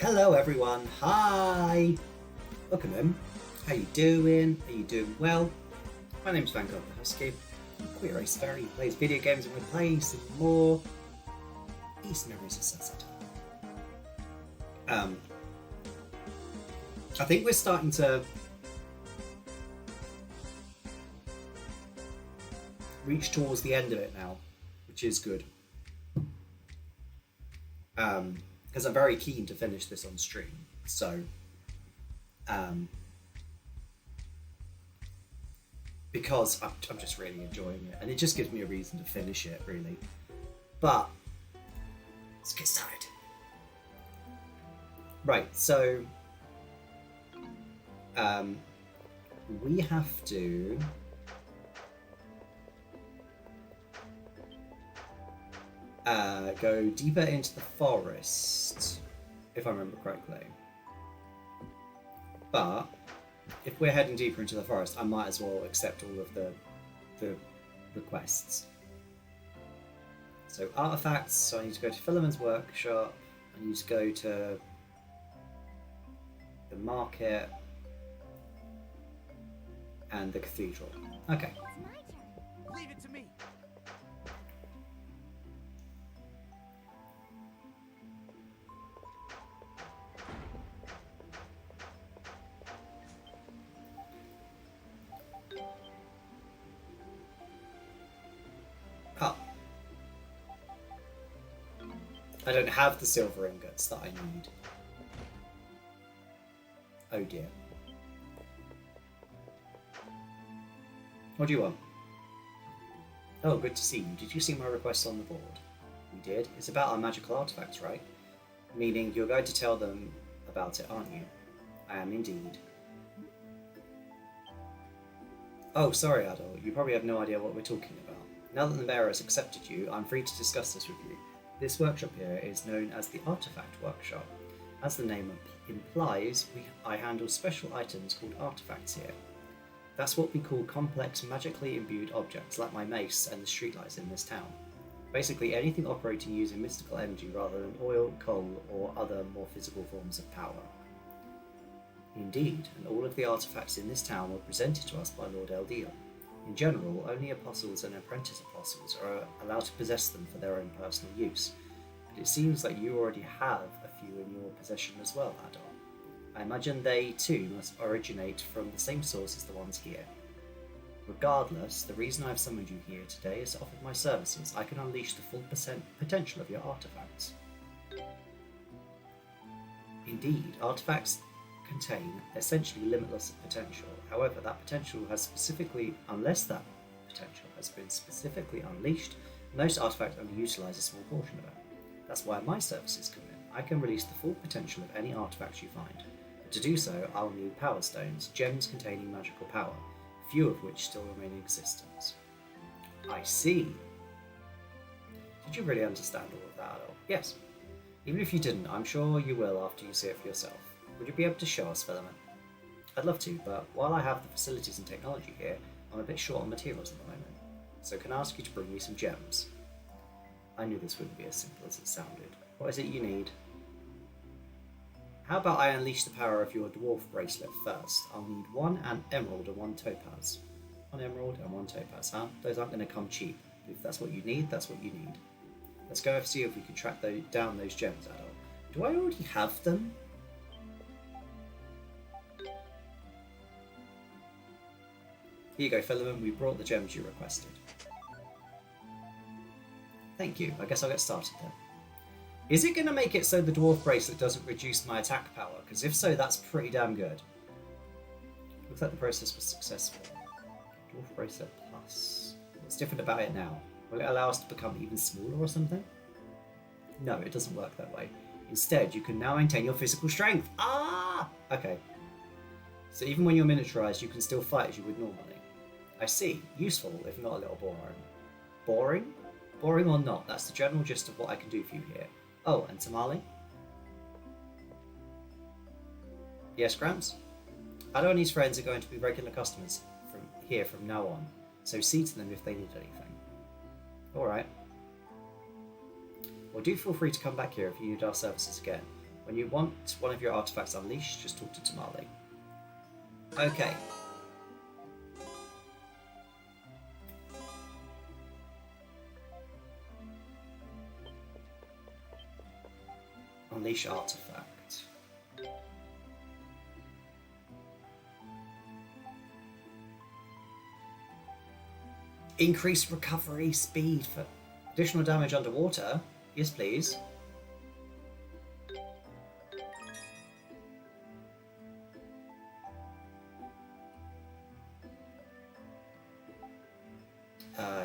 Hello everyone, hi! Welcome in. How you doing? Are you doing well? My name's Vanguard the Husky. Queer Race Fairy who plays video games and we play some more East Memories of Celceta. I think we're starting to reach towards the end of it now, which is good. Because I'm very keen to finish this on stream, so because I'm just really enjoying it, and it just gives me a reason to finish it, really. But let's get started. Right, so we have to go deeper into the forest, if I remember correctly. But if we're heading deeper into the forest, I might as well accept all of the requests. So artifacts, so I need to go to Philemon's workshop, I need to go to the market and the cathedral. Okay. Leave it to me. Oh. I don't have the silver ingots that I need. Oh dear. What do you want? Oh, good to see you. Did you see my request on the board? We did. It's about our magical artifacts, right? Meaning you're going to tell them about it, aren't you? I am indeed. Oh, sorry, Adol. You probably have no idea what we're talking about. Now that the mayor has accepted you, I'm free to discuss this with you. This workshop here is known as the Artifact Workshop. As the name implies, I handle special items called artifacts here. That's what we call complex, magically imbued objects, like my mace and the streetlights in this town. Basically anything operating using mystical energy rather than oil, coal, or other more physical forms of power. Indeed, and all of the artifacts in this town were presented to us by Lord Eldiel. In general, only apostles and apprentice apostles are allowed to possess them for their own personal use, but it seems like you already have a few in your possession as well, Adol. I imagine they too must originate from the same source as the ones here. Regardless, the reason I've summoned you here today is to offer my services. I can unleash the full potential of your artifacts. Indeed, artifacts contain essentially limitless potential. However, that potential has unless that potential has been specifically unleashed, most artifacts only utilize a small portion of it. That's why my services come in. I can release the full potential of any artifacts you find. But to do so, I'll need power stones, gems containing magical power, few of which still remain in existence. I see. Did you really understand all of that, Adol? Yes. Even if you didn't, I'm sure you will after you see it for yourself. Would you be able to show us, Philemon? I'd love to, but while I have the facilities and technology here, I'm a bit short on materials at the moment. So can I ask you to bring me some gems? I knew this wouldn't be as simple as it sounded. What is it you need? How about I unleash the power of your dwarf bracelet first? I'll need one emerald and one topaz. One emerald and one topaz, huh? Those aren't going to come cheap. If that's what you need, that's what you need. Let's go and see if we can track down those gems, Adol. Do I already have them? Here you go, Philemon. We brought the gems you requested. Thank you. I guess I'll get started then. Is it going to make it so the dwarf bracelet doesn't reduce my attack power? Because if so, that's pretty damn good. Looks like the process was successful. Dwarf bracelet plus. What's different about it now? Will it allow us to become even smaller or something? No, it doesn't work that way. Instead, you can now maintain your physical strength. Ah! Okay. So even when you're miniaturized, you can still fight as you would normally. I see. Useful, if not a little boring. Boring? Boring or not, that's the general gist of what I can do for you here. Oh, and Tamale? Yes, Gramps? Adol and his friends are going to be regular customers from now on, so see to them if they need anything. Alright. Well, do feel free to come back here if you need our services again. When you want one of your artifacts unleashed, just talk to Tamale. Okay. Unleash artifact. Increase recovery speed for additional damage underwater. Yes, please.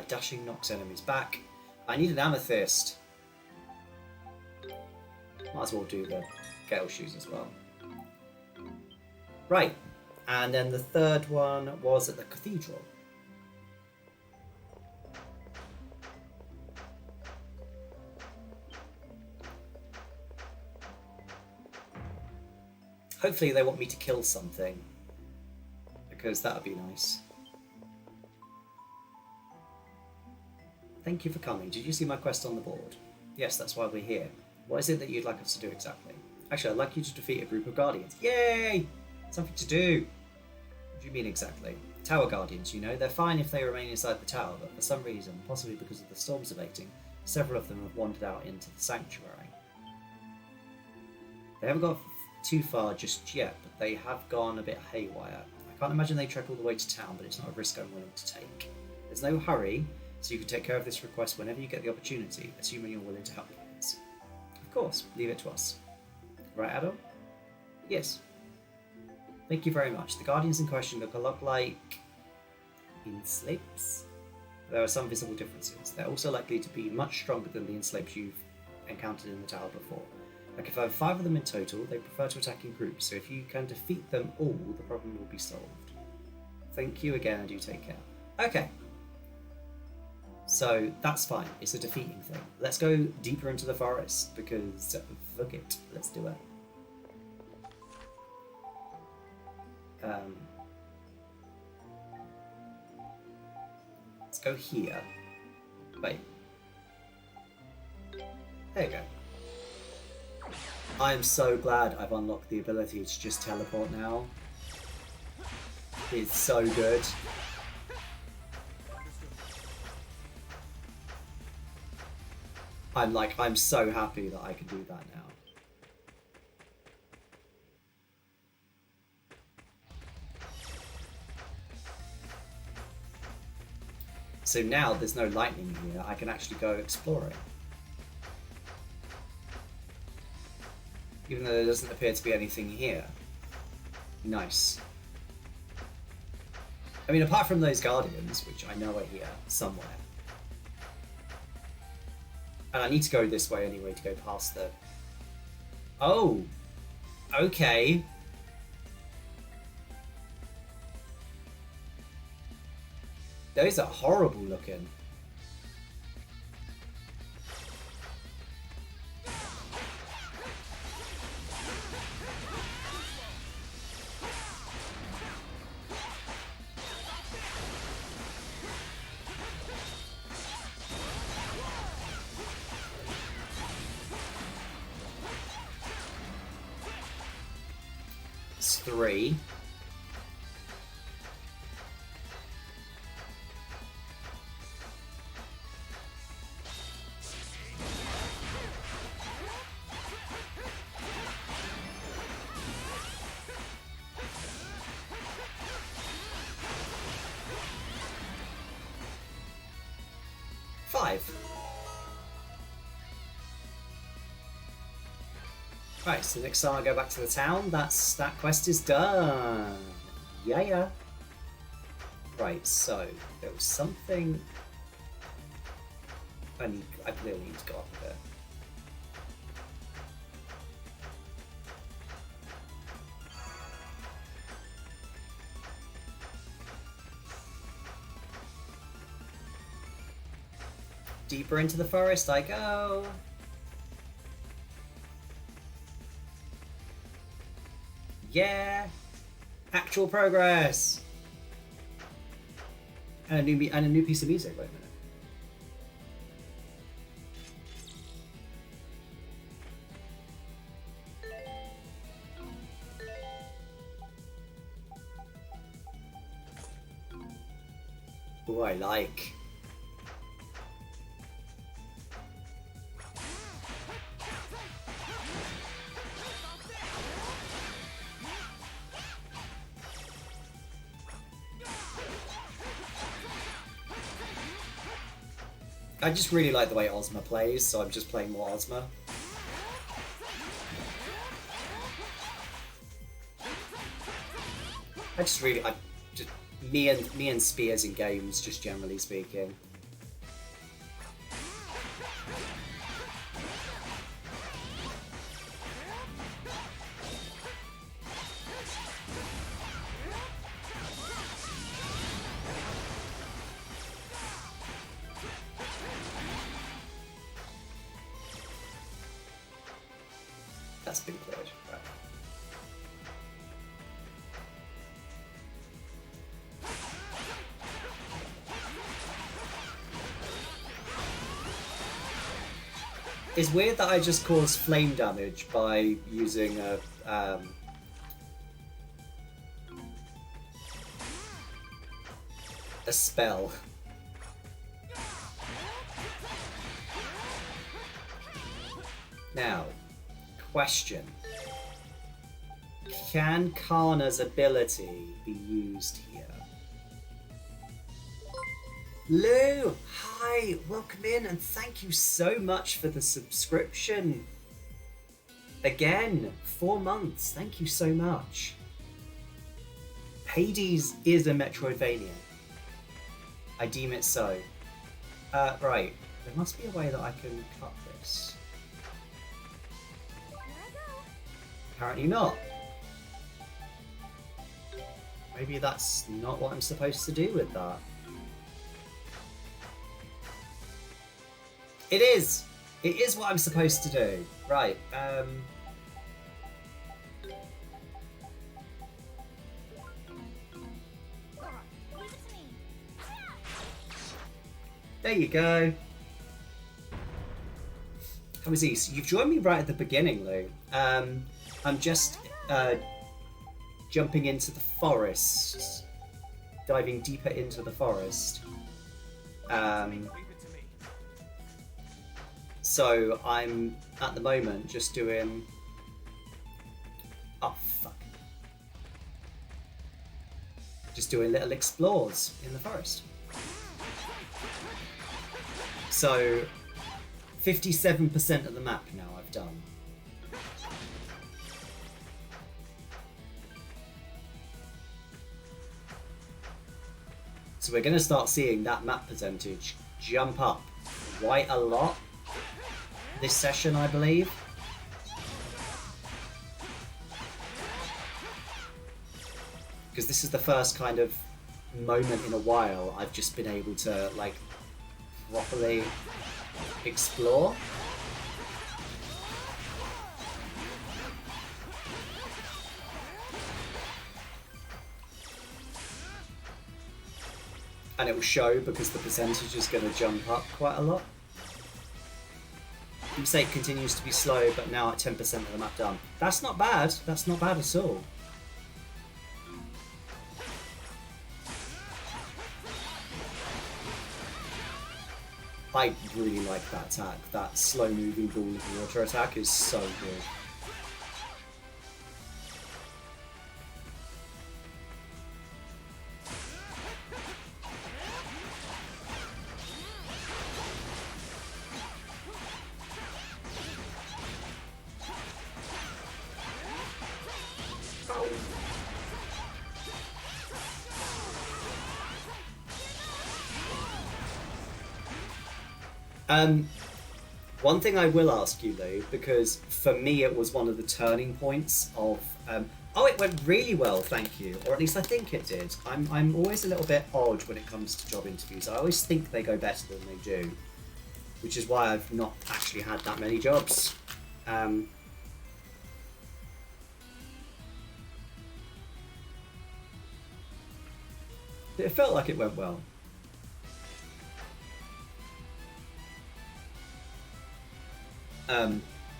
Dashing knocks enemies back. I need an amethyst. Might as well do the Gale Shoes as well. Right, and then the third one was at the cathedral. Hopefully they want me to kill something, because that would be nice. Thank you for coming. Did you see my quest on the board? Yes, that's why we're here. What is it that you'd like us to do exactly? Actually, I'd like you to defeat a group of guardians. Yay! Something to do! What do you mean exactly? Tower guardians, you know. They're fine if they remain inside the tower, but for some reason, possibly because of the storms abating, several of them have wandered out into the sanctuary. They haven't got too far just yet, but they have gone a bit haywire. I can't imagine they trek all the way to town, but it's not a risk I'm willing to take. There's no hurry, so you can take care of this request whenever you get the opportunity, assuming you're willing to help players. Of course, leave it to us. Right, Adam? Yes. Thank you very much. The guardians in question look a lot like enslaveds. There are some visible differences. They're also likely to be much stronger than the enslaved you've encountered in the tower before. Like if I have 5 of them in total, they prefer to attack in groups, so if you can defeat them all, the problem will be solved. Thank you again and do take care. Okay. So that's fine, it's a defeating thing. Let's go deeper into the forest, because fuck it, let's do it. Let's go here. Wait. There you go. I am so glad I've unlocked the ability to just teleport now. It's so good. I'm so happy that I can do that now. So now there's no lightning here, I can actually go exploring. Even though there doesn't appear to be anything here. Nice. I mean, apart from those guardians, which I know are here somewhere. And I need to go this way anyway to go past the... Oh! Okay. Those are horrible looking. It's 3. Right, so next time I go back to the town, that quest is done. Yeah. Right, so there was something I clearly need to go up a bit. Deeper into the forest I go. Yeah, actual progress. And a new piece of music. Wait a minute. Ooh, I like. I just really like the way Ozma plays, so I'm just playing more Ozma. Me and spears in games, just generally speaking. That's been cleared. Right. It's weird that I just caused flame damage by using a spell. Now, question. Can Kana's ability be used here? Lou, hi, welcome in, and thank you so much for the subscription. Again, 4 months, thank you so much. Hades is a Metroidvania. I deem it so. Right, there must be a way that I can cut this. Apparently not. Maybe that's not what I'm supposed to do with that. It is! It is what I'm supposed to do. Right, there you go. How is this? You've joined me right at the beginning, Lou. I'm just jumping into the forest, diving deeper into the forest. So I'm at the moment just doing. Oh fuck! Just doing little explores in the forest. So 57% of the map now I've done. So we're going to start seeing that map percentage jump up quite a lot this session, I believe. Because this is the first kind of moment in a while I've just been able to, like, properly explore. And it will show because the percentage is going to jump up quite a lot. You say it continues to be slow, but now at 10% of the map done. That's not bad. That's not bad at all. I really like that attack. That slow-moving ball of water attack is so good. One thing I will ask you though, because for me it was one of the turning points of. Oh, it went really well, thank you, or at least I think it did. I'm always a little bit odd when it comes to job interviews. I always think they go better than they do, which is why I've not actually had that many jobs. It felt like it went well.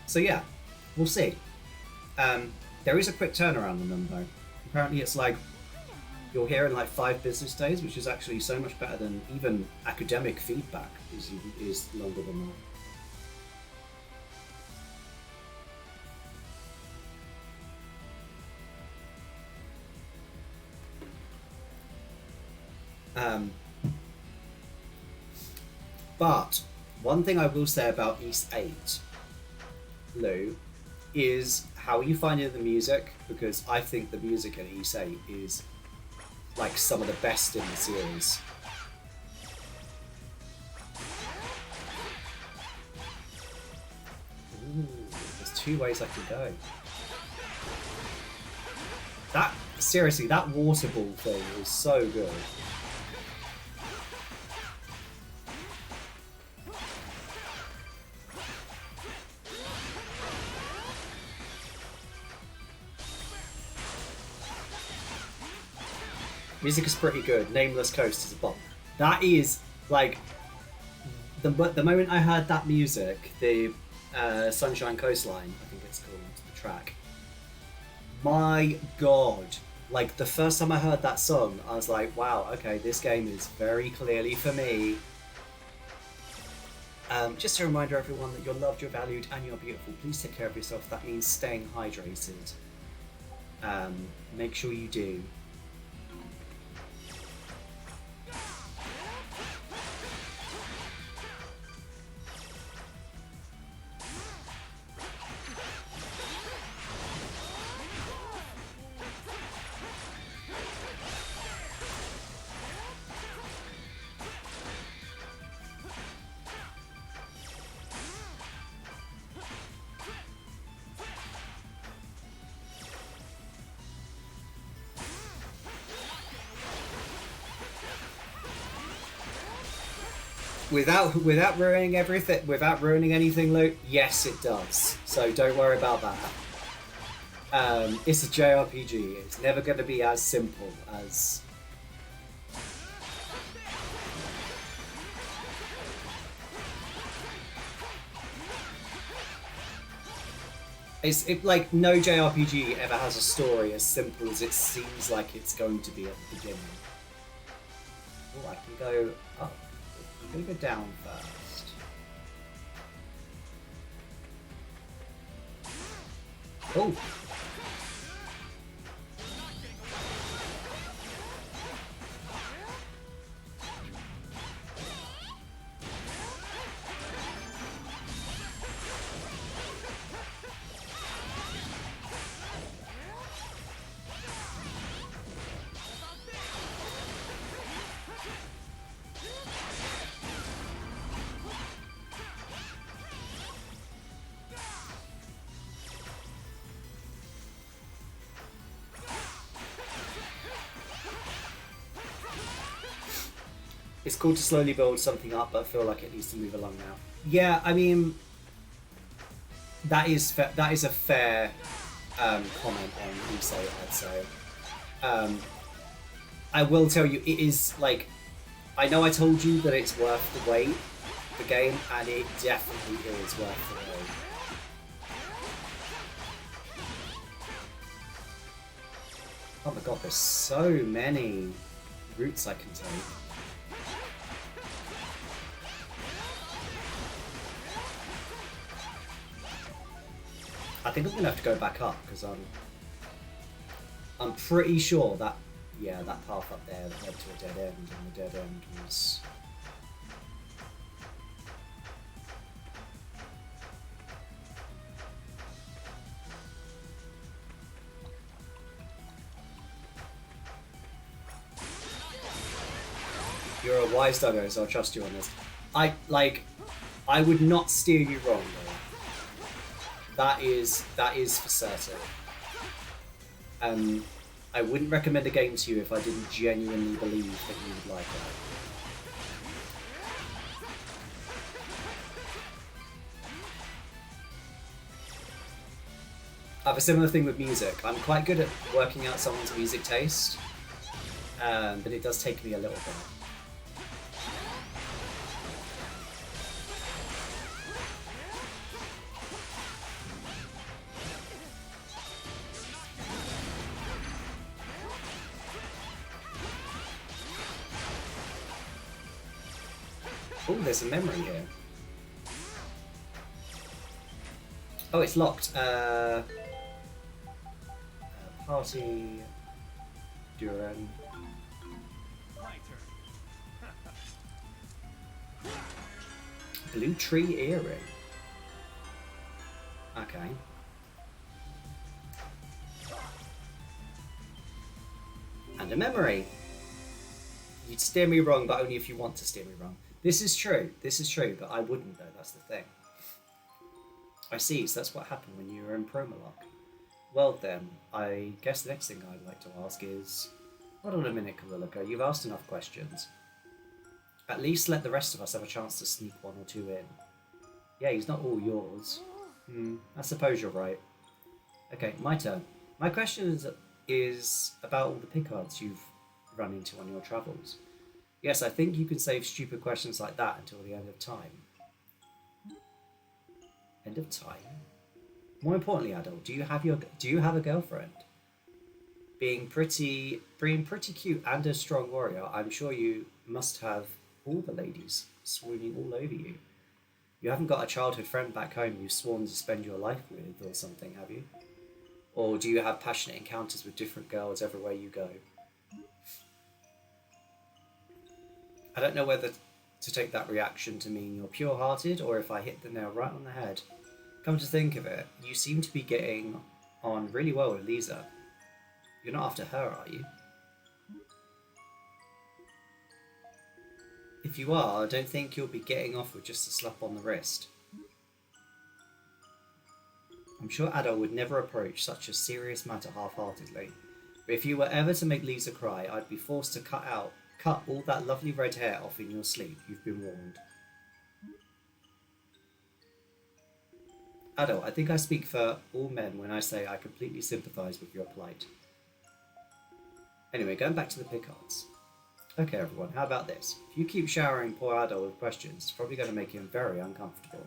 So yeah, we'll see. There is a quick turnaround on them though. Apparently it's like you'll hear in like 5 business days, which is actually so much better than even academic feedback is longer than that. But one thing I will say about East 8, Lou, is how are you finding the music? Because I think the music in East 8 is like some of the best in the series. Ooh, there's 2 ways I can go. That, seriously, that water ball thing is so good. Music is pretty good. Nameless Coast is a bomb. That is, like, the moment I heard that music, the Sunshine Coastline, I think it's called, the track. My god. Like, the first time I heard that song, I was like, wow, okay, this game is very clearly for me. Just a reminder, everyone, that you're loved, you're valued, and you're beautiful. Please take care of yourself. That means staying hydrated. Make sure you do. Without ruining everything, without ruining anything, Luke, yes it does. So don't worry about that. It's a JRPG. It's never going to be as simple as... like, no JRPG ever has a story as simple as it seems like it's going to be at the beginning. Oh, I can go up. I'm gonna go down first. Oh! It's cool to slowly build something up, but I feel like it needs to move along now. Yeah, I mean, that is a fair comment on Isai, I'd say. I will tell you, it is, like, I know I told you that it's worth the wait, the game, and it definitely is worth the wait. Oh my god, there's so many routes I can take. I think I'm gonna have to go back up because I'm pretty sure that, yeah, that path up there that led to a dead end, and the dead end was... You're a wise doggo, so I'll trust you on this. I would not steer you wrong though. That is for certain. I wouldn't recommend a game to you if I didn't genuinely believe that you would like it. I have a similar thing with music. I'm quite good at working out someone's music taste, but it does take me a little bit. Oh, there's a memory here. Oh, it's locked. Party. Duran. My turn. Blue tree earring. Okay. And a memory. You'd steer me wrong, but only if you want to steer me wrong. This is true, but I wouldn't though, that's the thing. I see, so that's what happened when you were in Promalock. Well then, I guess the next thing I'd like to ask is... Hold on a minute, Kalilika, you've asked enough questions. At least let the rest of us have a chance to sneak one or two in. Yeah, he's not all yours. I suppose you're right. Okay, my turn. My question is about all the Picards you've run into on your travels. Yes, I think you can save stupid questions like that until the end of time. End of time? More importantly, Adol, do you have a girlfriend? Being pretty cute and a strong warrior, I'm sure you must have all the ladies swooning all over you. You haven't got a childhood friend back home you've sworn to spend your life with or something, have you? Or do you have passionate encounters with different girls everywhere you go? I don't know whether to take that reaction to mean you're pure-hearted or if I hit the nail right on the head. Come to think of it, you seem to be getting on really well with Lisa. You're not after her, are you? If you are, I don't think you'll be getting off with just a slap on the wrist. I'm sure Adol would never approach such a serious matter half-heartedly. But if you were ever to make Lisa cry, I'd be forced to cut all that lovely red hair off in your sleep. You've been warned. Adol, I think I speak for all men when I say I completely sympathise with your plight. Anyway, going back to the Picards. Okay, everyone, how about this? If you keep showering poor Adol with questions, it's probably going to make him very uncomfortable.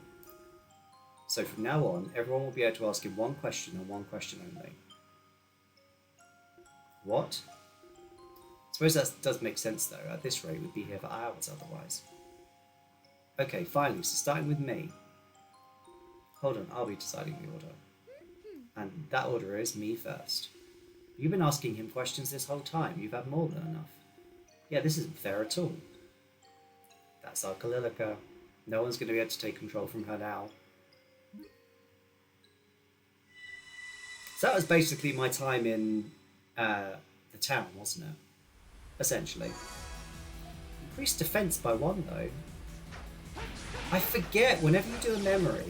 So from now on, everyone will be able to ask him one question and one question only. What? I suppose that does make sense though. At this rate, we'd be here for hours otherwise. Okay, finally, so starting with me. Hold on, I'll be deciding the order. And that order is me first. You've been asking him questions this whole time. You've had more than enough. Yeah, this isn't fair at all. That's our Kalilika. No one's going to be able to take control from her now. So that was basically my time in the town, wasn't it? Essentially. Increased defense by 1 though. I forget, whenever you do a memory,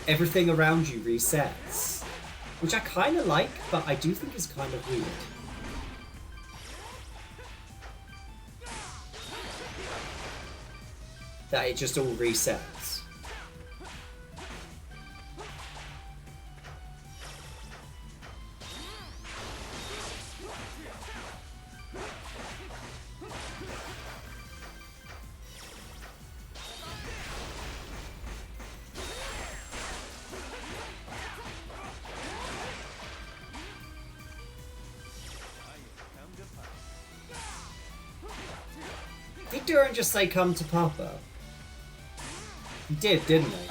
everything around you resets. Which I kind of like, but I do think is kind of weird. That it just all resets. Did Duran just say come to Papa? He did, didn't he?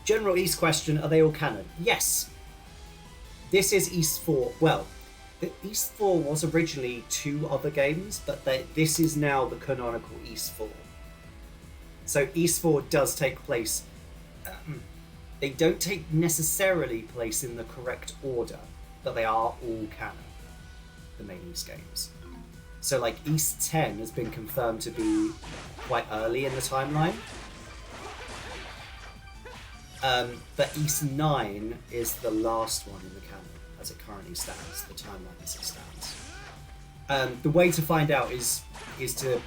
General East question, are they all canon? Yes! This is East 4. Well, the East 4 was originally 2 other games, but this is now the canonical East 4. So East 4 does take place... they don't take necessarily place in the correct order, but they are all canon. The main East games. So like East 10 has been confirmed to be quite early in the timeline. But East 9 is the last one in the canon as it currently stands, the timeline as it stands. The way to find out is to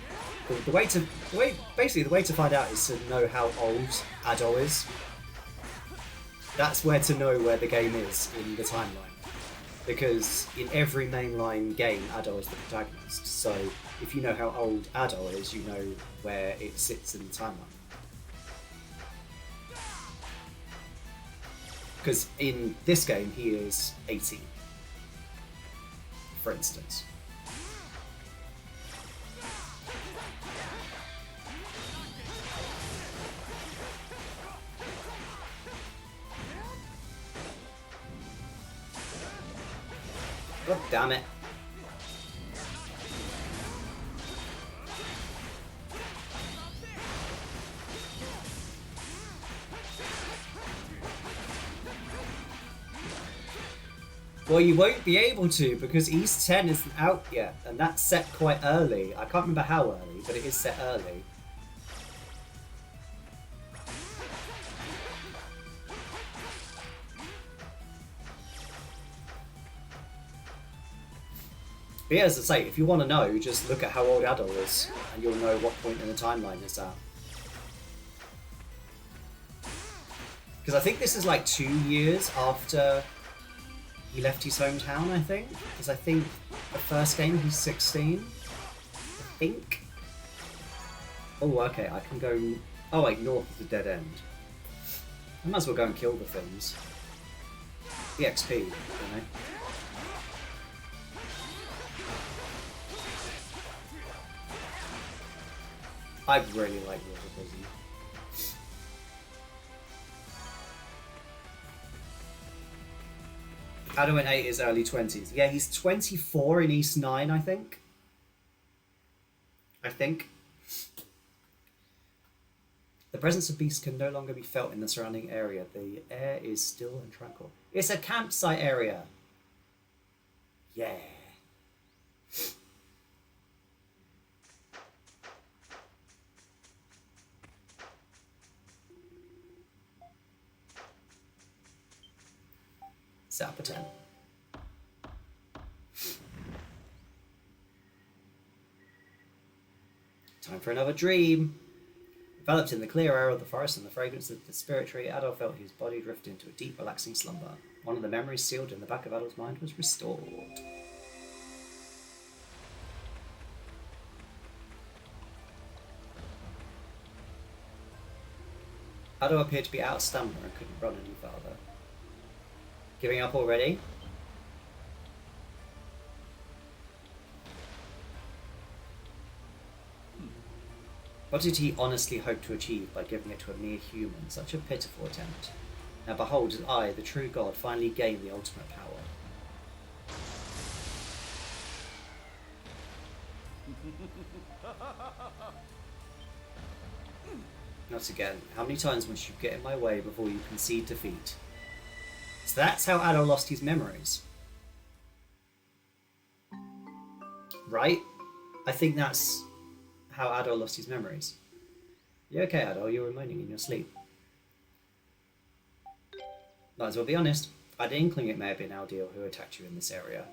the way to find out is to know how old Adol is. That's where to know where the game is in the timeline. Because in every mainline game, Adol is the protagonist. So if you know how old Adol is, you know where it sits in the timeline. Because in this game, he is 18, for instance. God damn it. Well, you won't be able to because East 10 isn't out yet, and that's set quite early. I can't remember how early, but it is set early. But yeah, as I say, if you want to know, just look at how old Adol is, and you'll know what point in the timeline it's at. Because I think this is like 2 years after he left his hometown, I think. Because I think the first game he's 16. I think. Oh, okay, I can go... Oh wait, north of the dead end. I might as well go and kill the things. EXP, you know. I really like Water Prison. Adwin 8 is early 20s. Yeah, he's 24 in East 9, I think. The presence of beasts can no longer be felt in the surrounding area. The air is still and tranquil. It's a campsite area. Yeah. Set up a tent. Time for another dream. Enveloped in the clear air of the forest and the fragrance of the spirit tree, Adol felt his body drift into a deep, relaxing slumber. One of the memories sealed in the back of Adol's mind was restored. Adol appeared to be out of stamina and couldn't run any farther. Giving up already? What did he honestly hope to achieve by giving it to a mere human? Such a pitiful attempt. Now behold, as I, the true god, finally gained the ultimate power. Not again. How many times must you get in my way before you concede defeat? So that's how Adol lost his memories. Right? I think that's how Adol lost his memories. You okay, Adol? You were moaning in your sleep. Might as well be honest. I had an inkling it may have been Aldiel who attacked you in this area.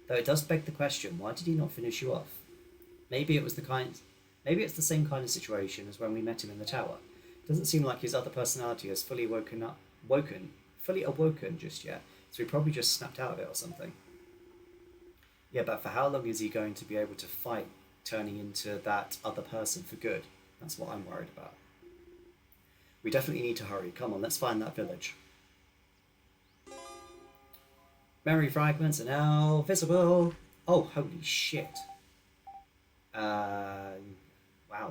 Though it does beg the question, why did he not finish you off? Maybe it's the same kind of situation as when we met him in the tower. It doesn't seem like his other personality has fully awoken just yet, so he probably just snapped out of it or something. Yeah, but for how long is he going to be able to fight, turning into that other person for good? That's what I'm worried about. We definitely need to hurry. Come on, let's find that village. Memory fragments are now visible. Oh, holy shit. Wow,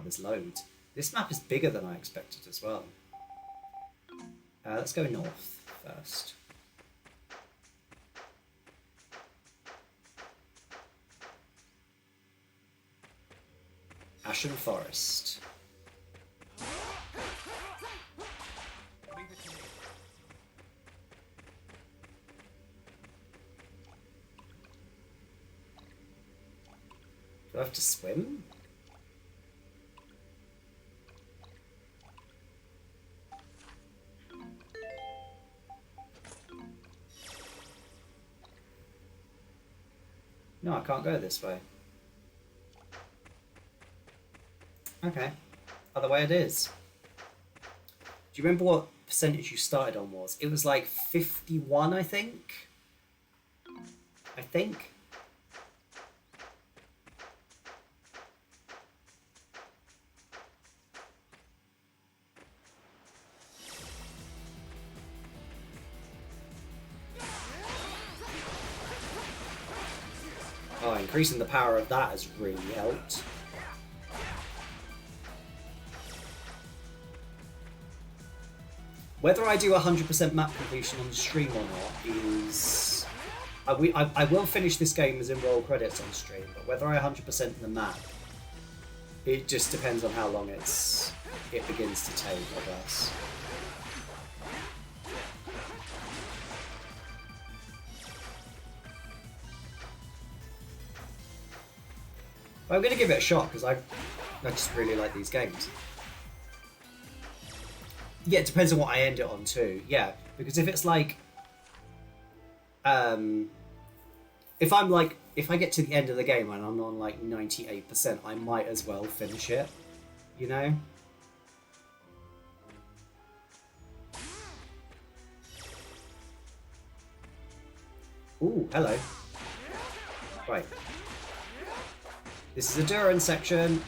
there's loads. This map is bigger than I expected as well. Let's go north first. Ashen Forest. Leave it to me. Do I have to swim? No, I can't go this way. Okay. Other way it is. Do you remember what percentage you started on was? It was like 51, I think? increasing the power of that has really helped. Whether I do 100% map completion on the stream or not is... I will finish this game as in roll credits on stream, but whether I 100% the map, it just depends on how long it begins to take, I guess. But I'm going to give it a shot because I just really like these games. Yeah, it depends on what I end it on too. Yeah, because if it's like, if I get to the end of the game and I'm on like 98%, I might as well finish it, you know? Ooh, hello. Right. This is a Duran section.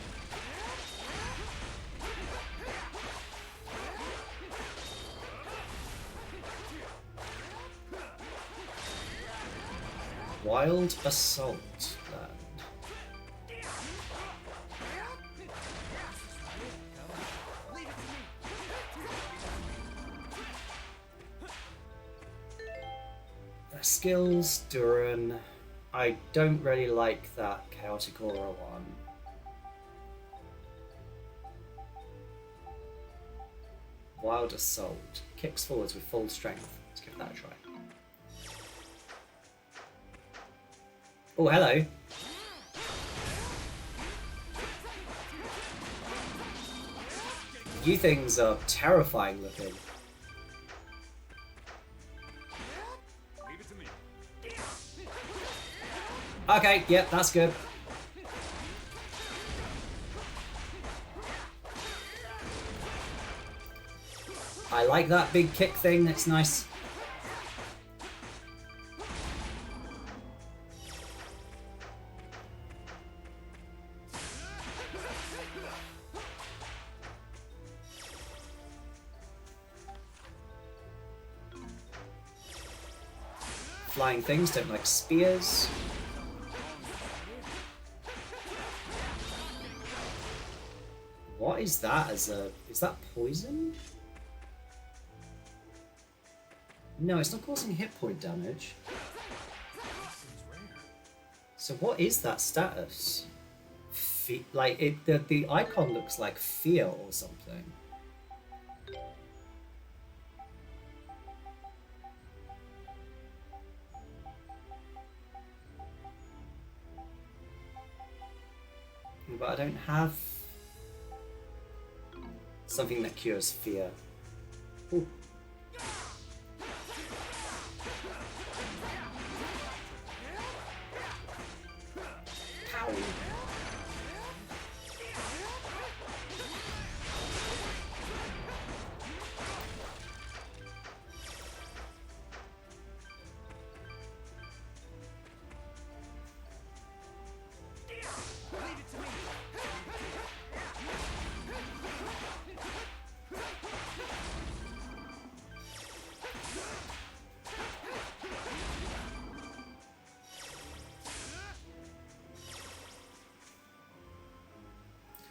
Wild Assault Land. Skills, Duran. I don't really like that Chaotic Aura one. Wild Assault. Kicks forwards with full strength. Let's give that a try. Oh, hello. You things are terrifying looking. Leave it to me. Okay, yep, that's good. I like that big kick thing, that's nice. Flying things don't like spears. What is that as a... is that poison? No, it's not causing hit point damage. So what is that status? Like, the icon looks like fear or something. But I don't have something that cures fear. Ooh. Ow.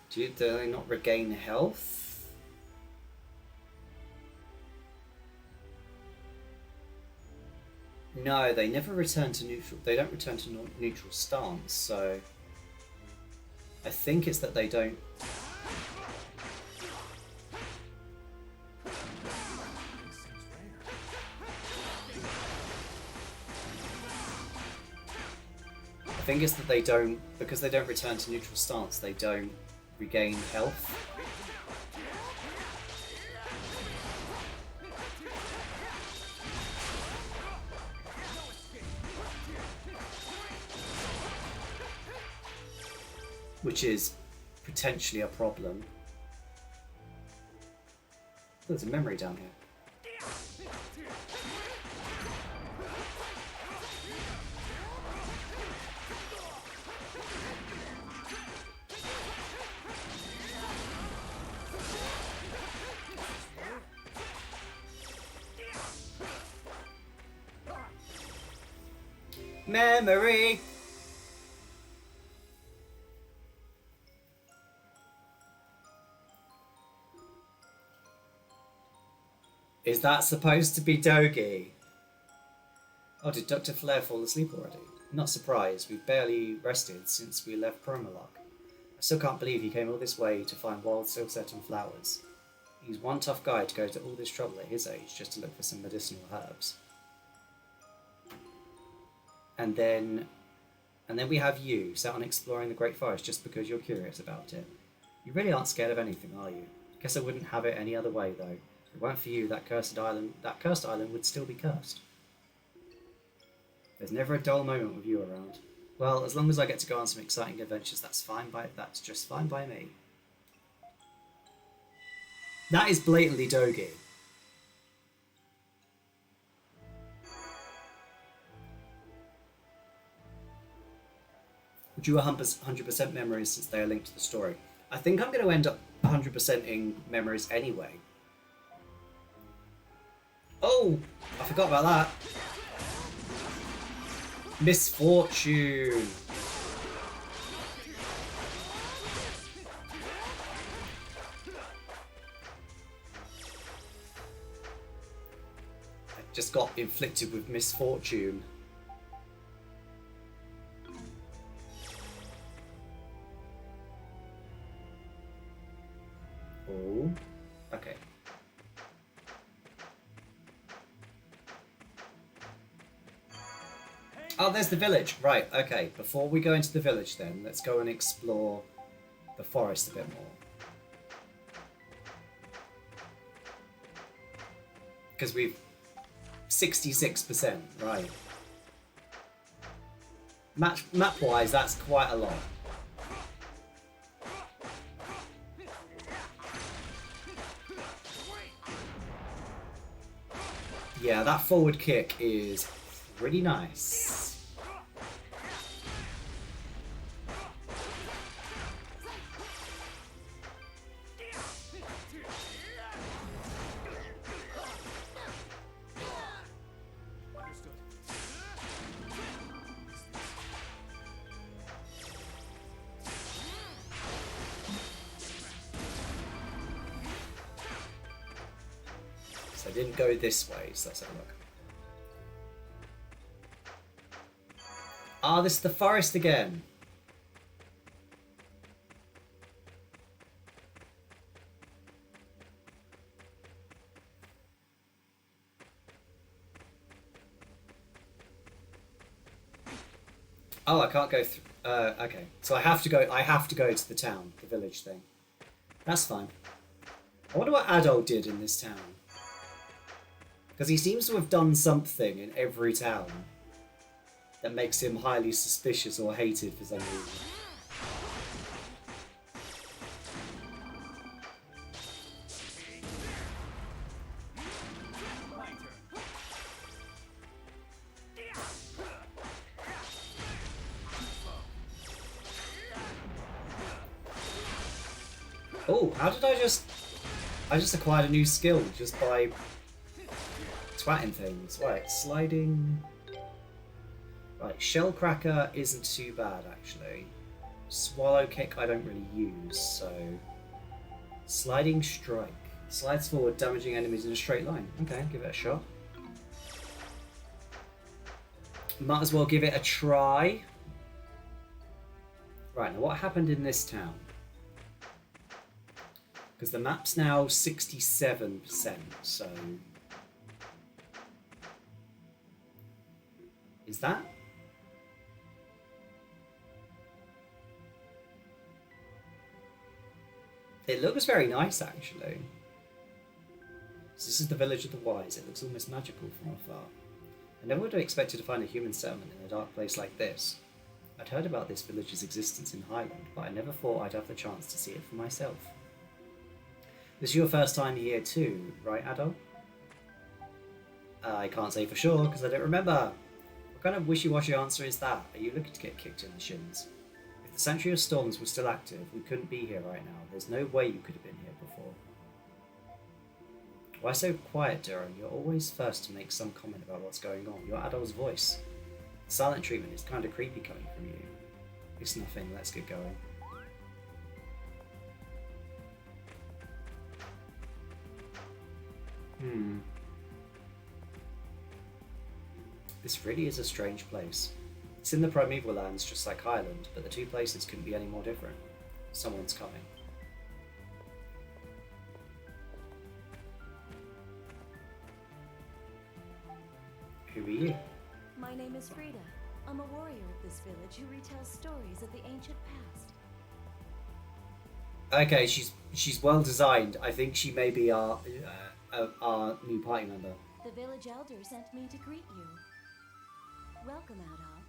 Do they not regain health? No, they never return to neutral. They don't return to neutral stance, so I think it's that they don't. I think it's that they don't, because they don't return to neutral stance, they don't regain health. Which is potentially a problem. Oh, there's a memory down here. Memory! Is that supposed to be Dogi? Oh, did Dr. Flair fall asleep already? Not surprised, we've barely rested since we left Promalock. I still can't believe he came all this way to find wild Celceta and flowers. He's one tough guy to go to all this trouble at his age just to look for some medicinal herbs. And then we have you, set on exploring the Great Forest just because you're curious about it. You really aren't scared of anything, are you? Guess I wouldn't have it any other way, though. If it weren't for you, that cursed island would still be cursed. There's never a dull moment with you around. Well, as long as I get to go on some exciting adventures, that's just fine by me. That is blatantly Dogi. Would you 100% memories since they are linked to the story? I think I'm going to end up 100%ing memories anyway. Oh, I forgot about that. Misfortune. I just got inflicted with misfortune. Oh, okay. Oh, there's the village. Right, okay. Before we go into the village then, let's go and explore the forest a bit more. Because we've 66%, right. Map-wise, that's quite a lot. Yeah, that forward kick is pretty nice. So I didn't go this way, so let's have a look. Ah, this is the forest again. Oh, I can't go through. Okay, so I have to go. I have to go to the town, the village thing. That's fine. I wonder what Adol did in this town, because he seems to have done something in every town that makes him highly suspicious or hated for some reason. Oh, how did I just acquired a new skill just by twatting things. Right, sliding. Right, shell cracker isn't too bad actually. Swallow kick I don't really use, so sliding strike. Slides forward, damaging enemies in a straight line. Okay, give it a shot. Might as well give it a try. Right, now what happened in this town? Because the map's now 67%, so... Is that? It looks very nice, actually. So this is the village of the wise. It looks almost magical from afar. I never would have expected to find a human settlement in a dark place like this. I'd heard about this village's existence in Highland, but I never thought I'd have the chance to see it for myself. This is your first time here too, right, Adol? I can't say for sure, because I don't remember. What kind of wishy-washy answer is that? Are you looking to get kicked in the shins? If the Sanctuary of Storms was still active, we couldn't be here right now. There's no way you could have been here before. Why so quiet, Durham? You're always first to make some comment about what's going on. Your Adol's voice. The silent treatment is kind of creepy coming from you. It's nothing, let's get going. This really is a strange place. It's in the primeval lands just like Ireland, but the two places couldn't be any more different. Someone's coming. Who are you? My name is Frida. I'm a warrior of this village who retells stories of the ancient past. Okay, she's well designed. I think she may be our new party member. The village elder sent me to greet you. Welcome, Adal.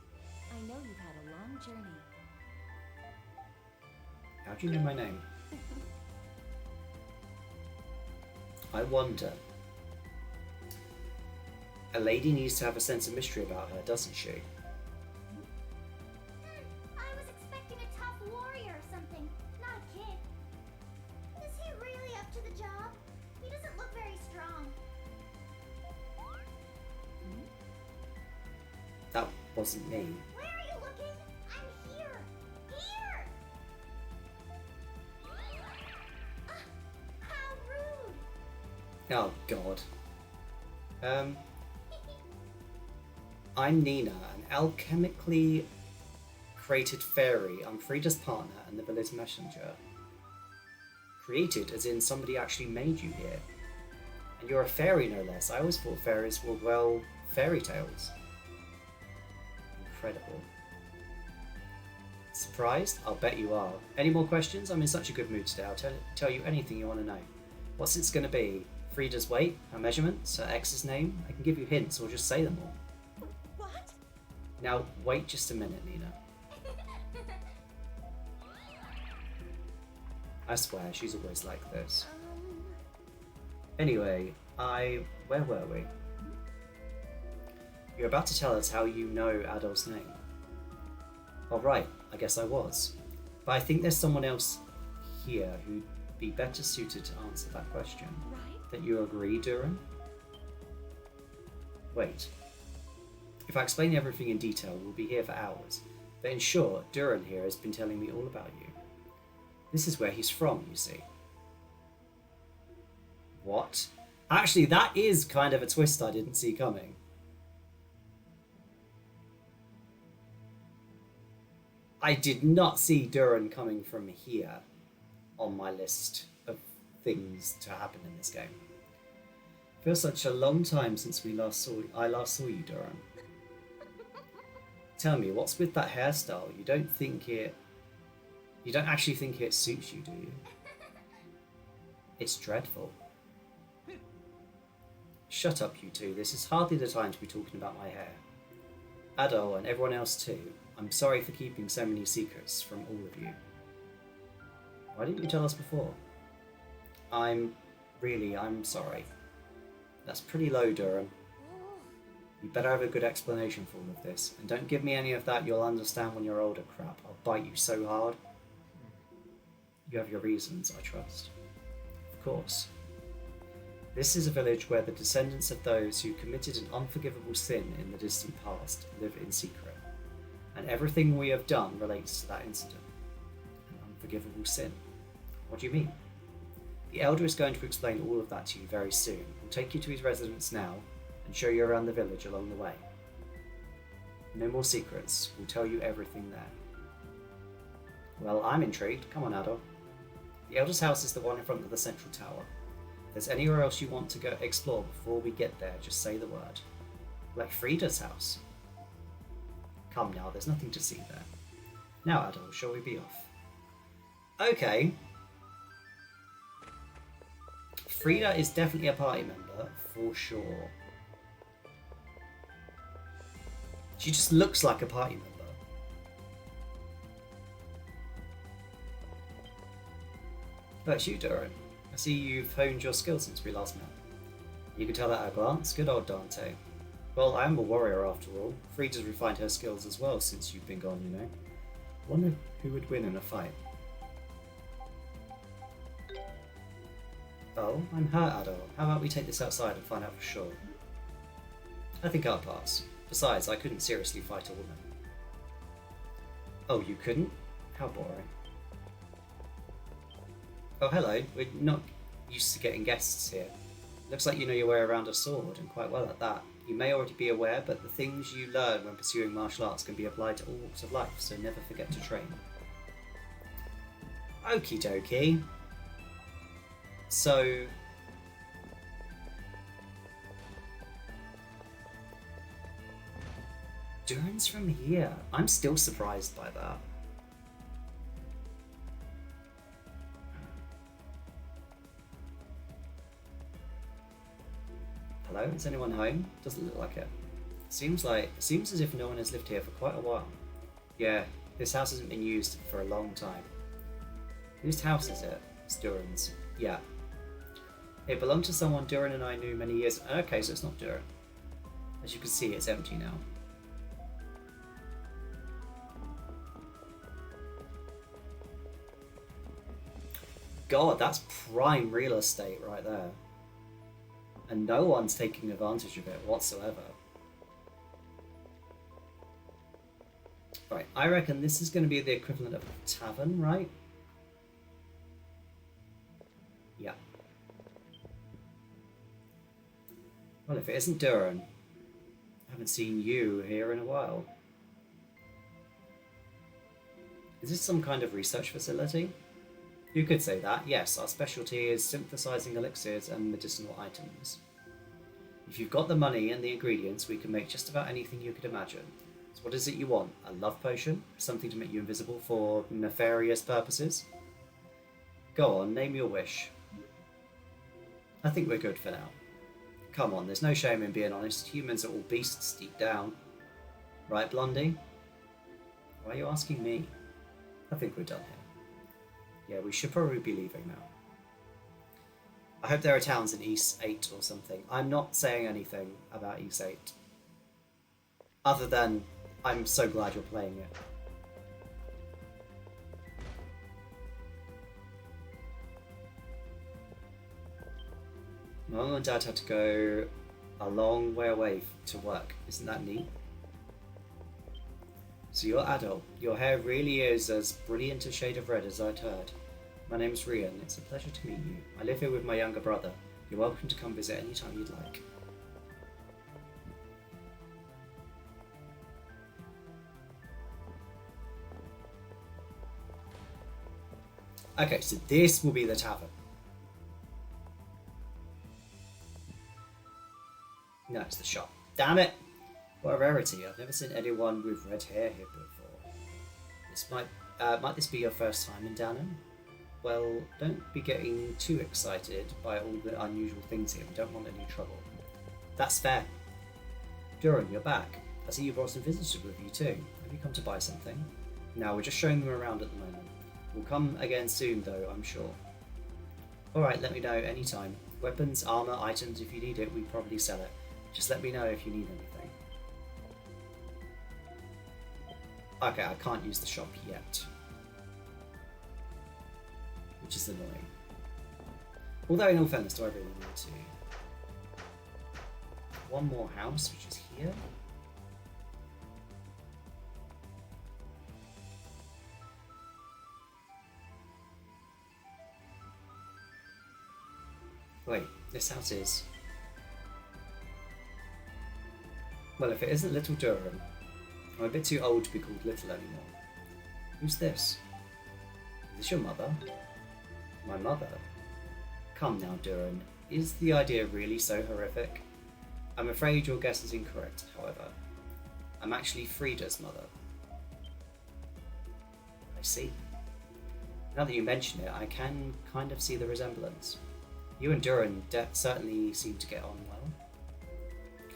I know you've had a long journey. How do you know my name? I wonder. A lady needs to have a sense of mystery about her, doesn't she? I was expecting a tough warrior or something, not a kid. Is he really up to the job? He doesn't look very strong. That wasn't me. Where are you looking? I'm here! Here! How rude! Oh God. I'm Nina, an alchemically created fairy. I'm Frida's partner and the village messenger. Created as in somebody actually made you here. And you're a fairy no less. I always thought fairies were, well, fairy tales. Incredible. Surprised? I'll bet you are. Any more questions? I'm in such a good mood today. I'll tell you anything you want to know. What's it going to be? Frida's weight, her measurements, her ex's name? I can give you hints or just say them all. What? Now, wait just a minute, Nina. I swear, she's always like this. Anyway, where were we? You're about to tell us how you know Adolf's name. All right, I guess I was. But I think there's someone else here who'd be better suited to answer that question. Right? That you agree, Duran? Wait. If I explain everything in detail, we'll be here for hours. But in short, Duran here has been telling me all about you. This is where he's from, you see. What? Actually, that is kind of a twist I didn't see coming. I did not see Duran coming from here on my list of things to happen in this game. Feels such a long time since I last saw you, Duran. Tell me, what's with that hairstyle? You don't actually think it suits you, do you? It's dreadful. Shut up, you two. This is hardly the time to be talking about my hair. Adol and everyone else too. I'm sorry for keeping so many secrets from all of you. Why didn't you tell us before? I'm sorry. That's pretty low, Durham. You better have a good explanation for all of this. And don't give me any of that you'll understand when you're older crap. I'll bite you so hard. You have your reasons, I trust. Of course. This is a village where the descendants of those who committed an unforgivable sin in the distant past live in secret. And everything we have done relates to that incident. An unforgivable sin. What do you mean? The Elder is going to explain all of that to you very soon. We'll take you to his residence now and show you around the village along the way. No more secrets. We'll tell you everything there. Well, I'm intrigued. Come on, Adol. The Elder's house is the one in front of the central tower. If there's anywhere else you want to go explore before we get there, just say the word. Like Frida's house. Come now, there's nothing to see there. Now, Adol, shall we be off? Okay. Frida is definitely a party member, for sure. She just looks like a party member. But you, Duran. I see you've honed your skills since we last met. You can tell that at a glance. Good old Dante. Well, I am a warrior after all. Frida's refined her skills as well since you've been gone, you know. Wonder who would win in a fight. Oh, I'm hurt, Adol. How about we take this outside and find out for sure? I think I'll pass. Besides, I couldn't seriously fight a woman. Oh, you couldn't? How boring. Oh, hello. We're not used to getting guests here. Looks like you know your way around a sword, and quite well at that. You may already be aware, but the things you learn when pursuing martial arts can be applied to all walks of life, so never forget to train. Okie dokie. So... Durin's from here. I'm still surprised by that. Hello, is anyone home? Doesn't look like it. Seems as if no one has lived here for quite a while. Yeah, this house hasn't been used for a long time. Whose house is it? It's Durin's. Yeah. It belonged to someone Durin and I knew many years. Okay, so it's not Durin. As you can see, it's empty now. God, that's prime real estate right there. And no one's taking advantage of it whatsoever. Right, I reckon this is going to be the equivalent of a tavern, right? Yeah. Well, if it isn't Durin, I haven't seen you here in a while. Is this some kind of research facility? You could say that, yes. Our specialty is synthesizing elixirs and medicinal items. If you've got the money and the ingredients, we can make just about anything you could imagine. So what is it you want? A love potion? Something to make you invisible for nefarious purposes? Go on, name your wish. I think we're good for now. Come on, there's no shame in being honest. Humans are all beasts deep down. Right, Blondie? Why are you asking me? I think we're done here. Yeah, we should probably be leaving now. I hope there are towns in East 8 or something. I'm not saying anything about East 8. Other than, I'm so glad you're playing it. My mum and dad had to go a long way away to work. Isn't that neat? So you're adult. Your hair really is as brilliant a shade of red as I'd heard. My name's Rian. It's a pleasure to meet you. I live here with my younger brother. You're welcome to come visit anytime you'd like. Okay, so this will be the tavern. No, it's the shop. Damn it! What a rarity. I've never seen anyone with red hair here before. This might this be your first time in Dannon? Well, don't be getting too excited by all the unusual things here. We don't want any trouble. That's fair. Durin, you're back. I see you brought some visitors with you too. Have you come to buy something? No, we're just showing them around at the moment. We'll come again soon though, I'm sure. Alright, let me know anytime. Weapons, armour, items, if you need it, we probably sell it. Just let me know if you need anything. Okay, I can't use the shop yet. Which is annoying. Although in all fairness, do I really need to? One more house, which is here. Wait, this house is... Well, if it isn't Little Durin, I'm a bit too old to be called Little anymore. Who's this? Is this your mother? My mother? Come now, Durin. Is the idea really so horrific? I'm afraid your guess is incorrect, however. I'm actually Frida's mother. I see. Now that you mention it, I can kind of see the resemblance. You and Durin certainly seem to get on well.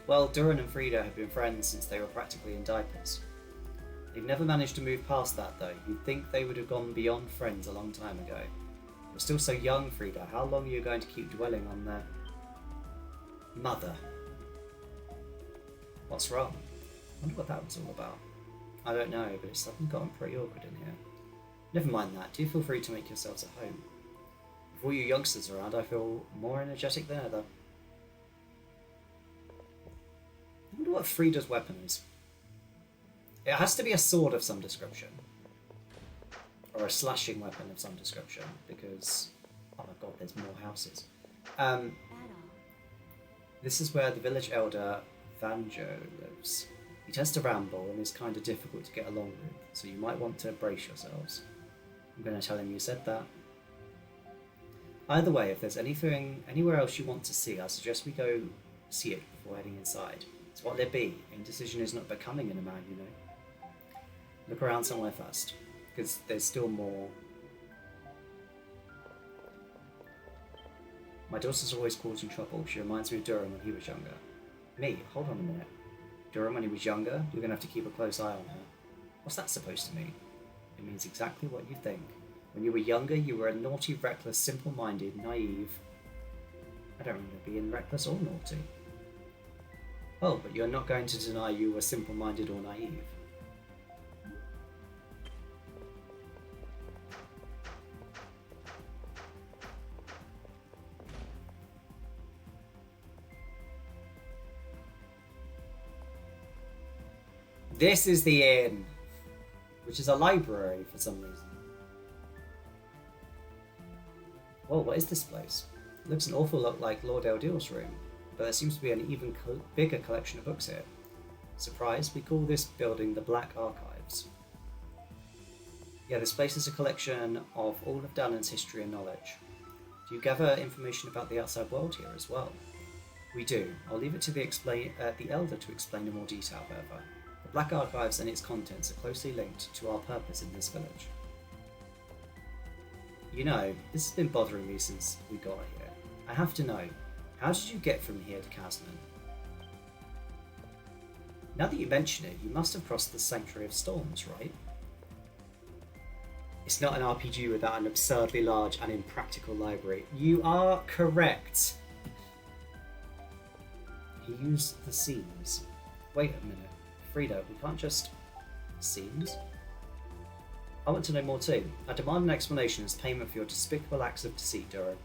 Well, Durin and Frida have been friends since they were practically in diapers. They've never managed to move past that, though. You'd think they would have gone beyond friends a long time ago. You're still so young, Frida. How long are you going to keep dwelling on their mother? What's wrong? I wonder what that was all about. I don't know, but it's suddenly gotten pretty awkward in here. Never mind that. Do feel free to make yourselves at home. With all you youngsters around, I feel more energetic than ever. I wonder what Frida's weapon is. It has to be a sword of some description. Or a slashing weapon of some description, because... Oh my god, there's more houses. This is where the village elder, Vanjo lives. He tends to ramble and is kind of difficult to get along with, so you might want to brace yourselves. I'm going to tell him you said that. Either way, if there's anything anywhere else you want to see, I suggest we go see it before heading inside. It's what there be. Indecision is not becoming in a man, you know. Look around somewhere first, because there's still more. My daughter's always causing trouble. She reminds me of Durham when he was younger. Me? Hold on a minute. Durham when he was younger? You're going to have to keep a close eye on her. What's that supposed to mean? It means exactly what you think. When you were younger, you were a naughty, reckless, simple-minded, naive... I don't remember being reckless or naughty. Oh, but you're not going to deny you were simple-minded or naive. This is the inn, which is a library for some reason. Whoa, what is this place? It looks an awful lot like Lord Eldeal's room, but there seems to be an even bigger collection of books here. Surprise, we call this building the Black Archives. Yeah, this place is a collection of all of Danan's history and knowledge. Do you gather information about the outside world here as well? We do. I'll leave it to the Elder to explain in more detail, however. The Black Archives and its contents are closely linked to our purpose in this village. You know, this has been bothering me since we got here. I have to know, how did you get from here to Kaznan? Now that you mention it, you must have crossed the Sanctuary of Storms, right? It's not an RPG without an absurdly large and impractical library. You are correct. He used the seams. Wait a minute. Frida, we can't just... Seams? I want to know more too. I demand an explanation as payment for your despicable acts of deceit, Durham.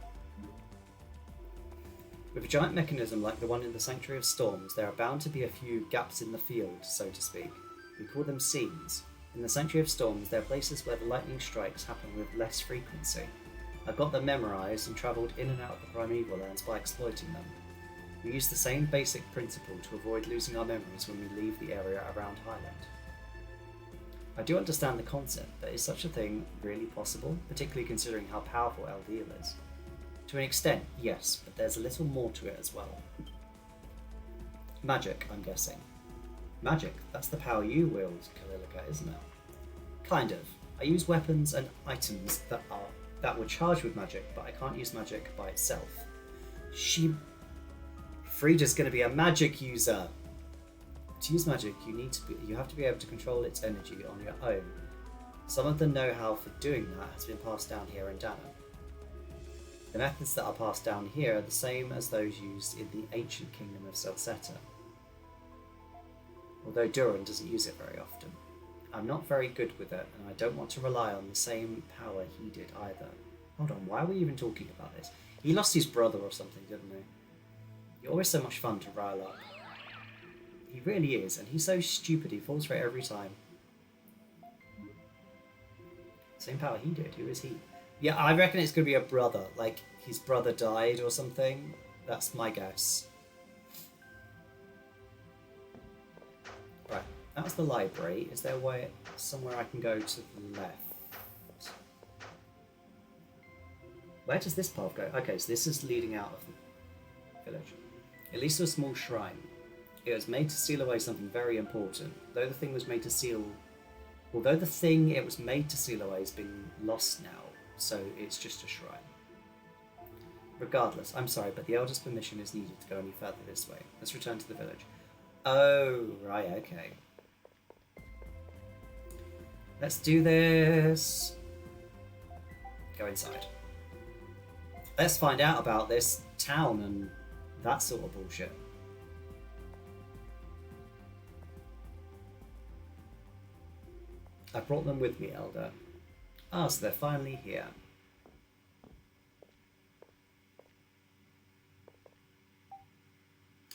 With a giant mechanism like the one in the Sanctuary of Storms, there are bound to be a few gaps in the field, so to speak. We call them seams. In the Sanctuary of Storms, there are places where the lightning strikes happen with less frequency. I've got them memorised and travelled in and out of the primeval lands by exploiting them. We use the same basic principle to avoid losing our memories when we leave the area around Highland. I do understand the concept, but is such a thing really possible, particularly considering how powerful Eldeal is? To an extent, yes, but there's a little more to it as well. Magic, I'm guessing. Magic, that's the power you wield, Kalilica, isn't it? Kind of. I use weapons and items that were charged with magic, but I can't use magic by itself. Frida's going to be a magic user. To use magic, you have to be able to control its energy on your own. Some of the know-how for doing that has been passed down here in Dana. The methods that are passed down here are the same as those used in the ancient kingdom of Celceta. Although Duran doesn't use it very often. I'm not very good with it, and I don't want to rely on the same power he did either. Hold on, why are we even talking about this? He lost his brother or something, didn't he? You're always so much fun to rile up. He really is, and he's so stupid he falls for it every time. Same power he did, who is he? Yeah, I reckon it's going to be a brother, like his brother died or something. That's my guess. Right, that was the library. Is there a way, somewhere I can go to the left? Where does this path go? Okay, so this is leading out of the village. It leads to a small shrine. It was made to seal away something very important. Although the thing it was made to seal away has been lost now, so it's just a shrine. Regardless, I'm sorry, but the Elder's permission is needed to go any further this way. Let's return to the village. Oh, right, okay. Let's do this. Go inside. Let's find out about this town and that sort of bullshit. I brought them with me, Elder. Ah, so they're finally here.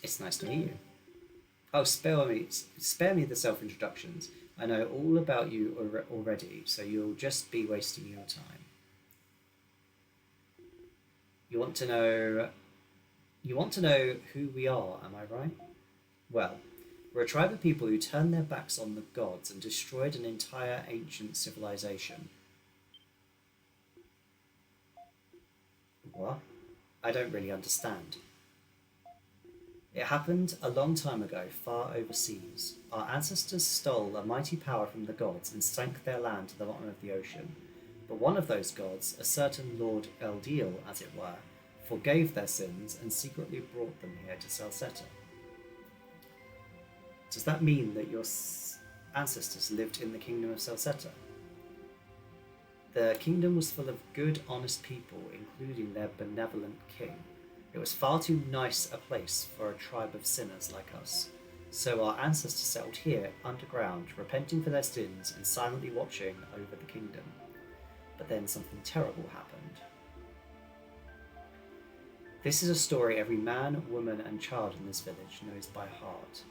It's nice to meet you. Oh, spare me the self-introductions. I know all about you already, so you'll just be wasting your time. You want to know who we are, am I right? Well, we're a tribe of people who turned their backs on the gods and destroyed an entire ancient civilization. What? I don't really understand. It happened a long time ago, far overseas. Our ancestors stole a mighty power from the gods and sank their land to the bottom of the ocean. But one of those gods, a certain Lord Eldiel, as it were, forgave their sins and secretly brought them here to Celceta. Does that mean that your ancestors lived in the kingdom of Celceta? The kingdom was full of good, honest people, including their benevolent king. It was far too nice a place for a tribe of sinners like us. So our ancestors settled here, underground, repenting for their sins and silently watching over the kingdom. But then something terrible happened. This is a story every man, woman and child in this village knows by heart.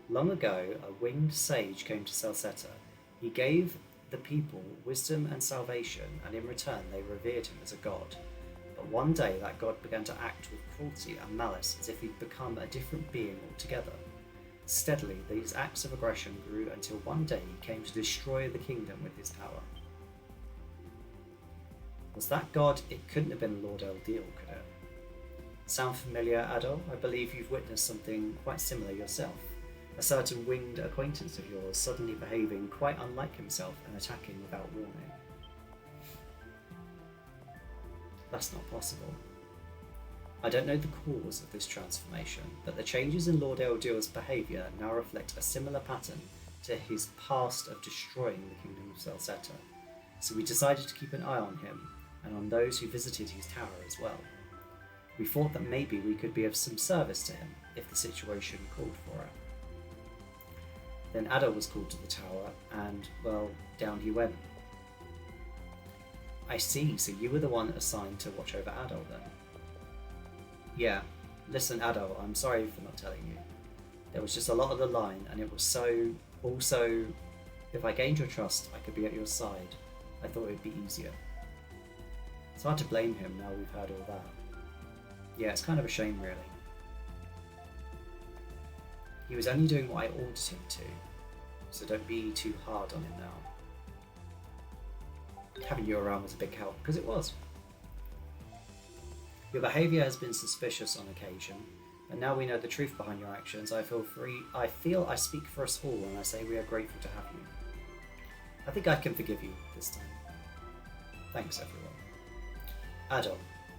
Long ago, a winged sage came to Celceta. He gave the people wisdom and salvation, and in return they revered him as a god. But one day that god began to act with cruelty and malice as if he'd become a different being altogether. Steadily, these acts of aggression grew until one day he came to destroy the kingdom with his power. Was that god? It couldn't have been Lord Eldiel, could it? Sound familiar, Adol? I believe you've witnessed something quite similar yourself. A certain winged acquaintance of yours suddenly behaving quite unlike himself and attacking without warning. That's not possible. I don't know the cause of this transformation, but the changes in Lord Eldiel's behaviour now reflect a similar pattern to his past of destroying the kingdom of Celceta. So we decided to keep an eye on him, and on those who visited his tower as well. We thought that maybe we could be of some service to him, if the situation called for it. Then Adol was called to the tower, and, well, down he went. I see, so you were the one assigned to watch over Adol then? Yeah. Listen, Adol, I'm sorry for not telling you. There was just a lot on the line, and it was so... Also, if I gained your trust, I could be at your side. I thought it would be easier. It's hard to blame him now we've heard all that. Yeah, it's kind of a shame, really. He was only doing what I ordered him to, so don't be too hard on him now. Having you around was a big help, because it was. Your behaviour has been suspicious on occasion, but now we know the truth behind your actions. I feel I speak for us all when I say we are grateful to have you. I think I can forgive you this time. Thanks, everyone. Adol,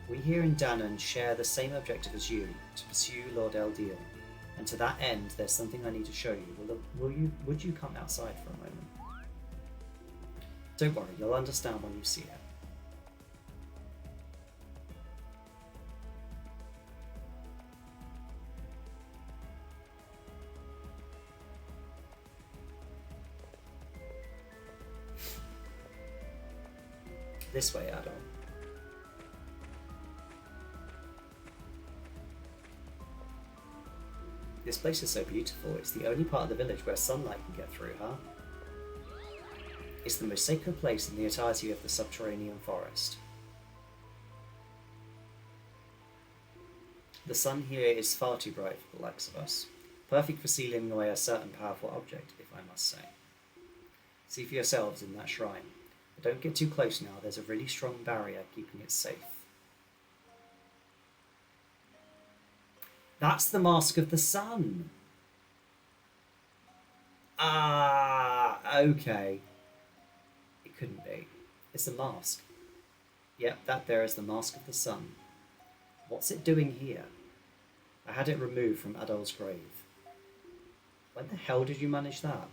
we here in Danon share the same objective as you, to pursue Lord Eldiel. And to that end, there's something I need to show you. Would you come outside for a moment? Don't worry, you'll understand when you see it. This way, Adol. This place is so beautiful. It's the only part of the village where sunlight can get through, huh? It's the most sacred place in the entirety of the subterranean forest. The sun here is far too bright for the likes of us. Perfect for sealing away a certain powerful object, if I must say. See for yourselves in that shrine. But don't get too close now, there's a really strong barrier keeping it safe. That's the Mask of the Sun! Ah, okay. It couldn't be. It's a mask. Yep, that there is the Mask of the Sun. What's it doing here? I had it removed from Adol's grave. When the hell did you manage that?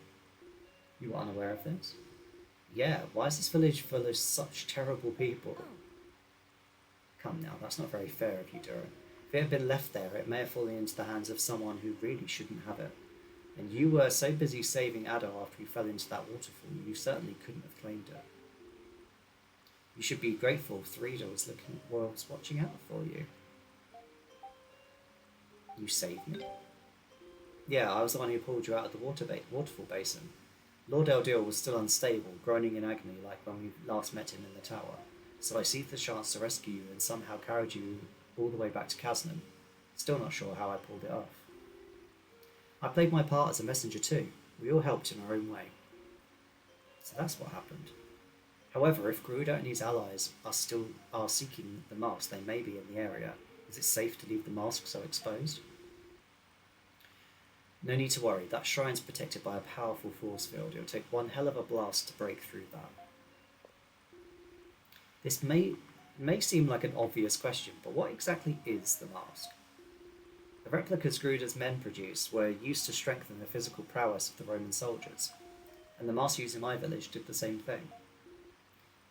You were unaware of this? Yeah, why is this village full of such terrible people? Come now, that's not very fair of you, Durin. If it had been left there, it may have fallen into the hands of someone who really shouldn't have it. And you were so busy saving Adol after he fell into that waterfall, you certainly couldn't have claimed it. You should be grateful Threeda was watching out for you. You saved me? Yeah, I was the one who pulled you out of the waterfall basin. Lord Eldiel was still unstable, groaning in agony like when we last met him in the tower, so I seized the chance to rescue you and somehow carried you all the way back to Kaznan. Still not sure how I pulled it off. I played my part as a messenger too. We all helped in our own way. So that's what happened. However, if Garuda and his allies are seeking the mask, they may be in the area. Is it safe to leave the mask so exposed? No need to worry, that shrine's protected by a powerful force field. It'll take one hell of a blast to break through that. This may seem like an obvious question, but what exactly is the mask? The replicas Garuda's men produced were used to strengthen the physical prowess of the Roman soldiers, and the mask used in my village did the same thing.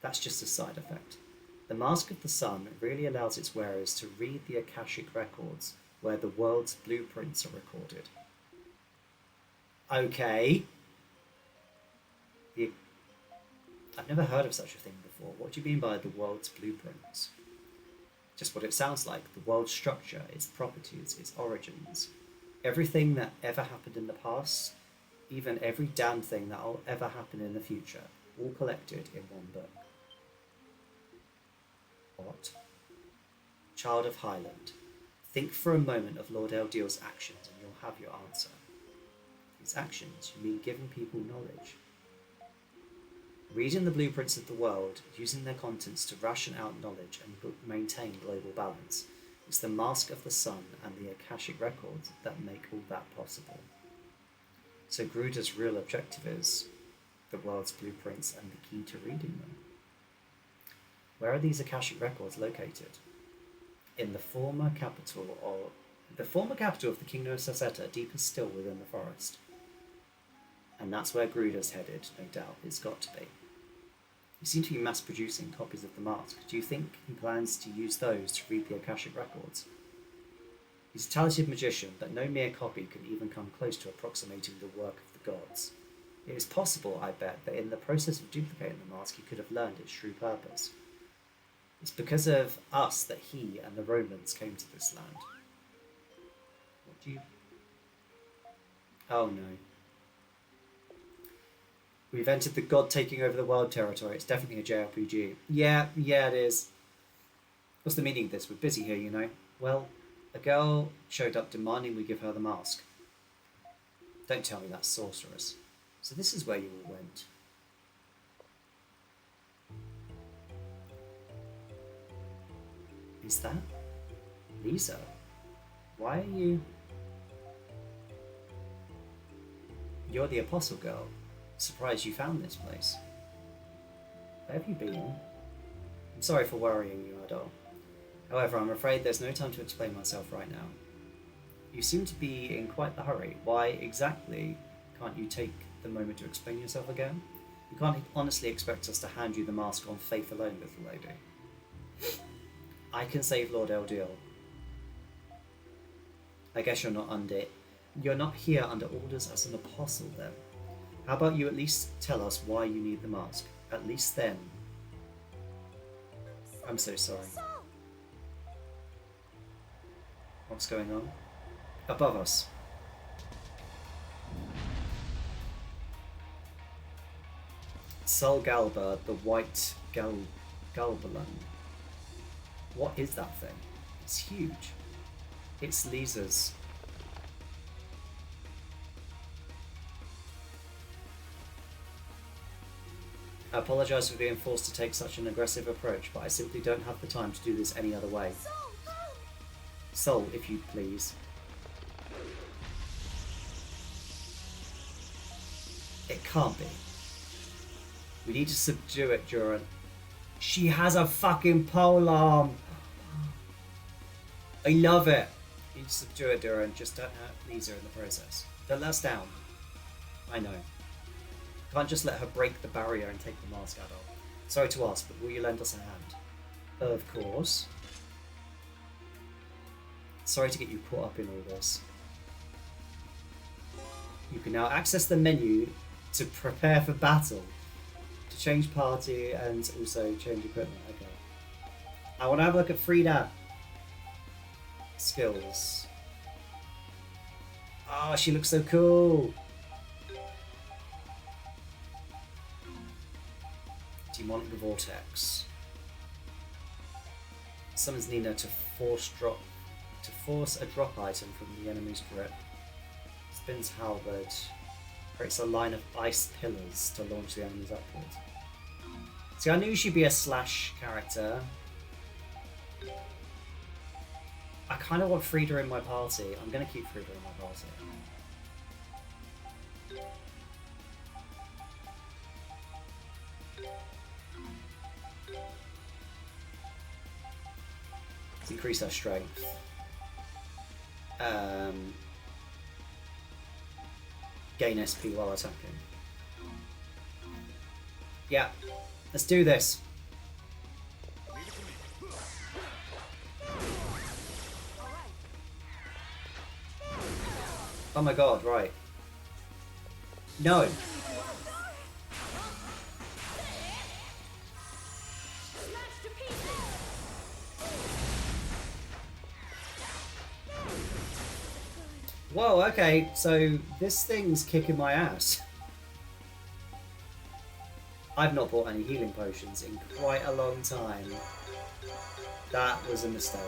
That's just a side effect. The Mask of the Sun really allows its wearers to read the Akashic records where the world's blueprints are recorded. Okay. I've never heard of such a thing before. What do you mean by the world's blueprints? Just what it sounds like. The world's structure, its properties, its origins. Everything that ever happened in the past, even every damn thing that will ever happen in the future, all collected in one book. What? Child of Highland, think for a moment of Lord Eldeal's actions and you'll have your answer. His actions, you mean giving people knowledge. Reading the blueprints of the world, using their contents to ration out knowledge and maintain global balance, is the Mask of the Sun and the Akashic records that make all that possible. So Garuda's real objective is the world's blueprints and the key to reading them. Where are these Akashic records located? In the former capital of the Kingdom of Celceta, deeper still within the forest. And that's where Garuda's headed, no doubt. It's got to be. He seems to be mass-producing copies of the mask. Do you think he plans to use those to read the Akashic records? He's a talented magician, but no mere copy can even come close to approximating the work of the gods. It is possible, I bet, that in the process of duplicating the mask he could have learned its true purpose. It's because of us that he and the Romans came to this land. What do you... Oh no. We've entered the god taking over the world territory. It's definitely a JRPG. Yeah, it is. What's the meaning of this? We're busy here, you know. Well, a girl showed up demanding we give her the mask. Don't tell me that's sorceress. So this is where you all went. Is that Lisa? Why are you... You're the apostle girl. Surprised you found this place. Where have you been? I'm sorry for worrying you, Adol. However, I'm afraid there's no time to explain myself right now. You seem to be in quite the hurry. Why exactly can't you take the moment to explain yourself again? You can't honestly expect us to hand you the mask on faith alone, little lady. I can save Lord Eldeal. I guess you're not here under orders as an apostle then. How about you at least tell us why you need the mask? At least then. I'm so sorry. What's going on? Above us. Sol Galba, the white Galbalan. What is that thing? It's huge. It's Lisa's. I apologise for being forced to take such an aggressive approach, but I simply don't have the time to do this any other way. Sol, if you please. It can't be. We need to subdue it, Duran. She has a fucking polearm! I love it! You need to subdue it, Duran. Just don't hurt Lisa in the process. Don't let us down. I know. Can't just let her break the barrier and take the mask, Adol. Sorry to ask, but will you lend us a hand? Of course. Sorry to get you caught up in all this. You can now access the menu to prepare for battle, to change party and also change equipment. Okay. I want to have a look at Frida. Skills. Oh, she looks so cool. Demonic Vortex. Summons Nina to force a drop item from the enemy's grip. It's Spins halberd. Creates a line of ice pillars to launch the enemies upwards. See, I knew she'd be a slash character. I kind of want Frida in my party. I'm going to keep Frida in my party. Let's increase our strength. Gain SP while attacking. Yeah, let's do this. Oh my god, right. No! Whoa, okay, so this thing's kicking my ass. I've not bought any healing potions in quite a long time. That was a mistake.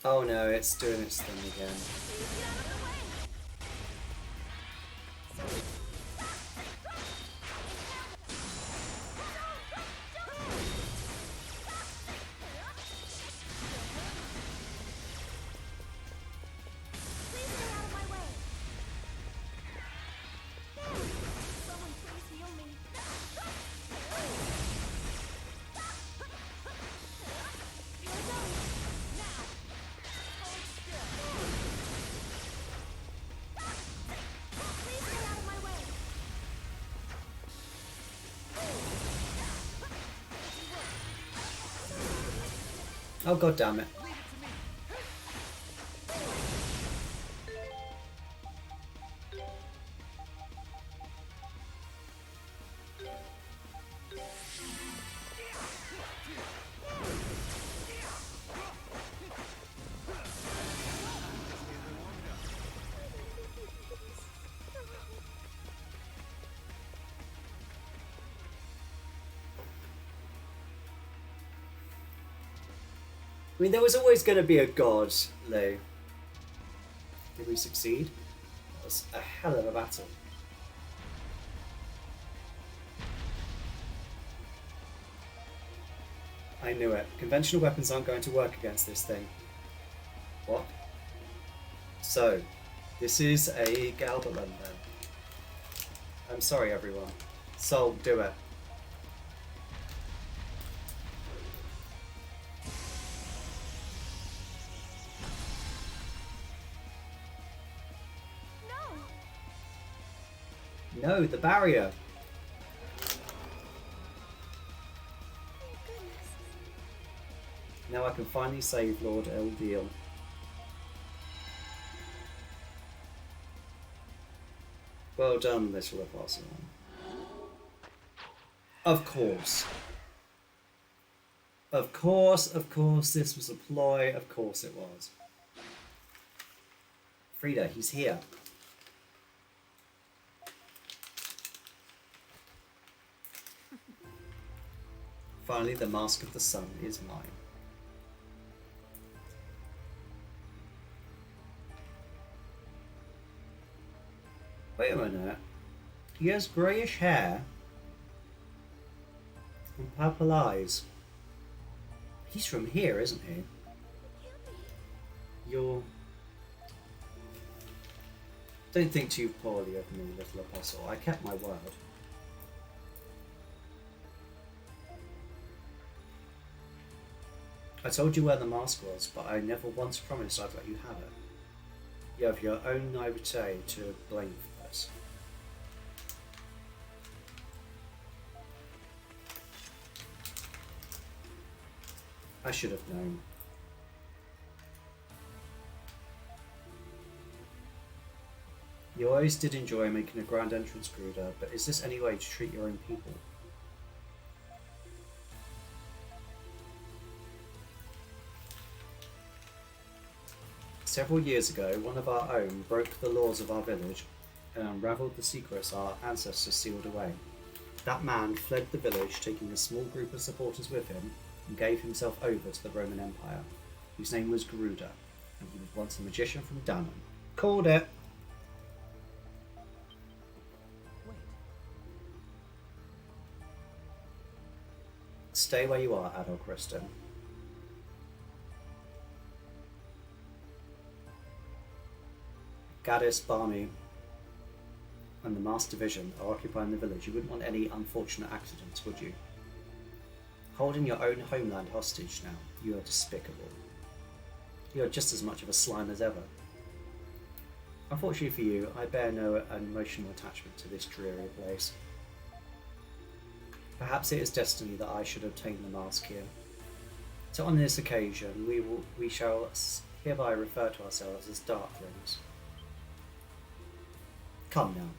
Oh no, it's doing its thing again. Oh god damn it. I mean, there was always going to be a god, Lou. Did we succeed? That was a hell of a battle. I knew it. Conventional weapons aren't going to work against this thing. What? So, this is a Galbalon then. I'm sorry, everyone. Soul, do it. No, the barrier. Now I can finally save Lord Eldeal. Well done, little Apostle. Of course. Of course, this was a ploy. Of course it was. Frida, he's here. Finally, the Mask of the Sun is mine. Wait a minute. He has greyish hair and purple eyes. He's from here, isn't he? You're... Don't think too poorly of me, little Apostle. I kept my word. I told you where the mask was, but I never once promised I'd let you have it. You have your own naivete to blame for this. I should have known. You always did enjoy making a grand entrance, Gruder, but is this any way to treat your own people? Several years ago, one of our own broke the laws of our village and unravelled the secrets our ancestors sealed away. That man fled the village, taking a small group of supporters with him, and gave himself over to the Roman Empire, whose name was Garuda, and he was once a magician from Danum. Called it! Stay where you are, Adol Kristen. Gaddis, Barmy, and the Masked Division are occupying the village. You wouldn't want any unfortunate accidents, would you? Holding your own homeland hostage now. You are despicable. You are just as much of a slime as ever. Unfortunately for you, I bear no emotional attachment to this dreary place. Perhaps it is destiny that I should obtain the mask here. So on this occasion, we shall hereby refer to ourselves as Darklings. Come now,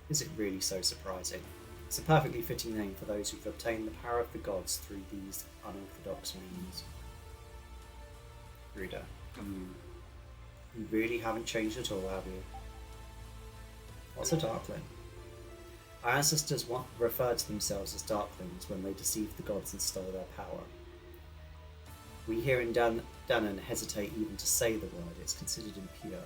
is it really so surprising? It's a perfectly fitting name for those who've obtained the power of the gods through these unorthodox means. Reader, you really haven't changed at all, have you? What's a Darkling? Our ancestors referred to themselves as Darklings when they deceived the gods and stole their power. We here in Danon hesitate even to say the word, it's considered impure.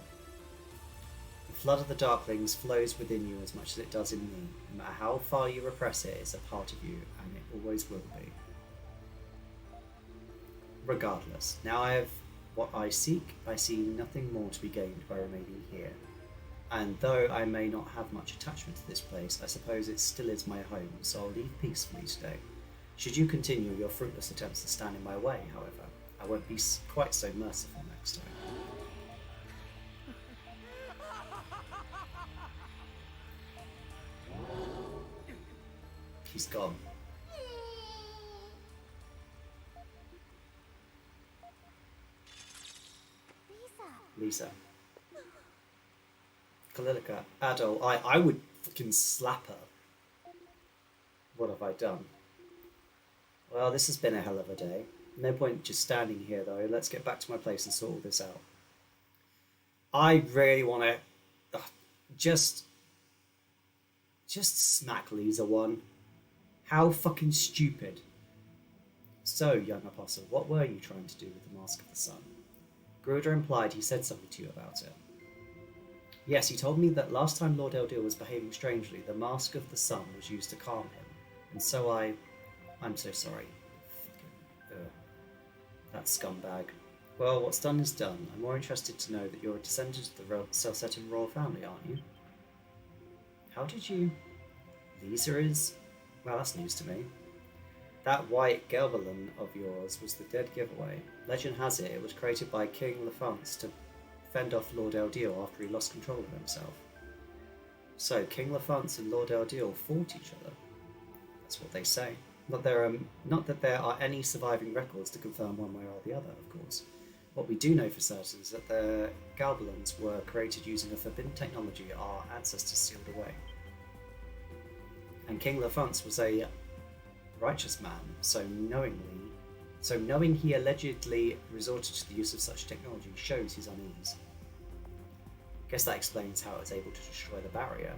The flood of the Darklings flows within you as much as it does in me. No matter how far you repress it, it's a part of you, and it always will be. Regardless, now I have what I seek, I see nothing more to be gained by remaining here. And though I may not have much attachment to this place, I suppose it still is my home, so I'll leave peacefully today. Should you continue your fruitless attempts to stand in my way, however, I won't be quite so merciful next time. He's gone. Lisa. Kalilika. Adol. I would fucking slap her. What have I done? Well, this has been a hell of a day. No point just standing here, though. Let's get back to my place and sort all this out. I really want to just smack Lisa one. How fucking stupid. So, young apostle, what were you trying to do with the Mask of the Sun? Gruder implied he said something to you about it. Yes, he told me that last time Lord Eldir was behaving strangely, the Mask of the Sun was used to calm him. And so I'm so sorry. Fucking, that scumbag. Well, what's done is done. I'm more interested to know that you're a descendant of the Celceta royal family, aren't you? How did you... Lisa is... Well, that's news to me. That white Gelberlin of yours was the dead giveaway. Legend has it was created by King Lefance to fend off Lord Eldir after he lost control of himself. So, King Lefance and Lord Eldir fought each other. That's what they say. Not that there are any surviving records to confirm one way or the other, of course. What we do know for certain is that the Galbalins were created using a forbidden technology our ancestors sealed away. And King Lefance was a righteous man, so knowing he allegedly resorted to the use of such technology shows his unease. Guess that explains how it was able to destroy the barrier.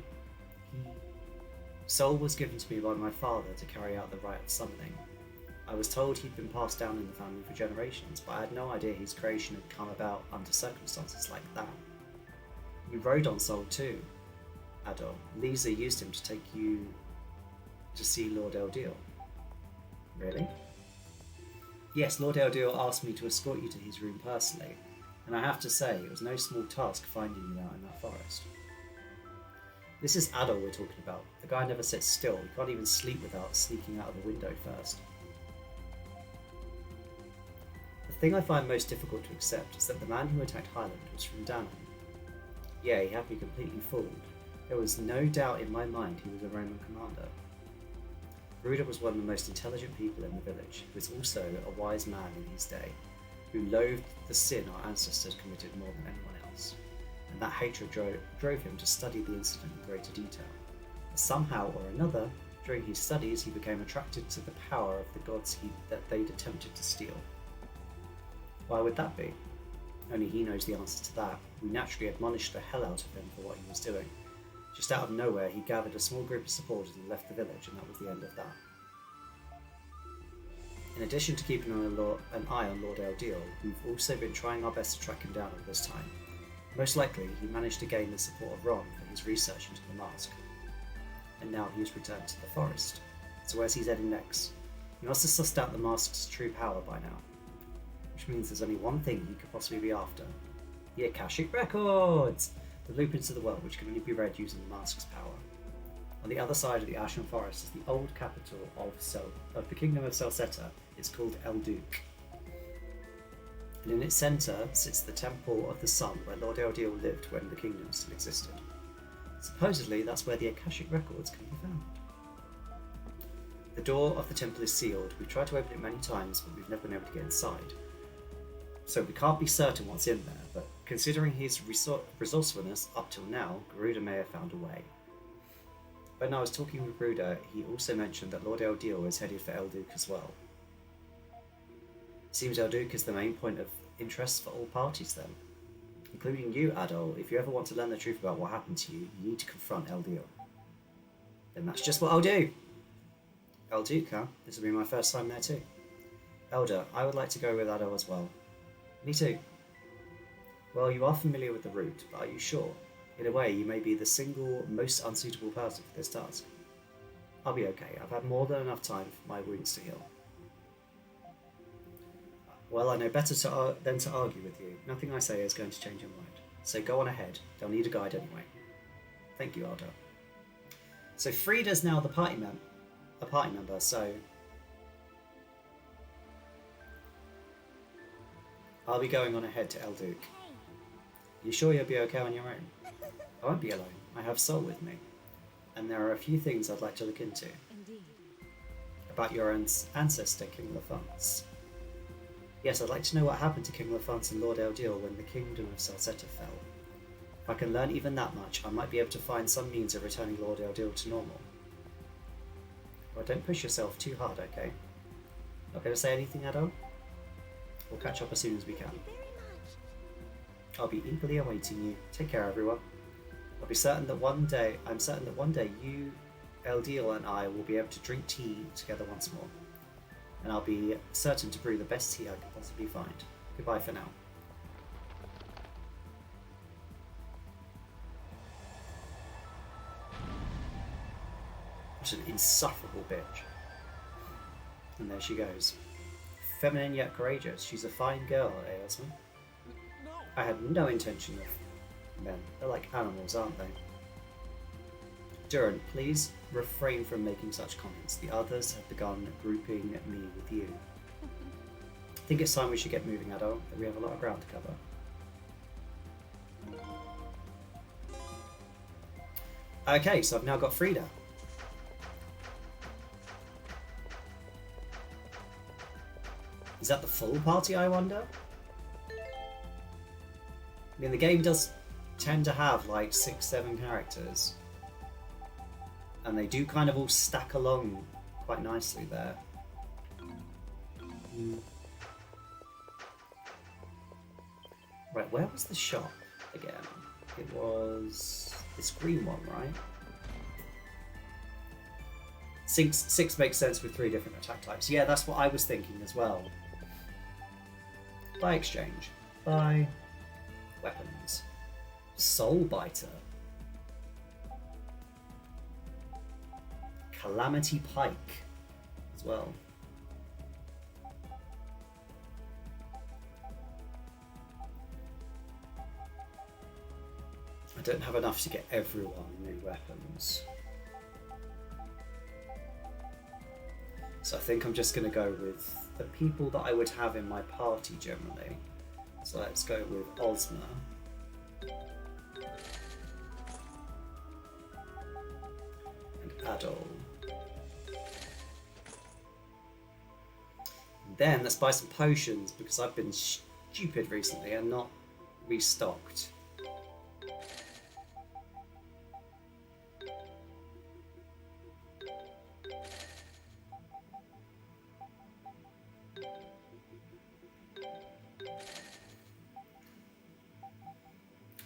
Soul was given to me by my father to carry out the rite of summoning. I was told he'd been passed down in the family for generations, but I had no idea his creation had come about under circumstances like that. You rode on Soul too, Adol. Lisa used him to take you to see Lord Eldir. Really? Yes, Lord Eldir asked me to escort you to his room personally, and I have to say, it was no small task finding you out in that forest. This is Adol we're talking about. The guy never sits still. He can't even sleep without sneaking out of the window first. The thing I find most difficult to accept is that the man who attacked Highland was from Dannon. Yeah, he had me completely fooled. There was no doubt in my mind he was a Roman commander. Garuda was one of the most intelligent people in the village. He was also a wise man in his day, who loathed the sin our ancestors committed more than anyone else, and that hatred drove him to study the incident in greater detail. Somehow or another, during his studies, he became attracted to the power of the gods that they'd attempted to steal. Why would that be? Only he knows the answer to that. We naturally admonished the hell out of him for what he was doing. Just out of nowhere, he gathered a small group of supporters and left the village, and that was the end of that. In addition to keeping an eye on Lord Eldeal, we've also been trying our best to track him down all this time. Most likely, he managed to gain the support of Ron for his research into the mask. And now he has returned to the forest. So where's he heading next? He must have sussed out the mask's true power by now. Which means there's only one thing he could possibly be after. The Akashic Records! The blueprints of the world which can only be read using the mask's power. On the other side of the Ashen Forest is the old capital of the Kingdom of Celceta. It's called Elduc. And in its centre sits the Temple of the Sun, where Lord Eldeal lived when the kingdom still existed. Supposedly, that's where the Akashic Records can be found. The door of the temple is sealed. We've tried to open it many times, but we've never been able to get inside. So we can't be certain what's in there, but considering his resourcefulness up till now, Garuda may have found a way. When I was talking with Garuda, he also mentioned that Lord Eldeal is headed for Elduc as well. It seems Elduc is the main point of interest for all parties then. Including you, Adol. If you ever want to learn the truth about what happened to you, you need to confront Eldeal. Then that's just what I'll do. Elduc, huh? This will be my first time there too. Elder, I would like to go with Adol as well. Me too. Well, you are familiar with the route, but are you sure? In a way, you may be the single most unsuitable person for this task. I'll be okay. I've had more than enough time for my wounds to heal. Well, I know better than to argue with you. Nothing I say is going to change your mind. So go on ahead. They'll need a guide anyway. Thank you, Elder. So Frida's now the party member, so I'll be going on ahead to Elduc. You sure you'll be okay on your own? I won't be alone. I have Sol with me. And there are a few things I'd like to look into. Indeed. About your ancestor, King Lafonce. Yes, I'd like to know what happened to King Lafonce and Lord Eldeal when the Kingdom of Celceta fell. If I can learn even that much, I might be able to find some means of returning Lord Eldeal to normal. Well, don't push yourself too hard, okay? Not going to say anything, Adol? We'll catch up as soon as we can. Thank you very much. I'll be eagerly awaiting you. Take care, everyone. I'm certain that one day you, Eldeal, and I will be able to drink tea together once more. And I'll be certain to brew the best tea I can possibly find. Goodbye for now. What an insufferable bitch. And there she goes. Feminine yet courageous. She's a fine girl, Eosman. No! I had no intention of men. They're like animals, aren't they? Duran, please refrain from making such comments. The others have begun grouping me with you. I think it's time we should get moving, Adol. We have a lot of ground to cover. Okay, so I've now got Frida. Is that the full party, I wonder? I mean, the game does tend to have like 6-7 characters. And they do kind of all stack along quite nicely there. Right, where was the shop again? It was this green one, right? Six makes sense with 3 different attack types. Yeah, that's what I was thinking as well. Buy exchange. Buy weapons. Soul Biter. Calamity Pike as well. I don't have enough to get everyone new weapons. So I think I'm just going to go with the people that I would have in my party generally. So let's go with Ozma. And Adol. Then let's buy some potions because I've been stupid recently and not restocked.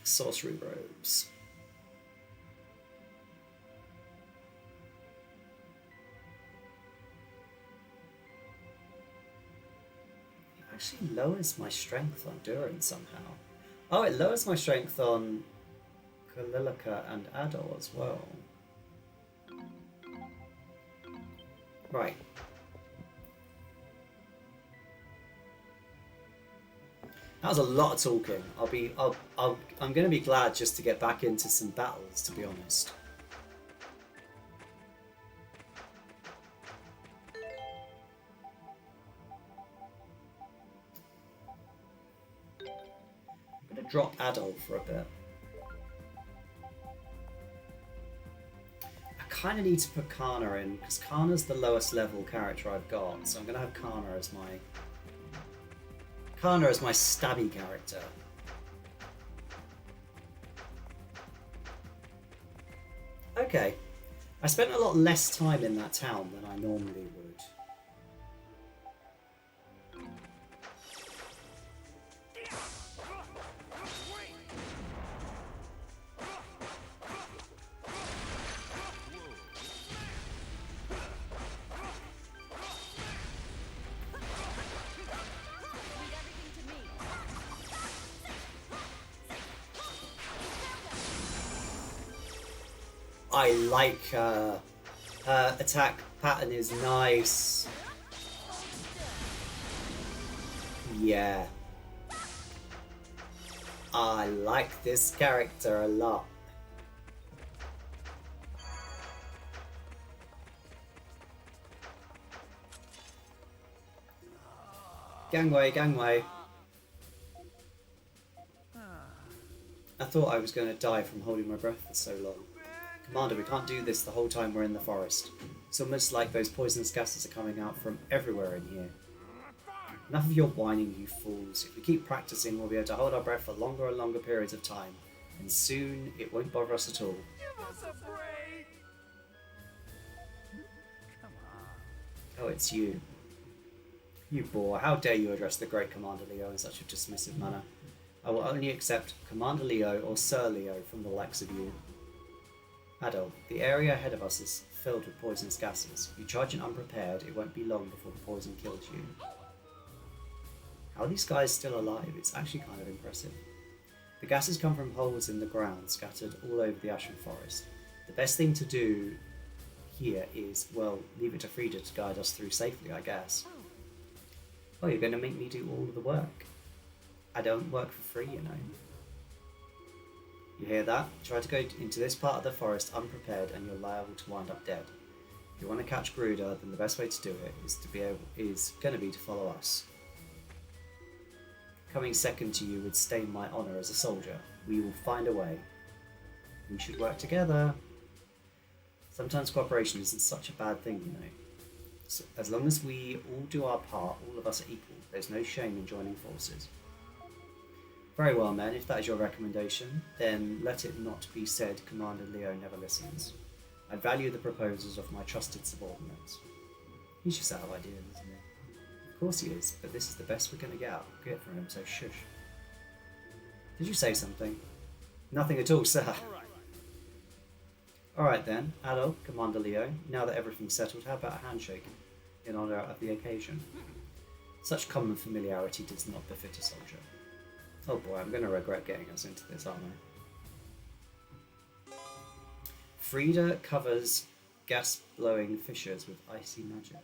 Sorcery robes. It actually lowers my strength on Durin somehow. Oh, it lowers my strength on Kalilika and Adol as well. Right. That was a lot of talking. I'm going to be glad just to get back into some battles, to be honest. I'm going to drop Adol for a bit. I kind of need to put Kana in, because Kana's the lowest level character I've got, so I'm going to have Kana as my stabby character. Okay. I spent a lot less time in that town than I normally would. I like her. Her attack pattern is nice. Yeah. I like this character a lot. Gangway, gangway. I thought I was going to die from holding my breath for so long. Commander, we can't do this the whole time we're in the forest. It's almost like those poisonous gases are coming out from everywhere in here. Enough of your whining, you fools. If we keep practicing, we'll be able to hold our breath for longer and longer periods of time. And soon, it won't bother us at all. Give us a break! Come on. Oh, it's you. You boor, how dare you address the great Commander Leo in such a dismissive manner? I will only accept Commander Leo or Sir Leo from the likes of you. Adol, the area ahead of us is filled with poisonous gases. If you charge in unprepared, it won't be long before the poison kills you. How are these guys still alive? It's actually kind of impressive. The gases come from holes in the ground scattered all over the Ashen Forest. The best thing to do here is, well, leave it to Frida to guide us through safely, I guess. Oh, you're going to make me do all of the work. I don't work for free, you know. You hear that? Try to go into this part of the forest unprepared and you're liable to wind up dead. If you want to catch Gruda, then the best way to do it is going to be to follow us. Coming second to you would stain my honour as a soldier. We will find a way. We should work together. Sometimes cooperation isn't such a bad thing, you know. So as long as we all do our part, all of us are equal. There's no shame in joining forces. Very well, men, if that is your recommendation, then let it not be said Commander Leo never listens. I value the proposals of my trusted subordinates. He's just out of ideas, isn't he? Of course he is, but this is the best we're going to get from him, so shush. Did you say something? Nothing at all, sir. Alright then, Adol, Commander Leo, now that everything's settled, how about a handshake in honour of the occasion? Such common familiarity does not befit a soldier. Oh boy, I'm going to regret getting us into this, aren't I? Frida covers gas-blowing fissures with icy magic.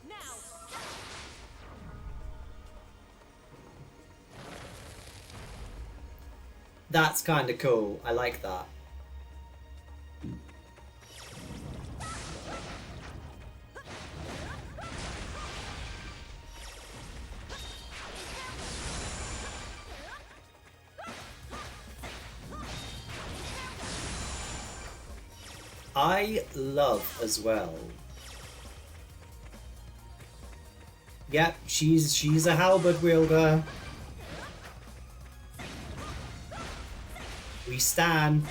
Now. That's kind of cool. I like that. I love as well. Yep, she's a halberd wielder. We stan.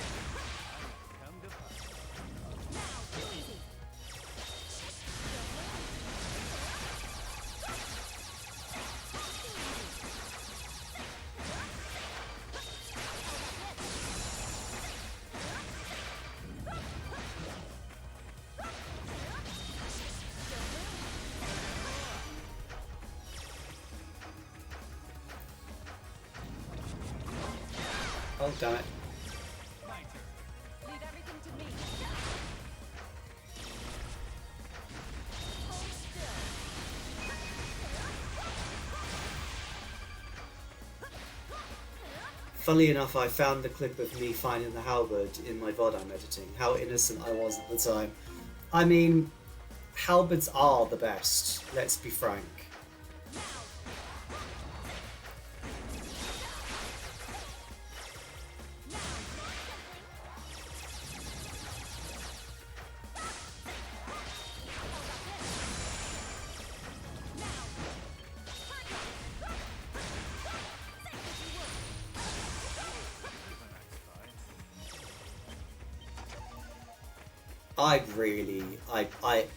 Oh, damn it. Leave everything to me. Funnily enough, I found the clip of me finding the halberd in my VOD I'm editing. How innocent I was at the time. I mean, halberds are the best, let's be frank.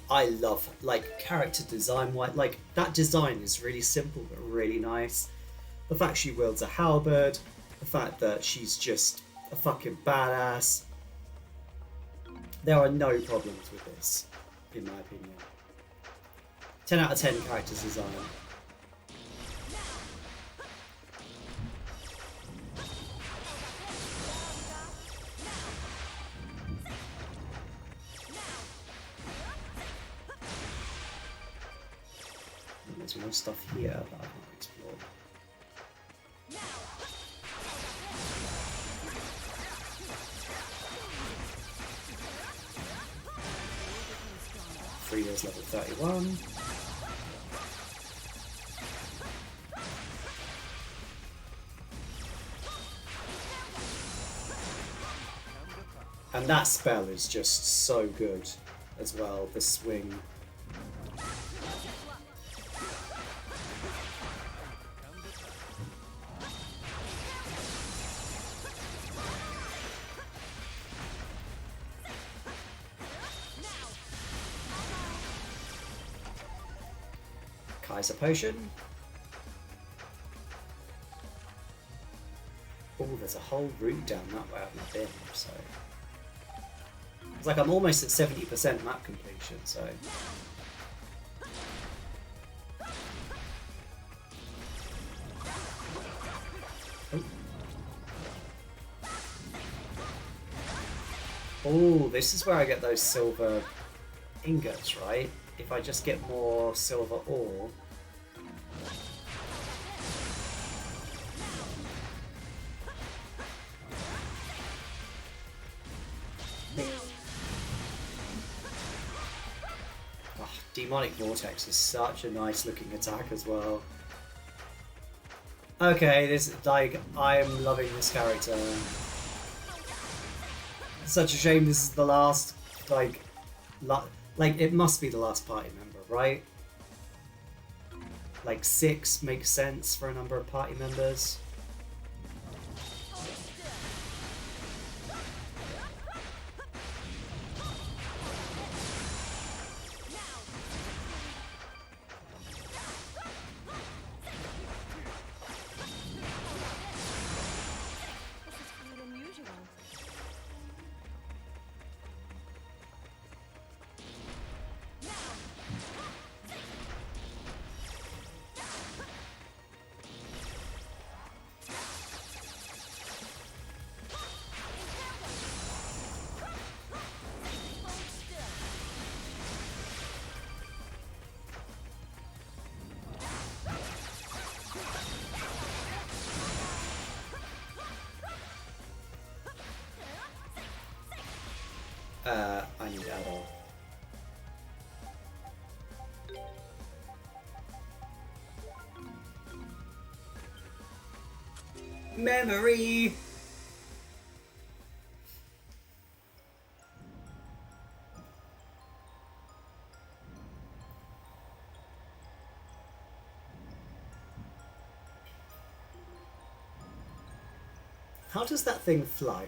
I love, like, character design, like, that design is really simple but really nice. The fact she wields a halberd, the fact that she's just a fucking badass. There are no problems with this, in my opinion. 10 out of 10 character design. There's more stuff here that I've not explored. Frida's level 31. And that spell is just so good as well, the swing. Kaiser potion. Oh, there's a whole route down that way I've not been, so it's like I'm almost at 70% map completion, so oh, this is where I get those silver ingots, right? If I just get more silver ore. Oh, Demonic Vortex is such a nice looking attack as well. Okay, this, like, I am loving this character. Such a shame this is the last, like, it must be the last party member, right? Like 6 makes sense for a number of party members. I need Adol. Memory! How does that thing fly?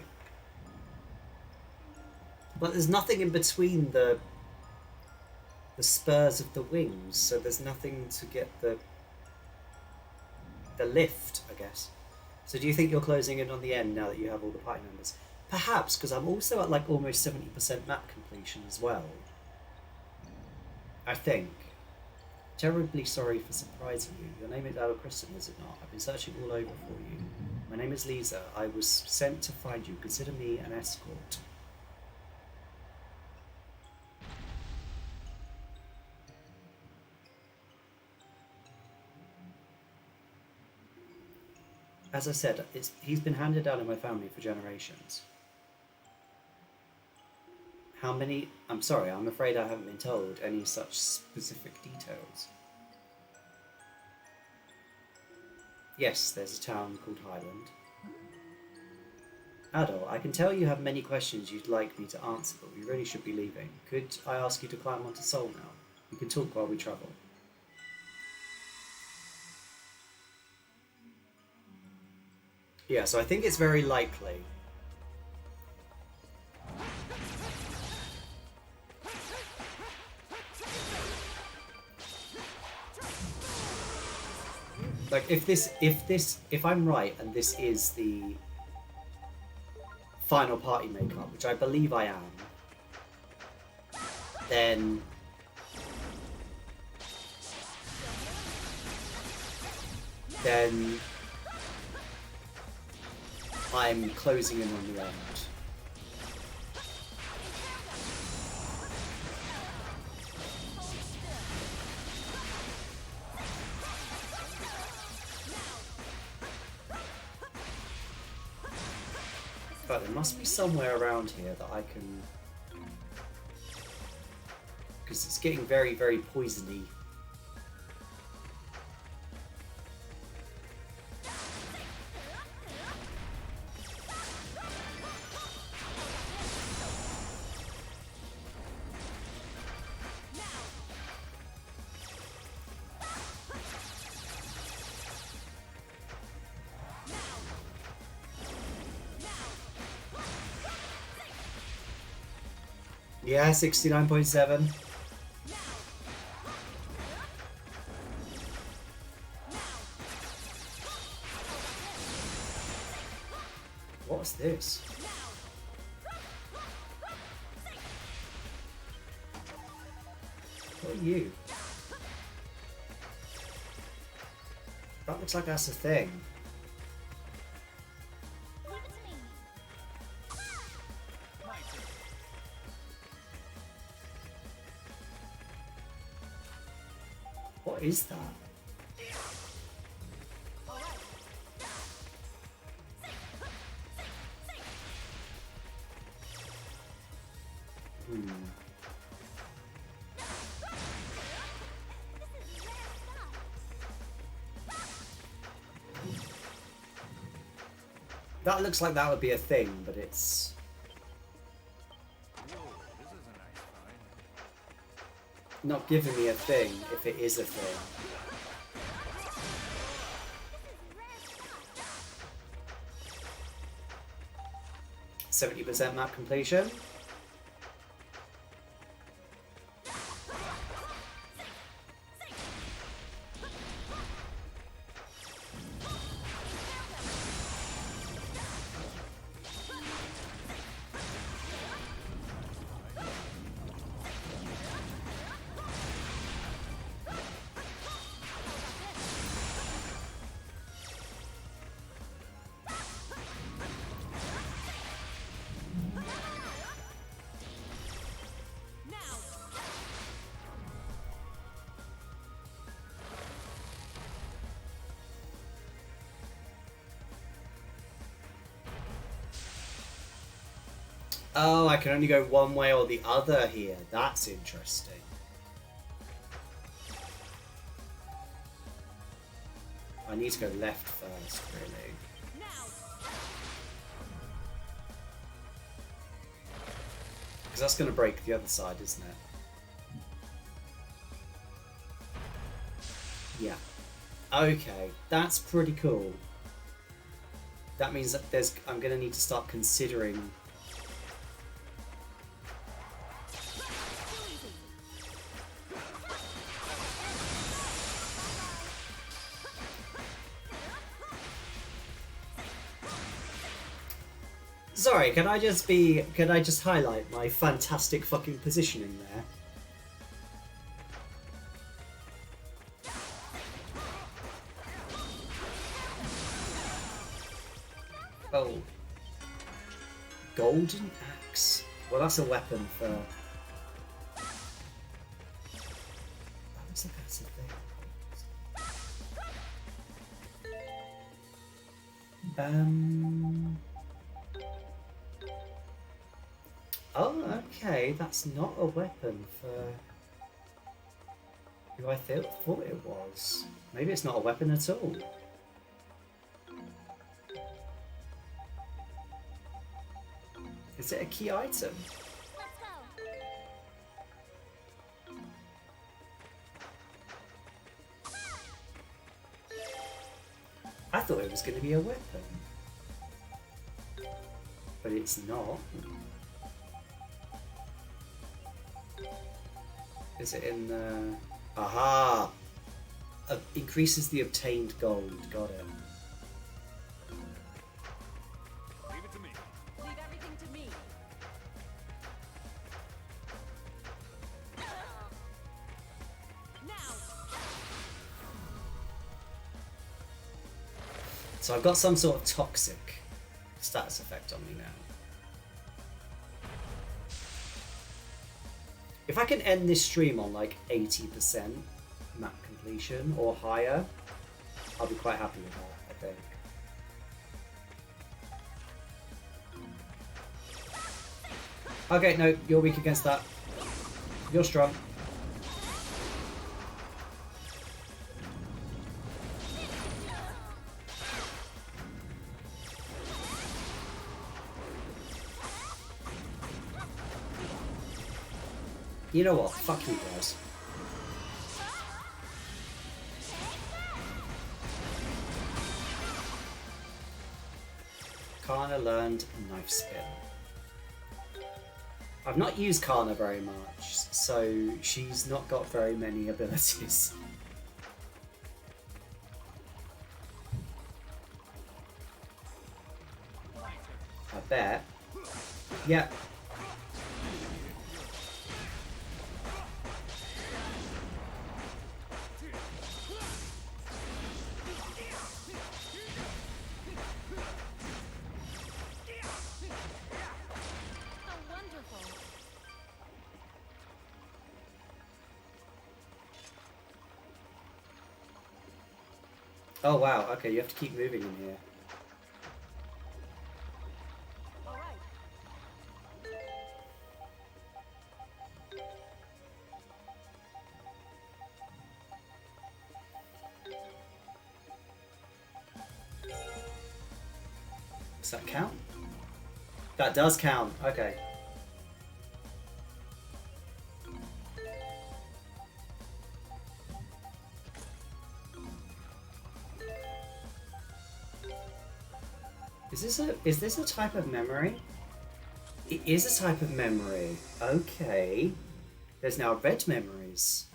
But there's nothing in between the spurs of the wings, so there's nothing to get the lift, I guess. So do you think you're closing in on the end now that you have all the party members? Perhaps, because I'm also at like almost 70% map completion as well. I think. Terribly sorry for surprising you. Your name is Adel Kristen, is it not? I've been searching all over for you. My name is Lisa. I was sent to find you. Consider me an escort. As I said, he's been handed down in my family for generations. How many... I'm sorry, I'm afraid I haven't been told any such specific details. Yes, there's a town called Highland. Adol, I can tell you have many questions you'd like me to answer, but we really should be leaving. Could I ask you to climb onto Sol now? We can talk while we travel. Yeah, so I think it's very likely. Like, if I'm right and this is the final party makeup, which I believe I am, then I'm closing in on the end. But there must be somewhere around here that I can... Because it's getting very, very poisony. Yeah, 69.7. What's this? What are you? That looks like that's a thing. Leave it to me. What is that? That looks like that would be a thing, but it's... Whoa, this is a nice find. not giving me a thing if it is a thing. 70% map completion. Oh, I can only go one way or the other here. That's interesting. I need to go left first, really. Because that's going to break the other side, isn't it? Yeah. Okay, that's pretty cool. that means that I'm going to need to start considering. Sorry, can I just highlight my fantastic fucking positioning there? Oh. Golden axe. Well, that's a weapon for... That looks like that's a thing. Oh, okay, that's not a weapon for who I thought it was. Maybe it's not a weapon at all. Is it a key item? Let's go. I thought it was going to be a weapon. But it's not. Is it in the... Aha! Increases the obtained gold. Got it. Leave it to me. Leave everything to me. Now. So I've got some sort of toxic status effect on me now. If I can end this stream on like 80% map completion or higher, I'll be quite happy with that, I think. Okay, no, you're weak against that. You're strong. You know what? Fuck you guys. Kana learned knife spin. I've not used Kana very much, so she's not got very many abilities. I bet. Yeah. Oh wow, okay, you have to keep moving in here. All right. Does that count? That does count, okay. Is this a type of memory? It is a type of memory. Okay. There's now red memories.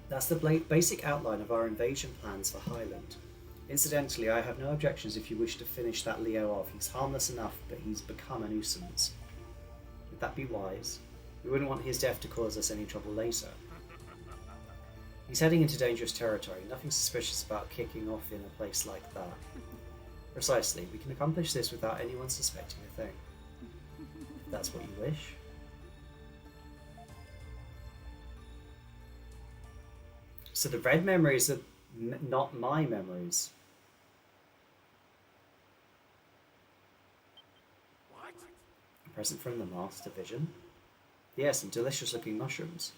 That's the basic outline of our invasion plans for Highland. Incidentally, I have no objections if you wish to finish that Leo off. He's harmless enough, but he's become a nuisance. Would that be wise? We wouldn't want his death to cause us any trouble later. He's heading into dangerous territory. Nothing suspicious about kicking off in a place like that. Precisely. We can accomplish this without anyone suspecting a thing. If that's what you wish. So the red memories are not my memories. What? A present from the Master Vision. Yes, some delicious looking mushrooms.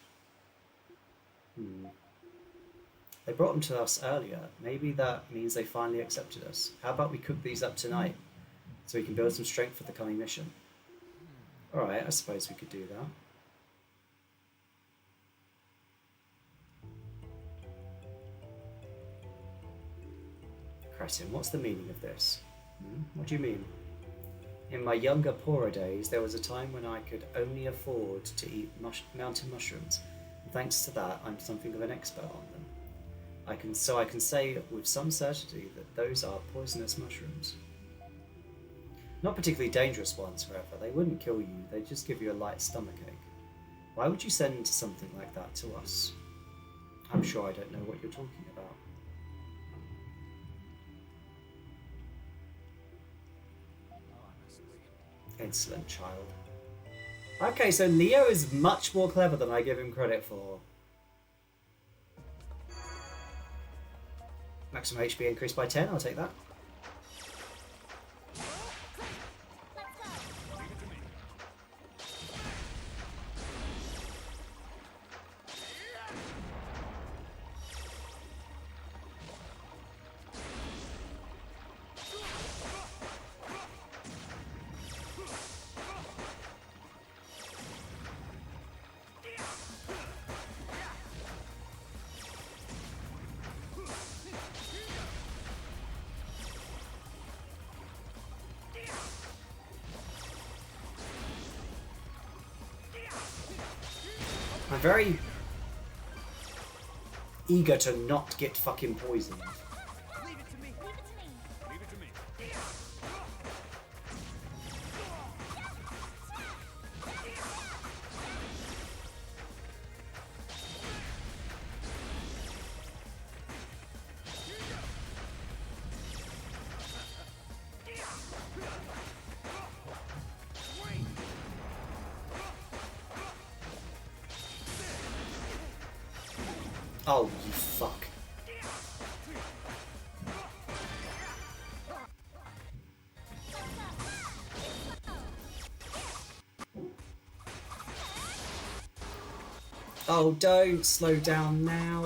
They brought them to us earlier. Maybe that means they finally accepted us. How about we cook these up tonight, so we can build some strength for the coming mission? Alright, I suppose we could do that. Cretin, what's the meaning of this? What do you mean? In my younger, poorer days, there was a time when I could only afford to eat mountain mushrooms. And thanks to that, I'm something of an expert on them. I can say with some certainty that those are poisonous mushrooms. Not particularly dangerous ones, however. They wouldn't kill you, they'd just give you a light stomachache. Why would you send something like that to us? I'm sure I don't know what you're talking about. Insolent child. Okay, so Leo is much more clever than I give him credit for. Maximum HP increased by 10, I'll take that. I'm very eager to not get fucking poisoned. Leave it to me. Leave it to me. Leave it to me. Oh, you fuck. Oh, don't slow down now.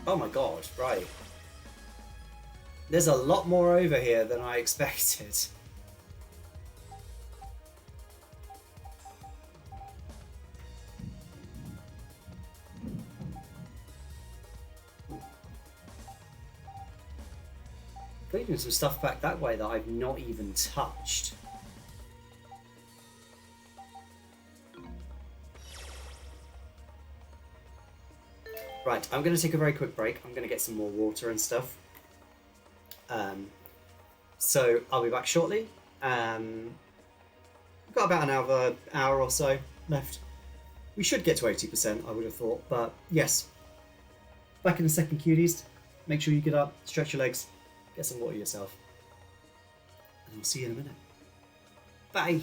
Oh my god, right. There's a lot more over here than I expected. Including some stuff back that way that I've not even touched. Right, I'm going to take a very quick break. I'm going to get some more water and stuff. So I'll be back shortly. We've got about an hour or so left. We should get to 80%, I would have thought. But yes, back in a second, cuties. Make sure you get up, stretch your legs, get some water yourself. And I'll see you in a minute. Bye.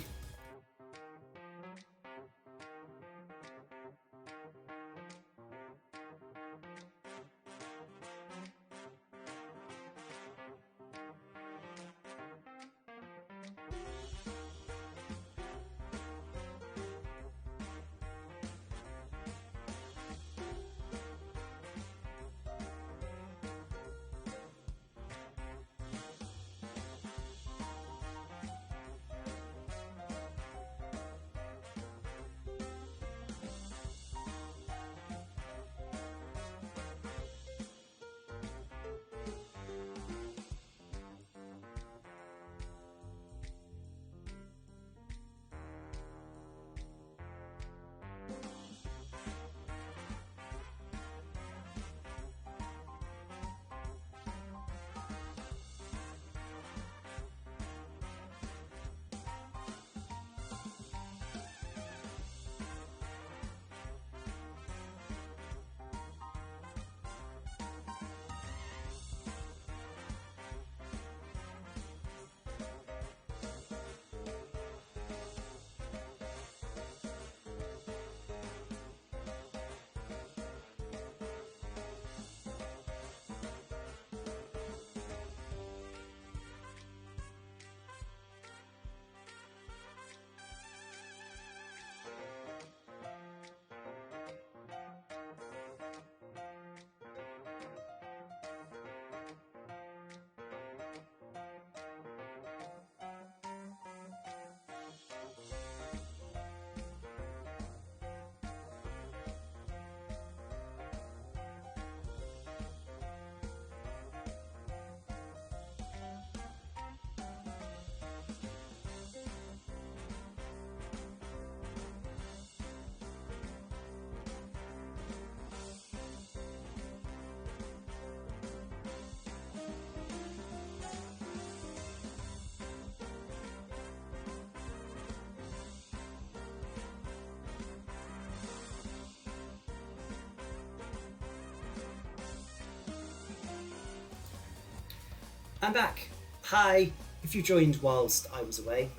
I'm back. Hi. If you joined whilst I was away,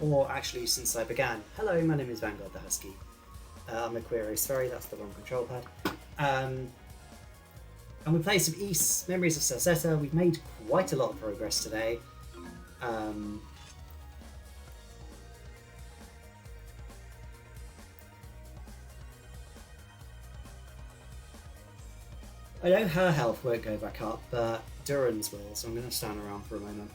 or actually since I began, hello, my name is Vanguard the Husky. I'm a queer race fairy, that's the wrong control pad. And we played some East Memories of Celceta. We've made quite a lot of progress today. I know her health won't go back up, but Duran's will, so I'm going to stand around for a moment.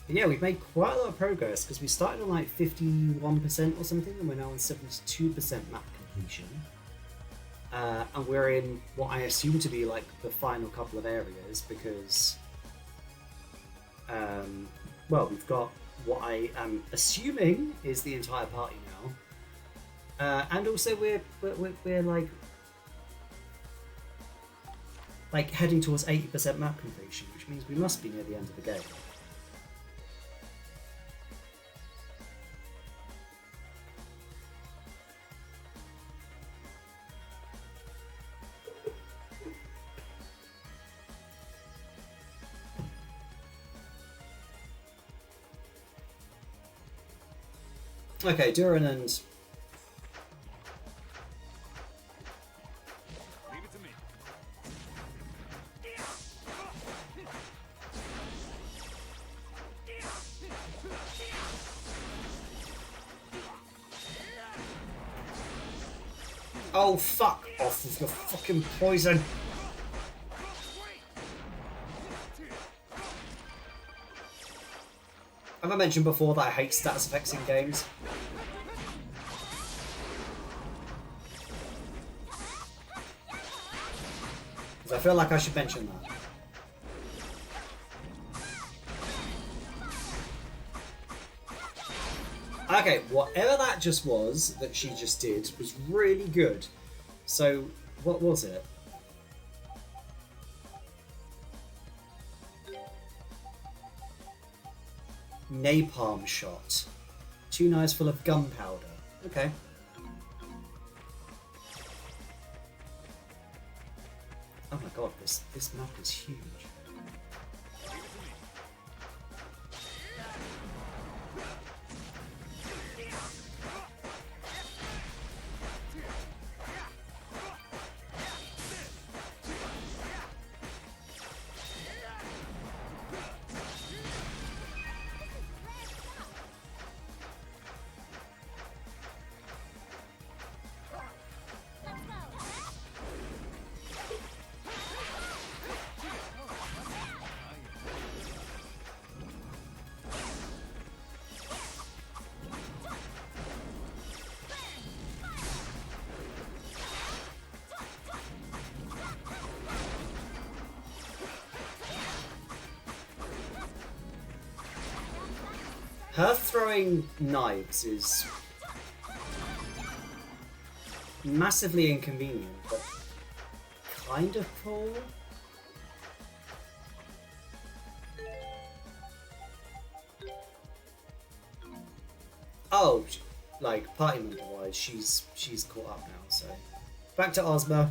But yeah, we've made quite a lot of progress because we started on like 51% or something, and we're now on 72% map completion. And we're in what I assume to be like the final couple of areas because, well, we've got what I am assuming is the entire party now, and also we're like heading towards 80% map completion, which means we must be near the end of the game. Okay, Duran and... Leave it to me. Oh, fuck off with your fucking poison! Have I mentioned before that I hate status effects in games? Because I feel like I should mention that. Okay, whatever that just was that she just did was really good. So, what was it? Napalm shot. 2 knives full of gunpowder. Okay. Oh my god, this map is huge. Her throwing knives is massively inconvenient, but kind of cool. Oh, like party member wise, she's caught up now. So back to Ozma.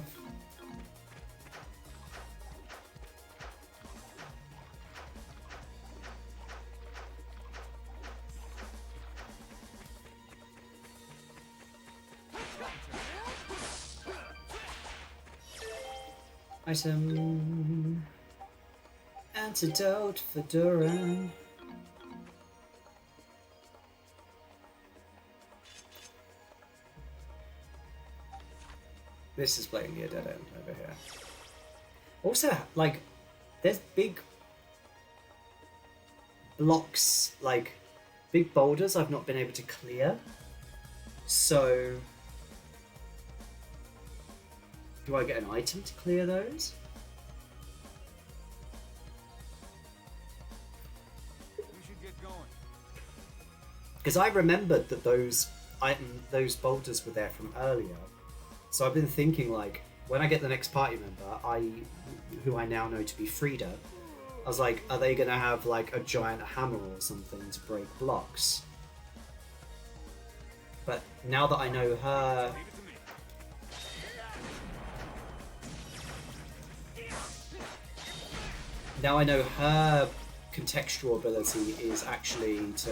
Item antidote for Duran. This is blatantly a dead end over here. Also, like, there's big blocks, like big boulders I've not been able to clear. So do I get an item to clear those? We should get going. Because I remembered that those boulders were there from earlier. So I've been thinking, like, when I get the next party member, who I now know to be Frida, I was like, are they gonna have like a giant hammer or something to break blocks? But now that I know her, Leave it to me. now I know her contextual ability is actually to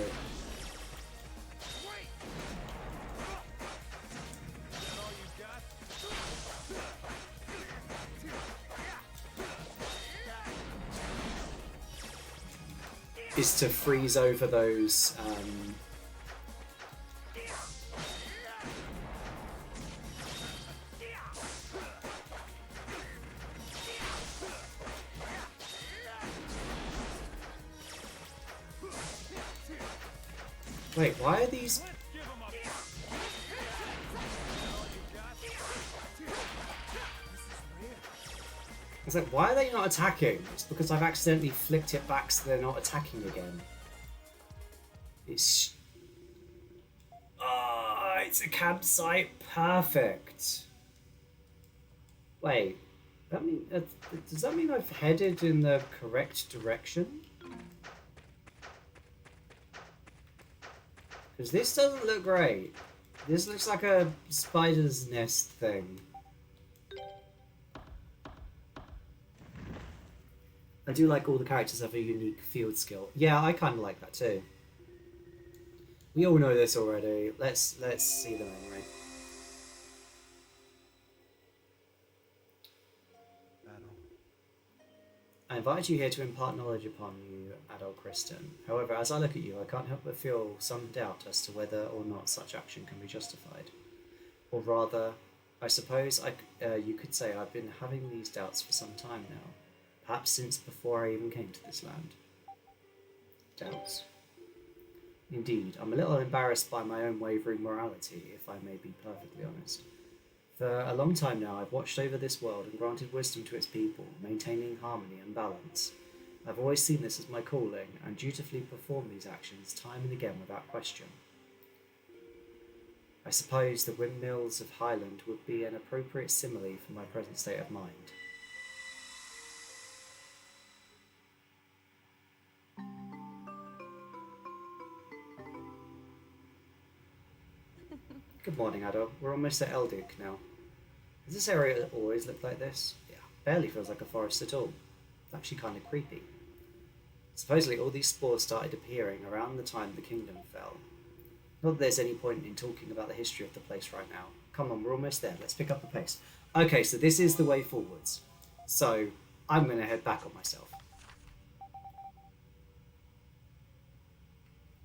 freeze over those wait, why are these? It's like, why are they not attacking? It's because I've accidentally flicked it back so they're not attacking again. It's... Ah, it's a campsite. Perfect. Wait, that mean, does that mean I've headed in the correct direction? Because this doesn't look great. This looks like a spider's nest thing. I do like all the characters have a unique field skill. Yeah, I kind of like that too. We all know this already. Let's see them anyway. I invite you here to impart knowledge upon you, adult Kristen. However, as I look at you, I can't help but feel some doubt as to whether or not such action can be justified. Or rather, I suppose you could say I've been having these doubts for some time now. Perhaps since before I even came to this land. Doubts? Indeed, I'm a little embarrassed by my own wavering morality, if I may be perfectly honest. For a long time now, I've watched over this world and granted wisdom to its people, maintaining harmony and balance. I've always seen this as my calling, and dutifully perform these actions time and again without question. I suppose the windmills of Highland would be an appropriate simile for my present state of mind. Good morning, Addo. We're almost at Eldic now. Does this area always look like this? Yeah, barely feels like a forest at all. It's actually kind of creepy. Supposedly all these spores started appearing around the time the kingdom fell. Not that there's any point in talking about the history of the place right now. Come on, we're almost there. Let's pick up the pace. Okay, so this is the way forwards. So I'm going to head back on myself.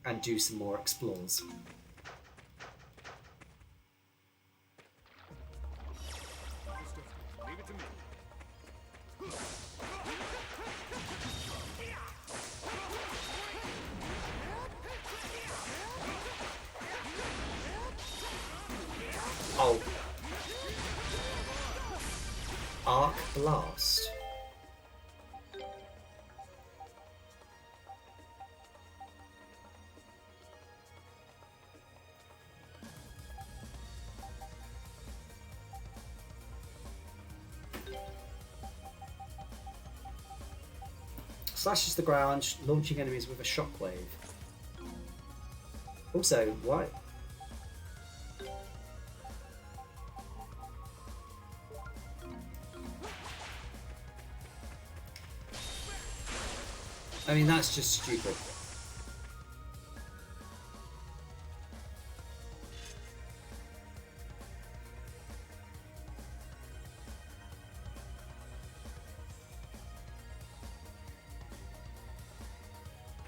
And do some more explores. Leave it to me. Oh. Arc Blast. Slashes the ground, launching enemies with a shockwave. Also, why? I mean, that's just stupid.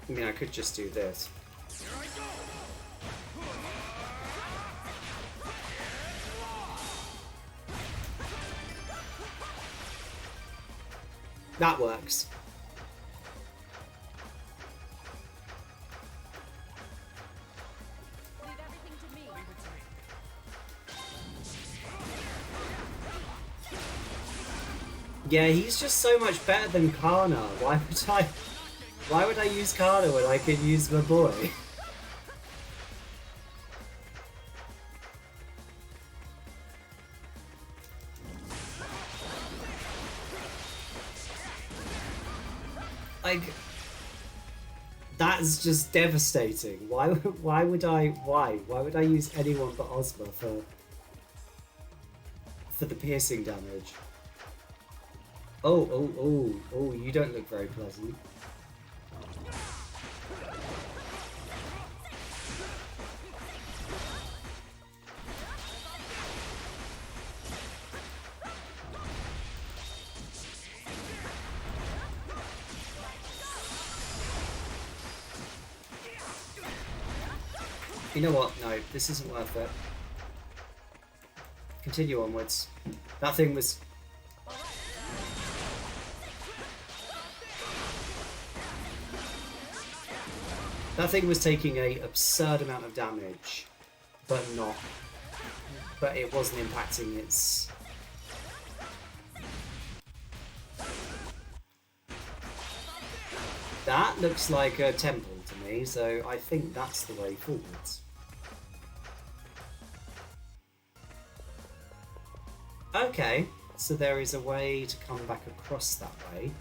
I mean, I could just do this. Here I go. That works. Leave everything to me. Leave it to me. Yeah, he's just so much better than Kana. Why would I use Kana when I could use my boy? Like, that's just devastating. Why would I use anyone but Ozma for the piercing damage? Oh, you don't look very pleasant. You know what? No, this isn't worth it. Continue onwards. That thing was... That thing was taking a absurd amount of damage, but not... But it wasn't impacting its... That looks like a temple to me, so I think that's the way forwards. Okay, so there is a way to come back across that way.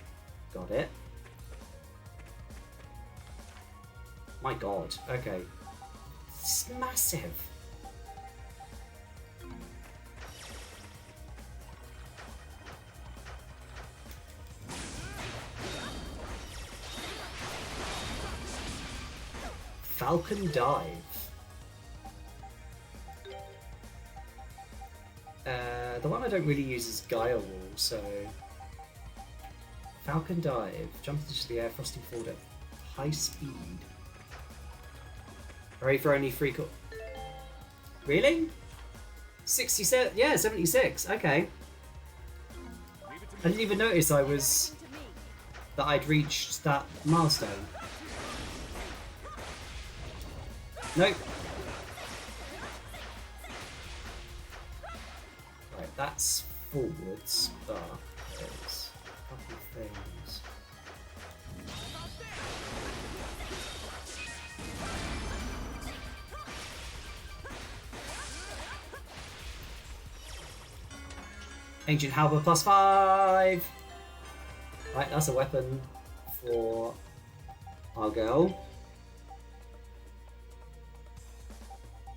Got it. My god, okay. It's massive. Falcon Dive. The one I don't really use is Gaia Wall, so... Falcon Dive. Jump into the air, frosting forward at high speed. Hurry for only 3 Really? 67? Yeah, 76. Okay. I didn't even notice that I'd reached that milestone. Nope. Right, that's forwards, but there's a couple of things. Ancient Halberd +5! Right, that's a weapon for our girl.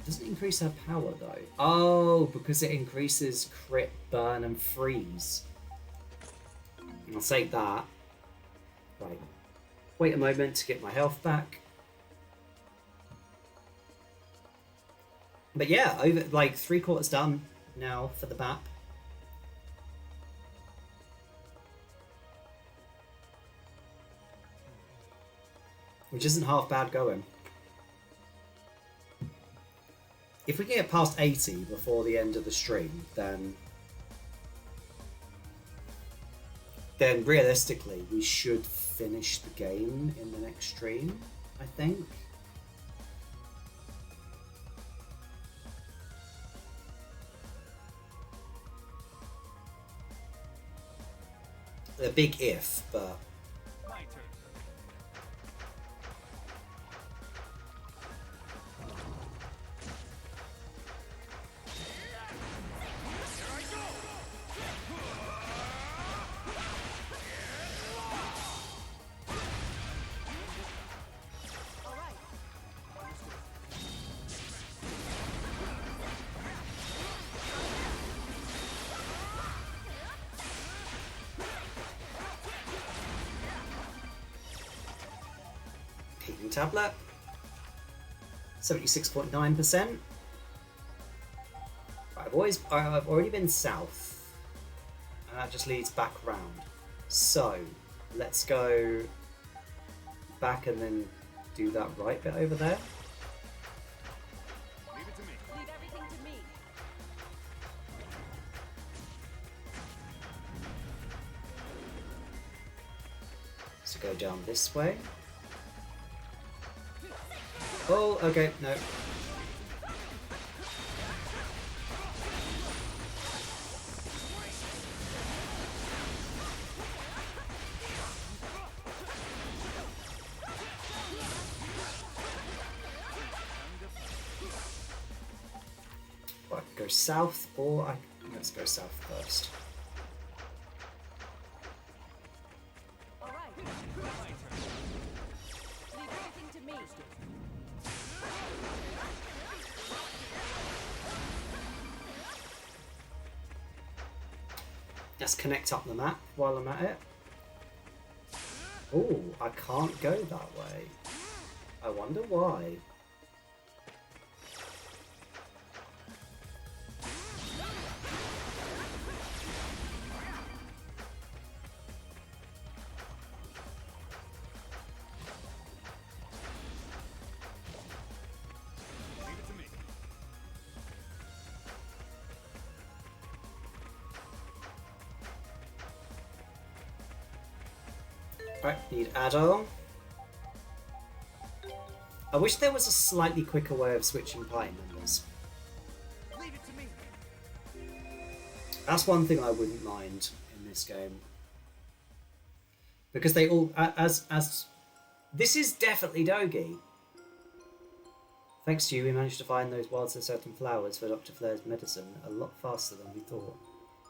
Doesn't increase her power though. Oh, because it increases crit, burn, and freeze. I'll take that. Right. Wait a moment to get my health back. But yeah, over like 3/4 done now for the map. Which isn't half bad going. If we can get past 80 before the end of the stream, then realistically we should finish the game in the next stream, I think. A big if, but... My turn. Healing tablet. 76.9%. Right, I've already been south, and that just leads back round. So let's go back and then do that right bit over there. Leave it to me. Leave everything to me. So go down this way. Oh, okay, no. Right, go south, or let's go south first. All right. My turn. Leave everything to me. Let's connect up the map while I'm at it. Oh, I can't go that way. I wonder why. Leave Right, need add-on. I wish there was a slightly quicker way of switching party members. Leave it to me. That's one thing I wouldn't mind in this game. Because they all, as this is definitely Dogi. Thanks to you, we managed to find those wild certain flowers for Dr. Flair's medicine a lot faster than we thought.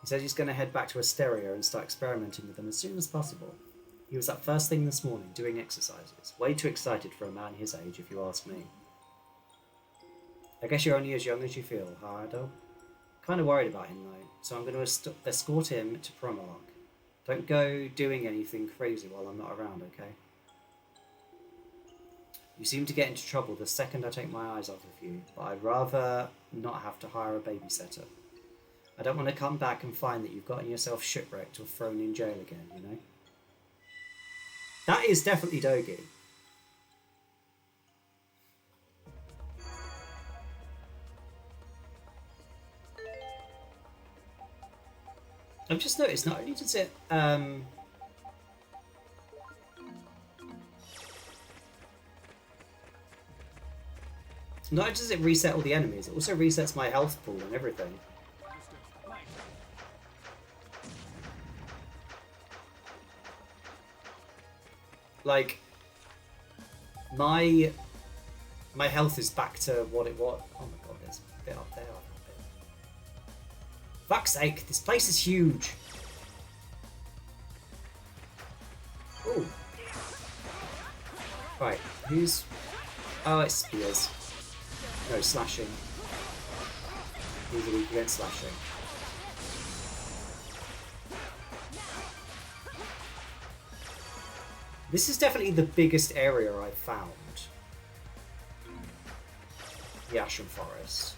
He said he's going to head back to Asteria and start experimenting with them as soon as possible. He was up first thing this morning, doing exercises. Way too excited for a man his age, if you ask me. I guess you're only as young as you feel, huh, Adol? Kind of worried about him, though, so I'm going to escort him to Promark. Don't go doing anything crazy while I'm not around, okay? You seem to get into trouble the second I take my eyes off of you, but I'd rather not have to hire a babysitter. I don't want to come back and find that you've gotten yourself shipwrecked or thrown in jail again, you know? That is definitely Dogi. I've just noticed, not only does it, not only does it reset all the enemies, it also resets my health pool and everything. Like, my health is back to what it was. Oh my god, there's a bit up there. Fuck's sake, this place is huge. Ooh. Right, who's... Oh, it's spears. No, slashing. These are weak against slashing. This is definitely the biggest area I've found. The Ashen Forest.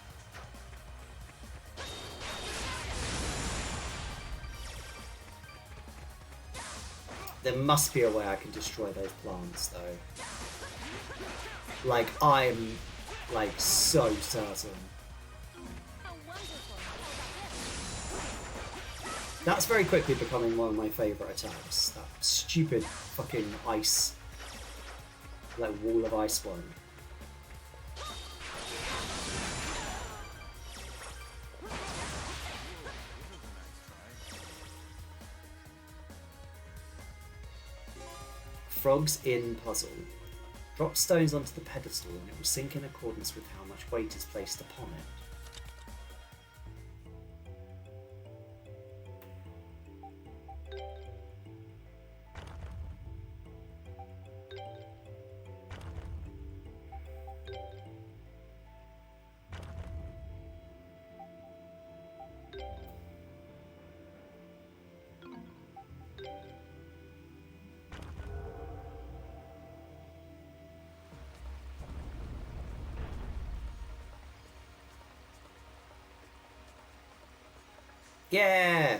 There must be a way I can destroy those plants, though. Like, I'm, like, so certain. That's very quickly becoming one of my favourite attacks. That stupid fucking ice, like, wall of ice one. Frogs in puzzle. Drop stones onto the pedestal and it will sink in accordance with how much weight is placed upon it. Yeah!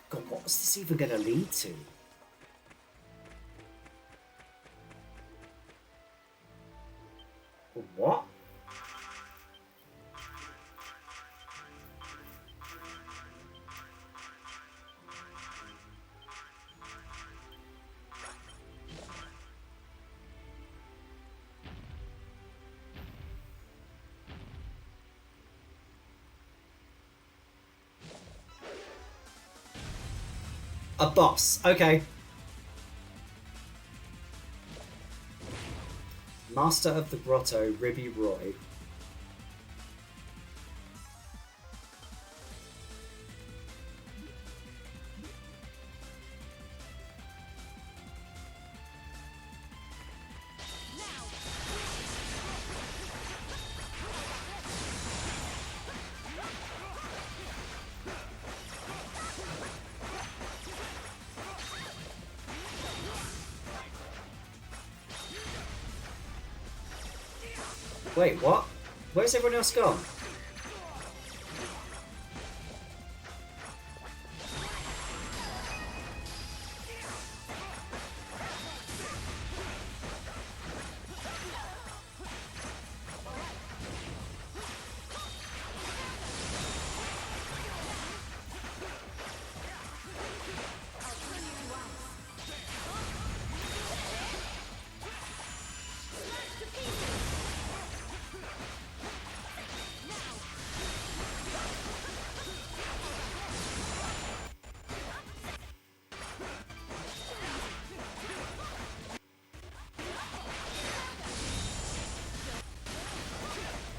God, what was this even going to lead to? What? A boss, okay. Master of the Grotto, Ribby Roy. Wait, what? Where's everyone else gone?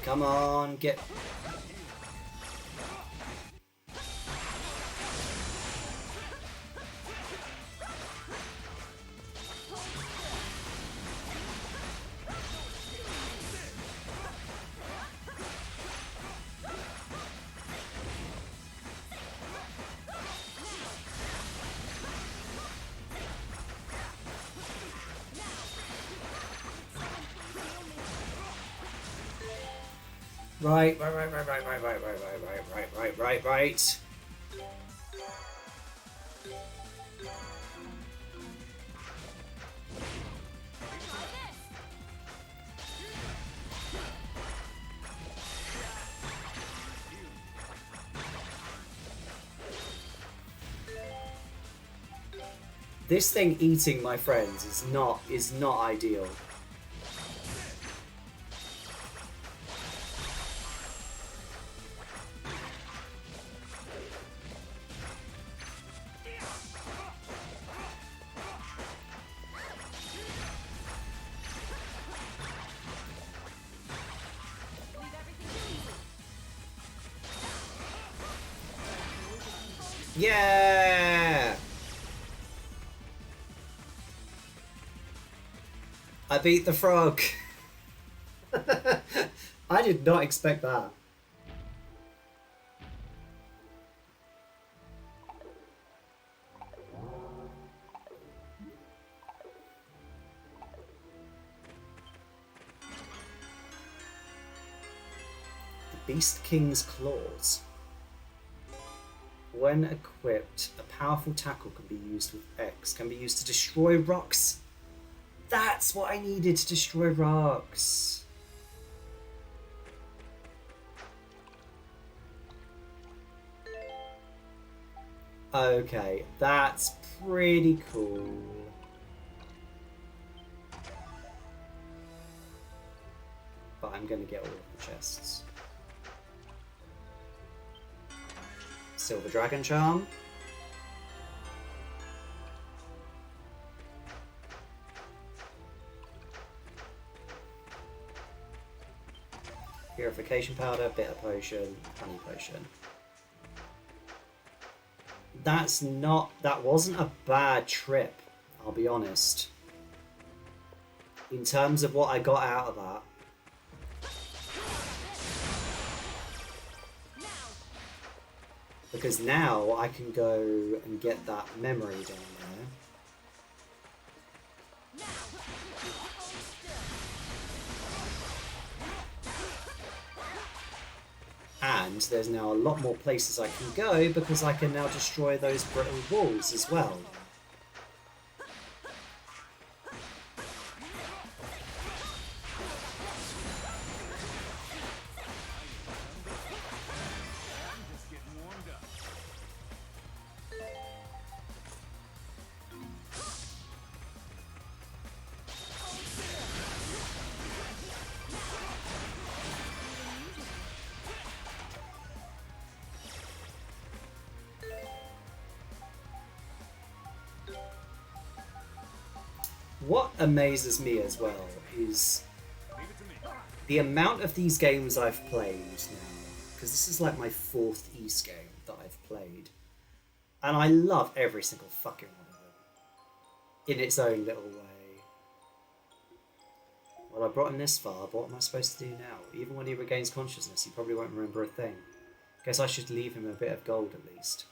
Come on, get... Right. This thing eating my friends is not ideal. Yeah! I beat the frog. I did not expect that. The Beast King's Claws. When equipped, a powerful tackle can be used with X. Can be used to destroy rocks. That's what I needed to destroy rocks. Okay, that's pretty cool. But I'm gonna get all of the chests. Silver Dragon Charm. Purification Powder, Bitter Potion, Honey Potion. That wasn't a bad trip, I'll be honest. In terms of what I got out of that. Because now I can go and get that memory down there. And there's now a lot more places I can go because I can now destroy those brittle walls as well. What amazes me as well is the amount of these games I've played now, because this is like my 4th East game that I've played, and I love every single fucking one of them in its own little way. Well, I brought him this far, but what am I supposed to do now? Even when he regains consciousness, he probably won't remember a thing. Guess I should leave him a bit of gold at least.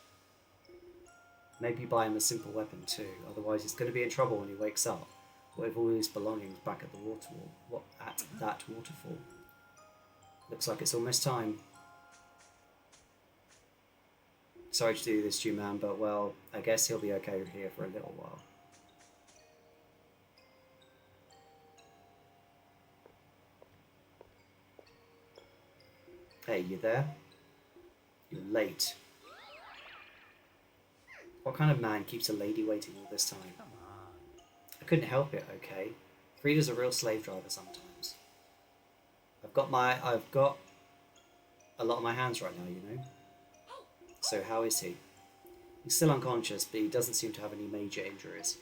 Maybe buy him a simple weapon too, otherwise he's going to be in trouble when he wakes up. With all his belongings back at the waterfall. At that waterfall. Looks like it's almost time. Sorry to do this to you, man, but well, I guess he'll be okay here for a little while. Hey, you there? You're late. What kind of man keeps a lady waiting all this time? I couldn't help it, okay? Frida's a real slave driver sometimes. I've got a lot on my hands right now, you know? So how is he? He's still unconscious, but he doesn't seem to have any major injuries.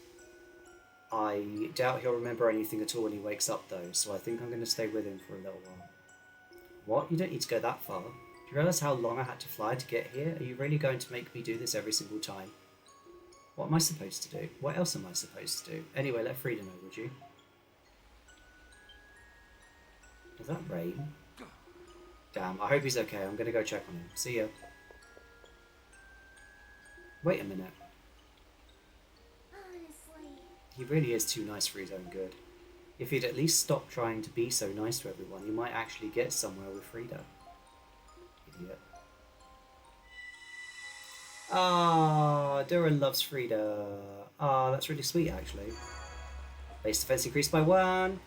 I doubt he'll remember anything at all when he wakes up though, so I think I'm going to stay with him for a little while. What? You don't need to go that far. Do you realise how long I had to fly to get here? Are you really going to make me do this every single time? What am I supposed to do? What else am I supposed to do? Anyway, let Frida know, would you? Is that rain? Damn, I hope he's okay. I'm going to go check on him. See ya. Wait a minute. Honestly. He really is too nice for his own good. If he'd at least stop trying to be so nice to everyone, he might actually get somewhere with Frida. Idiot. Ah, Duran loves Frida. Ah, that's really sweet, actually. Base defense increased by 1.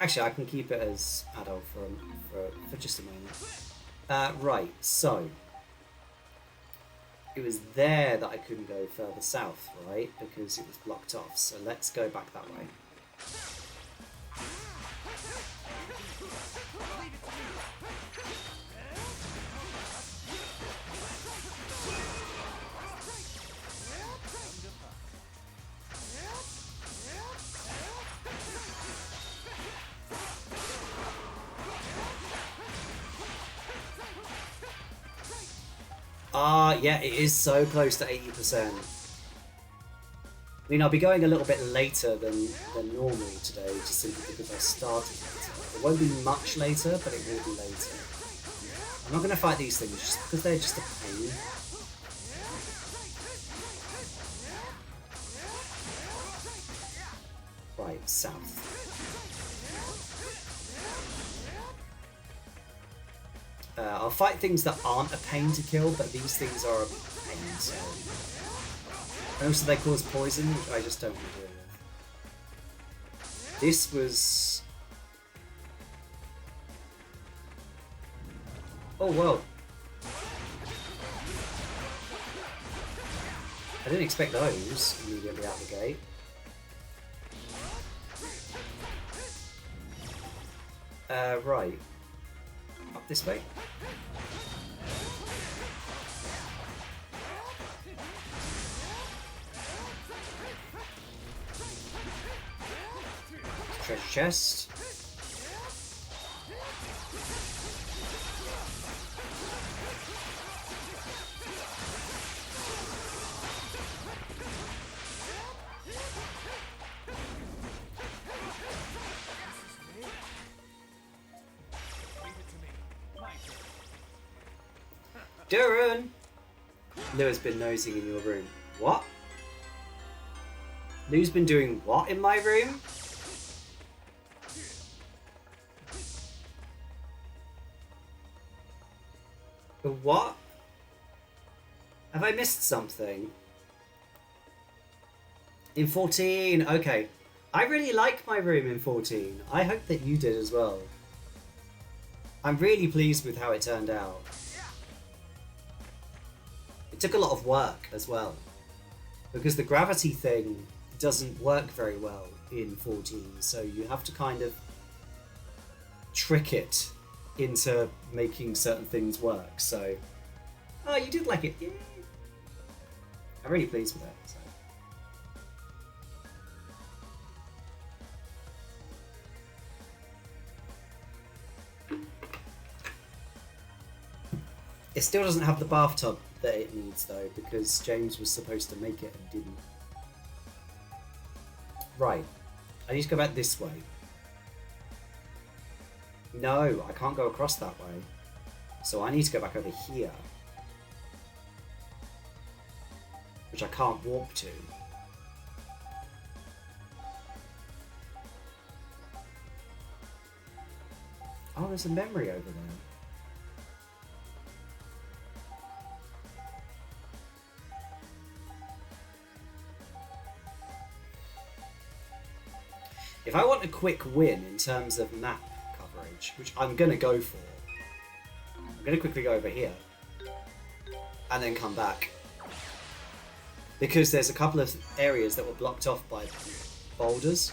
Actually, I can keep it as adult for just a moment. Right, so it was there that I couldn't go further south, right? Because it was blocked off. So let's go back that way. Yeah, it is so close to 80%. I mean, I'll be going a little bit later than normally today, just simply because I started later. It won't be much later, but it will be later. I'm not going to fight these things just because they're just a pain. Right, south. I'll fight things that aren't a pain to kill, but these things are a pain, so... And also they cause poison, which I just don't want to deal with. This was... Oh, whoa. I didn't expect those immediately out the gate. Right. Up this way. Treasure chest. Duran! Lou's been nosing in your room. What? Lou's been doing what in my room? What? Have I missed something? In 14, okay. I really like my room in 14. I hope that you did as well. I'm really pleased with how it turned out. It took a lot of work as well, because the gravity thing doesn't work very well in 14, so you have to kind of trick it into making certain things work. So, oh, you did like it. Yay. I'm really pleased with that. So. It still doesn't have the bathtub that it needs though, because James was supposed to make it and didn't. Right, I need to go back this way. No, I can't go across that way. So I need to go back over here. Which I can't warp to. Oh, there's a memory over there. If I want a quick win in terms of map coverage, which I'm going to go for, I'm going to quickly go over here and then come back. Because there's a couple of areas that were blocked off by boulders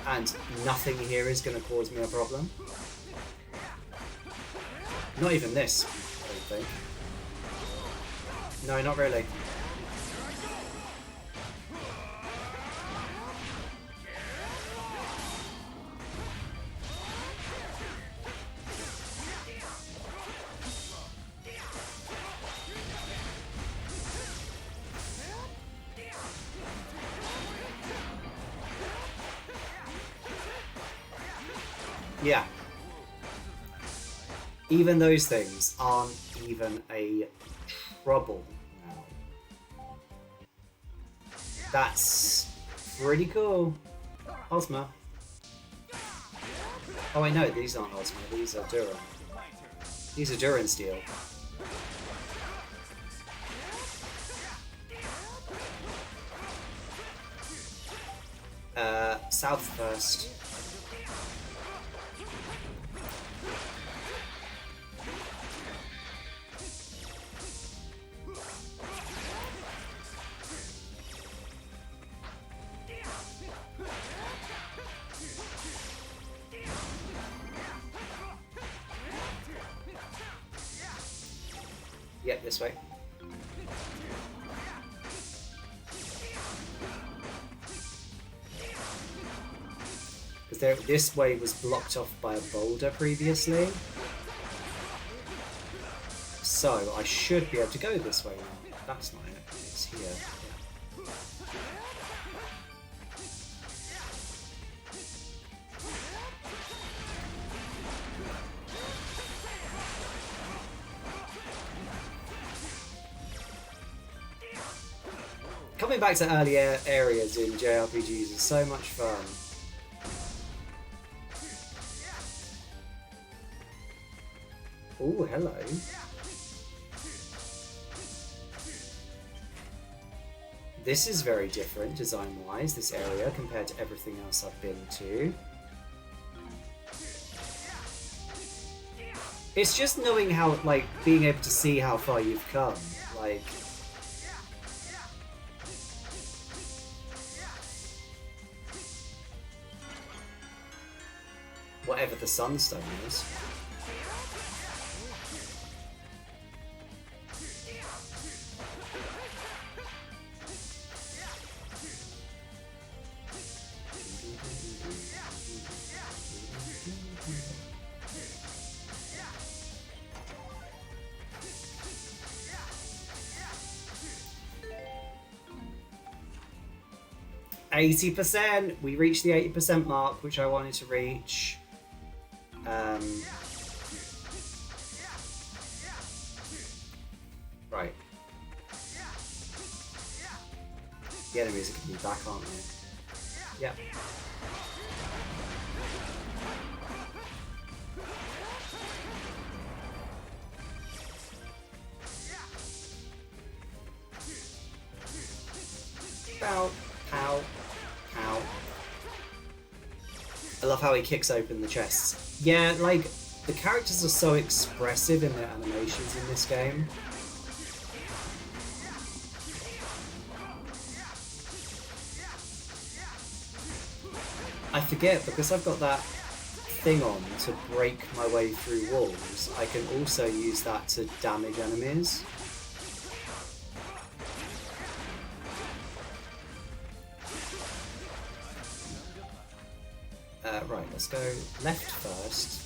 and nothing here is going to cause me a problem. Not even this, I don't think. No, not really. Yeah. Even those things aren't even a trouble now. That's pretty cool. Ozma. Oh, I know, these aren't Ozma, these are Duran. These are Duran Steel. South first. Yep, this way. Because this way was blocked off by a boulder previously. So I should be able to go this way now. That's not it. It's here. Yeah. Coming back to earlier areas in JRPGs is so much fun. Oh, hello. This is very different design-wise, this area, compared to everything else I've been to. It's just knowing how, like, being able to see how far you've come. Like, whatever the Sunstone is. %. We reached the 80% mark, which I wanted to reach. Right. The enemies are going to be back, aren't they? Yep. Pow, pow, pow. I love how he kicks open the chests. Yeah, like, the characters are so expressive in their animations in this game. I forget, because I've got that thing on to break my way through walls, I can also use that to damage enemies. Right, let's go left first.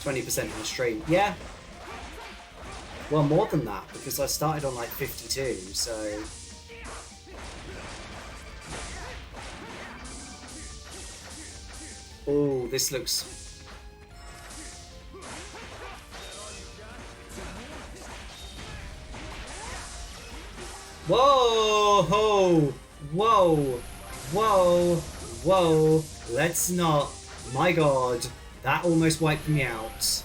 %20 in the stream. Yeah. Well, more than that, because I started on like 52, so... Oh, this looks... Whoa! Whoa! Whoa! Whoa! Let's not. My god, that almost wiped me out.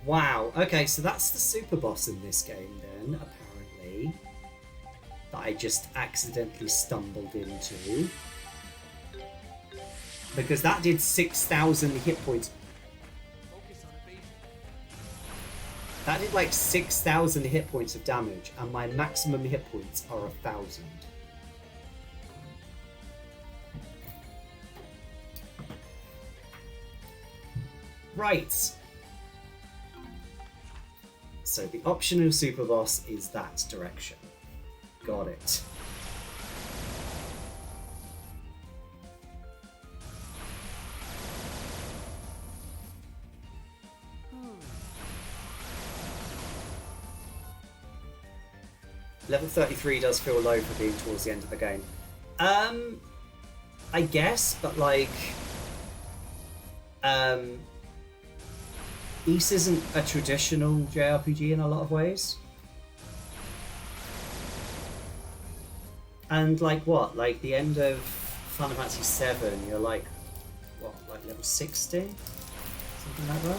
Wow. Okay, so that's the super boss in this game then, apparently. That I just accidentally stumbled into. Because that did 6,000 hit points. That did like 6,000 hit points of damage, and my maximum hit points are 1,000. Right. So the optional super boss is that direction. Got it. Level 33 does feel low for being towards the end of the game. I guess, but like, Ys isn't a traditional JRPG in a lot of ways. And like what? Like the end of Final Fantasy VII, you're like, what, like level 60? Something like that?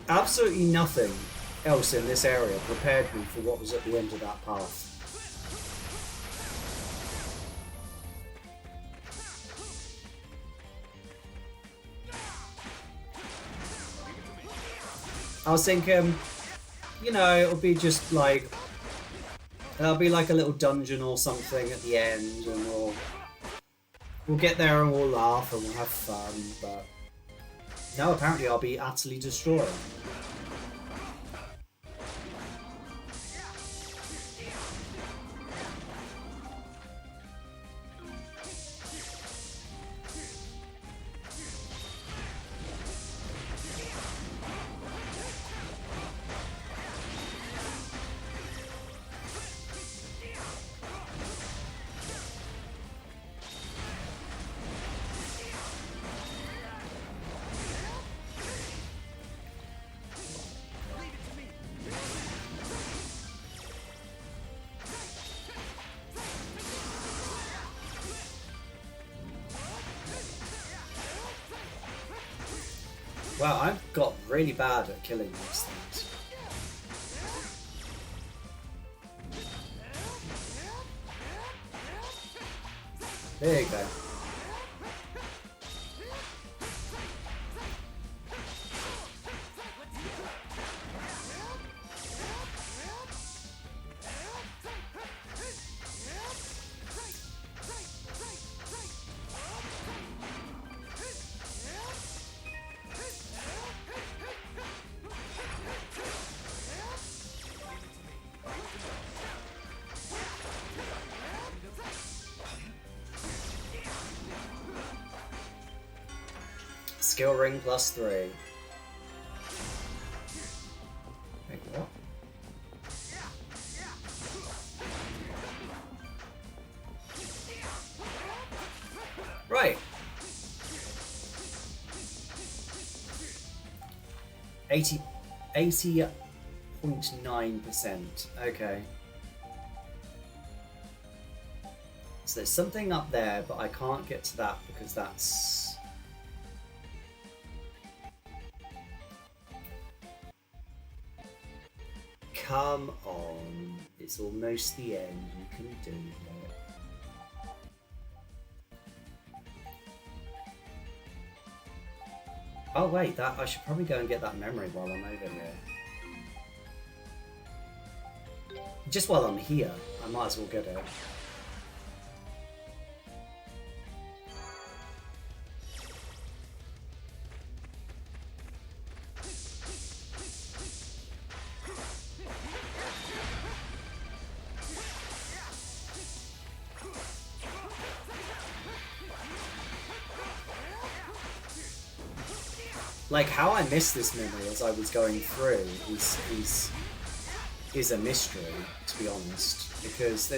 Absolutely nothing else in this area prepared me for what was at the end of that path. I was thinking, you know, it'll be just like, there'll be like a little dungeon or something at the end, and we'll get there and we'll laugh and we'll have fun, but no, apparently I'll be utterly destroyed. Wow, I've got really bad at killing these things. There you go. Skill ring +3. Wait, what? Right. 80.9%. Okay. So there's something up there, but I can't get to that because that's... Come on, it's almost the end, you can do it. Oh wait, that I should probably go and get that memory while I'm over here. Just while I'm here, I might as well get it. Like, how I missed this memory as I was going through is a mystery, to be honest, because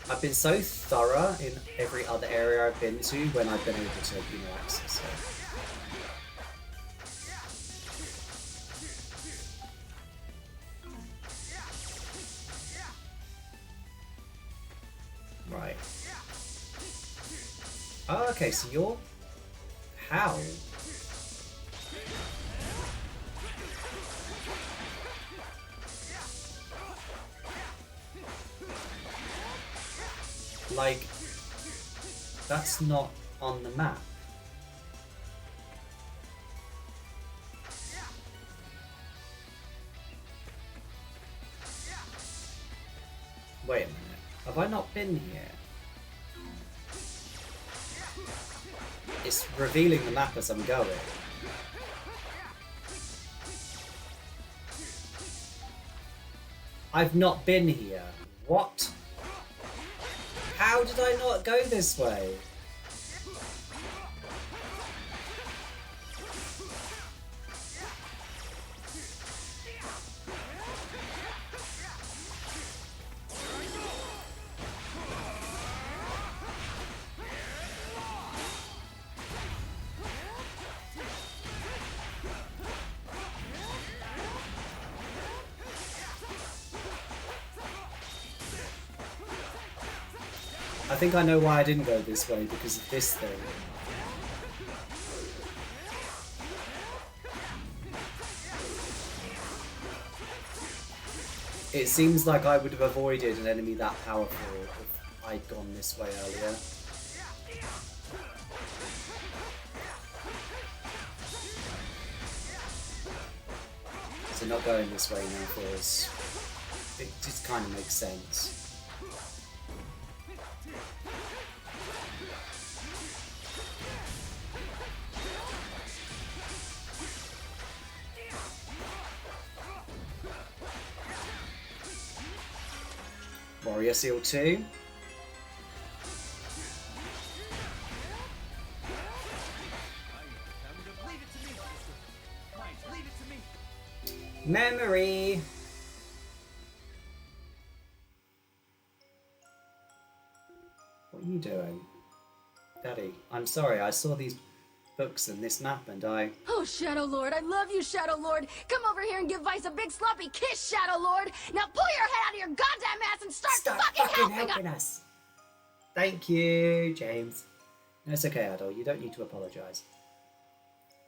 I've been so thorough in every other area I've been to when I've been able to, you know, access it. Right. Oh, okay, so you're... How? like, that's not on the map. Wait a minute, have I not been here? It's revealing the map as I'm going. I've not been here. What? How did I not go this way? I think I know why I didn't go this way, because of this thing. It seems like I would have avoided an enemy that powerful if I'd gone this way earlier. So not going this way now feels... it just kind of makes sense. Warrior Seal 2. Memory! What are you doing? Daddy, I'm sorry, I saw these books and this map and I... Oh, Shadow Lord, I love you, Shadow Lord. Come over here and give Vice a big sloppy kiss, Shadow Lord. Now pull your head out of your goddamn ass and start fucking helping us. Thank you, James. No, it's okay, Adol. You don't need to apologise.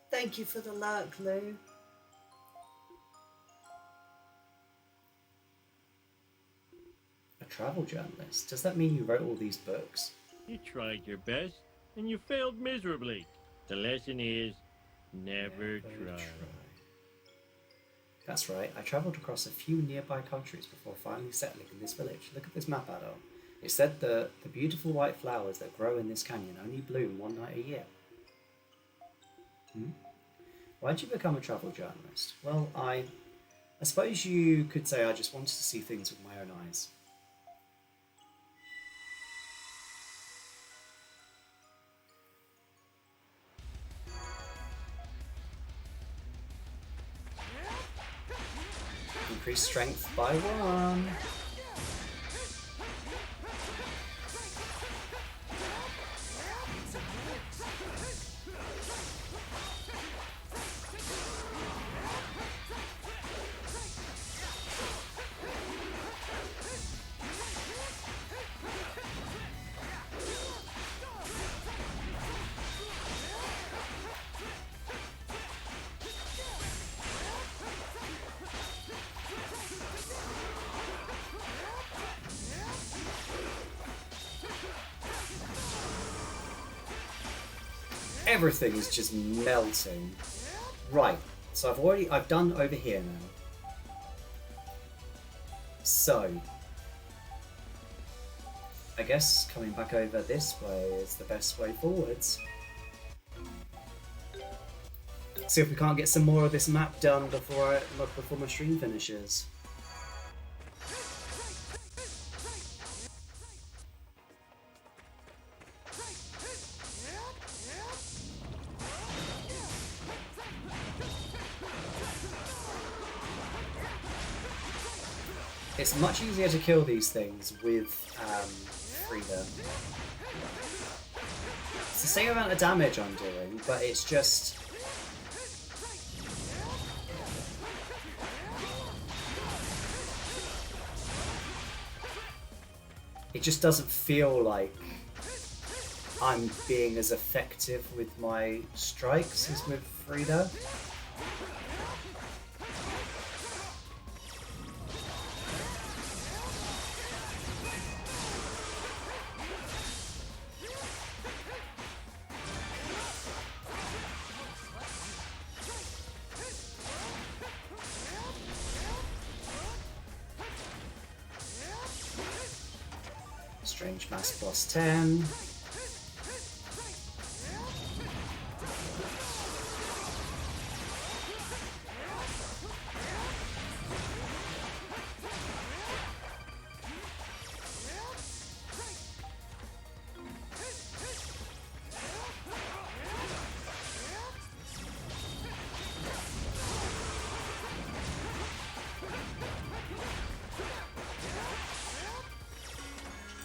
Thank you for the luck, Lou. A travel journalist? Does that mean you wrote all these books? You tried your best, and you failed miserably. The lesson is, never try. That's right, I travelled across a few nearby countries before finally settling in this village. Look at this map, Adol. It said that the beautiful white flowers that grow in this canyon only bloom one night a year. Why did you become a travel journalist? Well, I suppose you could say I just wanted to see things with my own eyes. Increase strength by 1. Everything is just melting. Right, so I've done over here now. So, I guess coming back over this way is the best way forwards. See if we can't get some more of this map done before my stream finishes. It's much easier to kill these things with Frida. It's the same amount of damage I'm doing, but it's just... it just doesn't feel like I'm being as effective with my strikes as with Frida. Strange mass plus 10.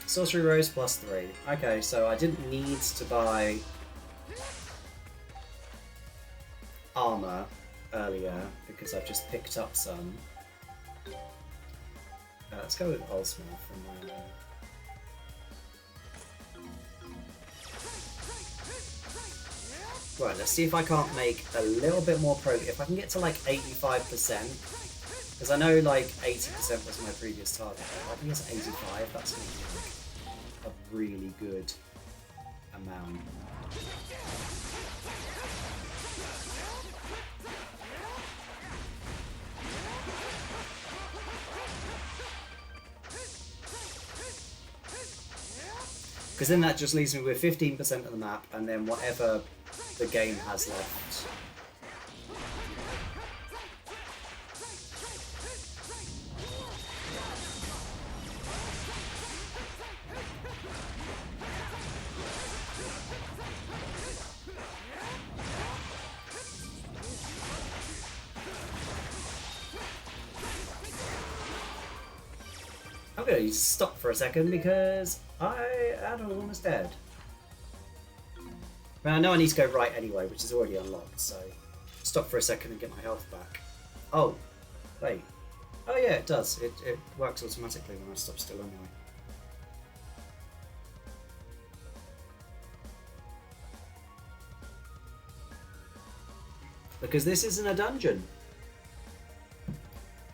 Sorcery Rose plus 3. Okay, so I didn't need to buy armor earlier because I've just picked up some. Let's go with Ulsmith from my Right, let's see if I can't make a little bit more progress. If I can get to like 85%, because I know like 80% was my previous target. I think it's 85, that's going to be like a really good amount. Because then that just leaves me with 15% of the map, and then whatever the game has left. I'm going to need to stop for a second because I'm almost dead. But I know I need to go right anyway, which is already unlocked, so stop for a second and get my health back. Oh, wait. Oh yeah, it does. It works automatically when I stop still anyway. Because this isn't a dungeon.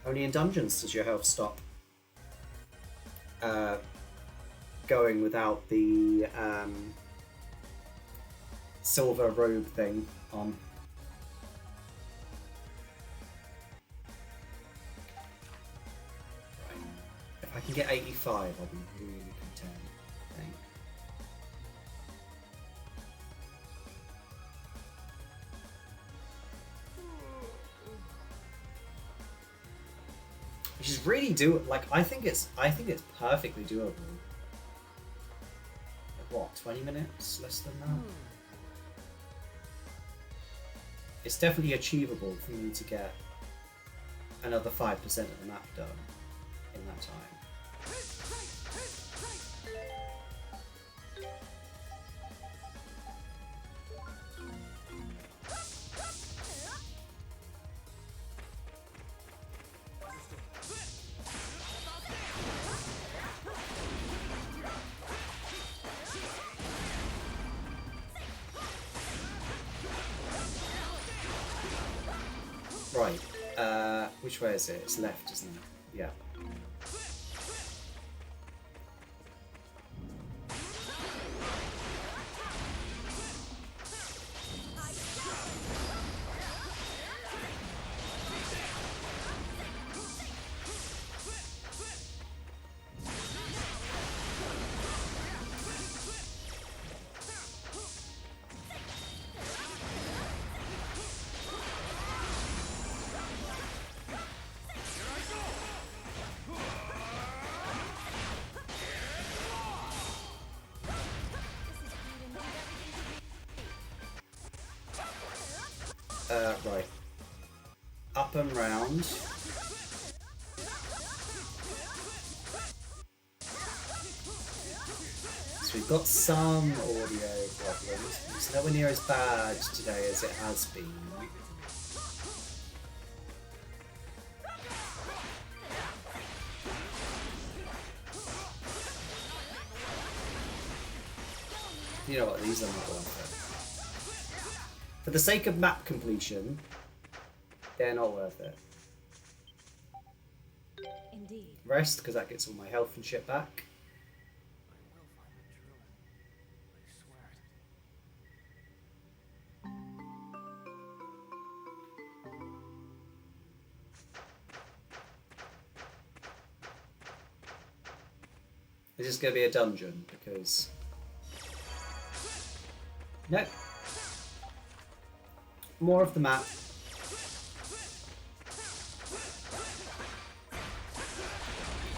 Only in dungeons does your health stop going without the silver robe thing on. Right. If I can get 85, I'll be really content, I think. Which is really I think it's perfectly doable. Like what, 20 minutes? Less than that? It's definitely achievable for me to get another 5% of the map done in that time. Right, which way is it? It's left, isn't it? Yeah. Right. Up and round. So we've got some audio problems. It's nowhere near as bad today as it has been. You know what, these are not worth it. For the sake of map completion, they're not worth it. Indeed. Rest, because that gets all my health and shit back. I will find the druid. I swear it. Is this going to be a dungeon? Because... Nope. More of the map.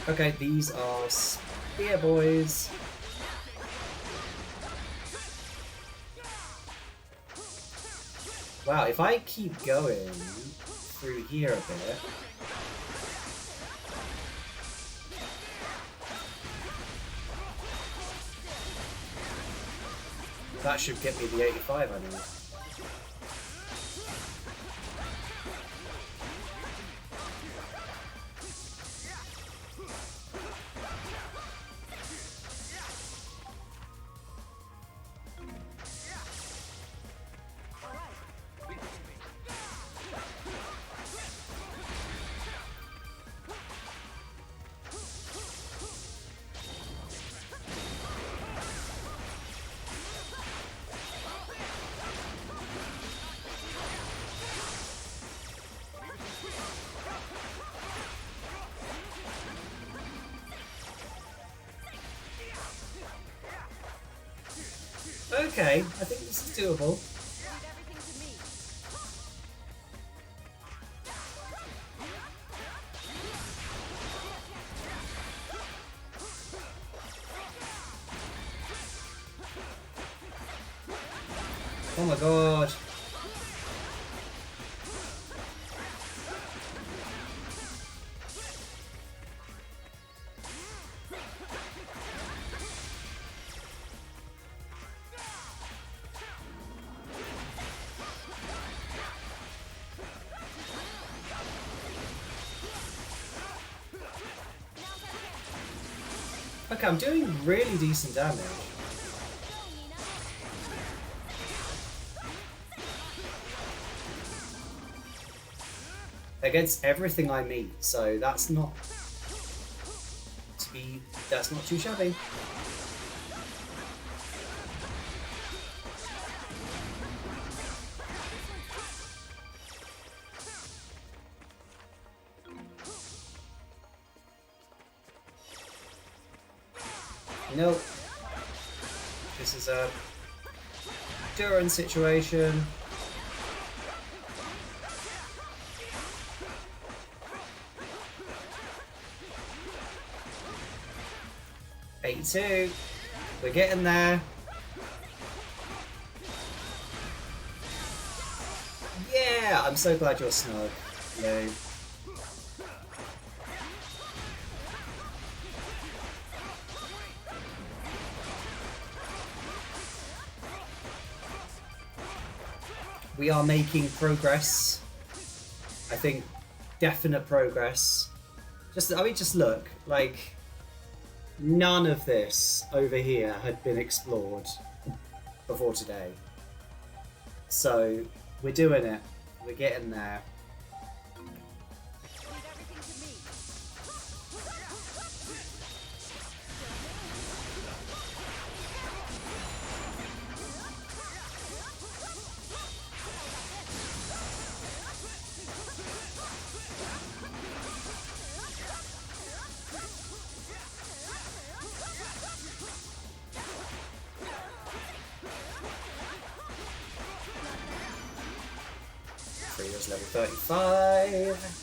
Okay, these are spear boys. Wow, if I keep going through here a bit... That should get me the 85 I need. Okay, I think this is doable. Oh my god. Okay, I'm doing really decent damage. Against everything I meet, so that's not too shabby. You know, this is a Duran situation. We're getting there. Yeah, I'm so glad you're snug. Lou. We are making progress. I think definite progress. Just look, like, none of this over here had been explored before today. So we're doing it. We're getting there. Freedom's level 35.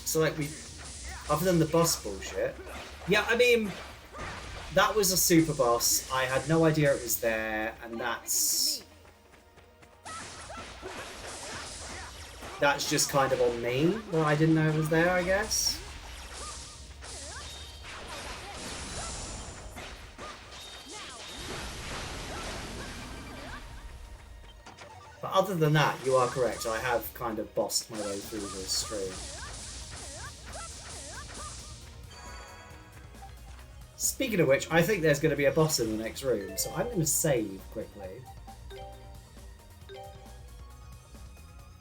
So like other than the boss bullshit, yeah, I mean, that was a super boss. I had no idea it was there, and that's just kind of on me that I didn't know it was there, I guess. But other than that, you are correct. I have kind of bossed my way through this stream. Speaking of which, I think there's going to be a boss in the next room, so I'm going to save quickly.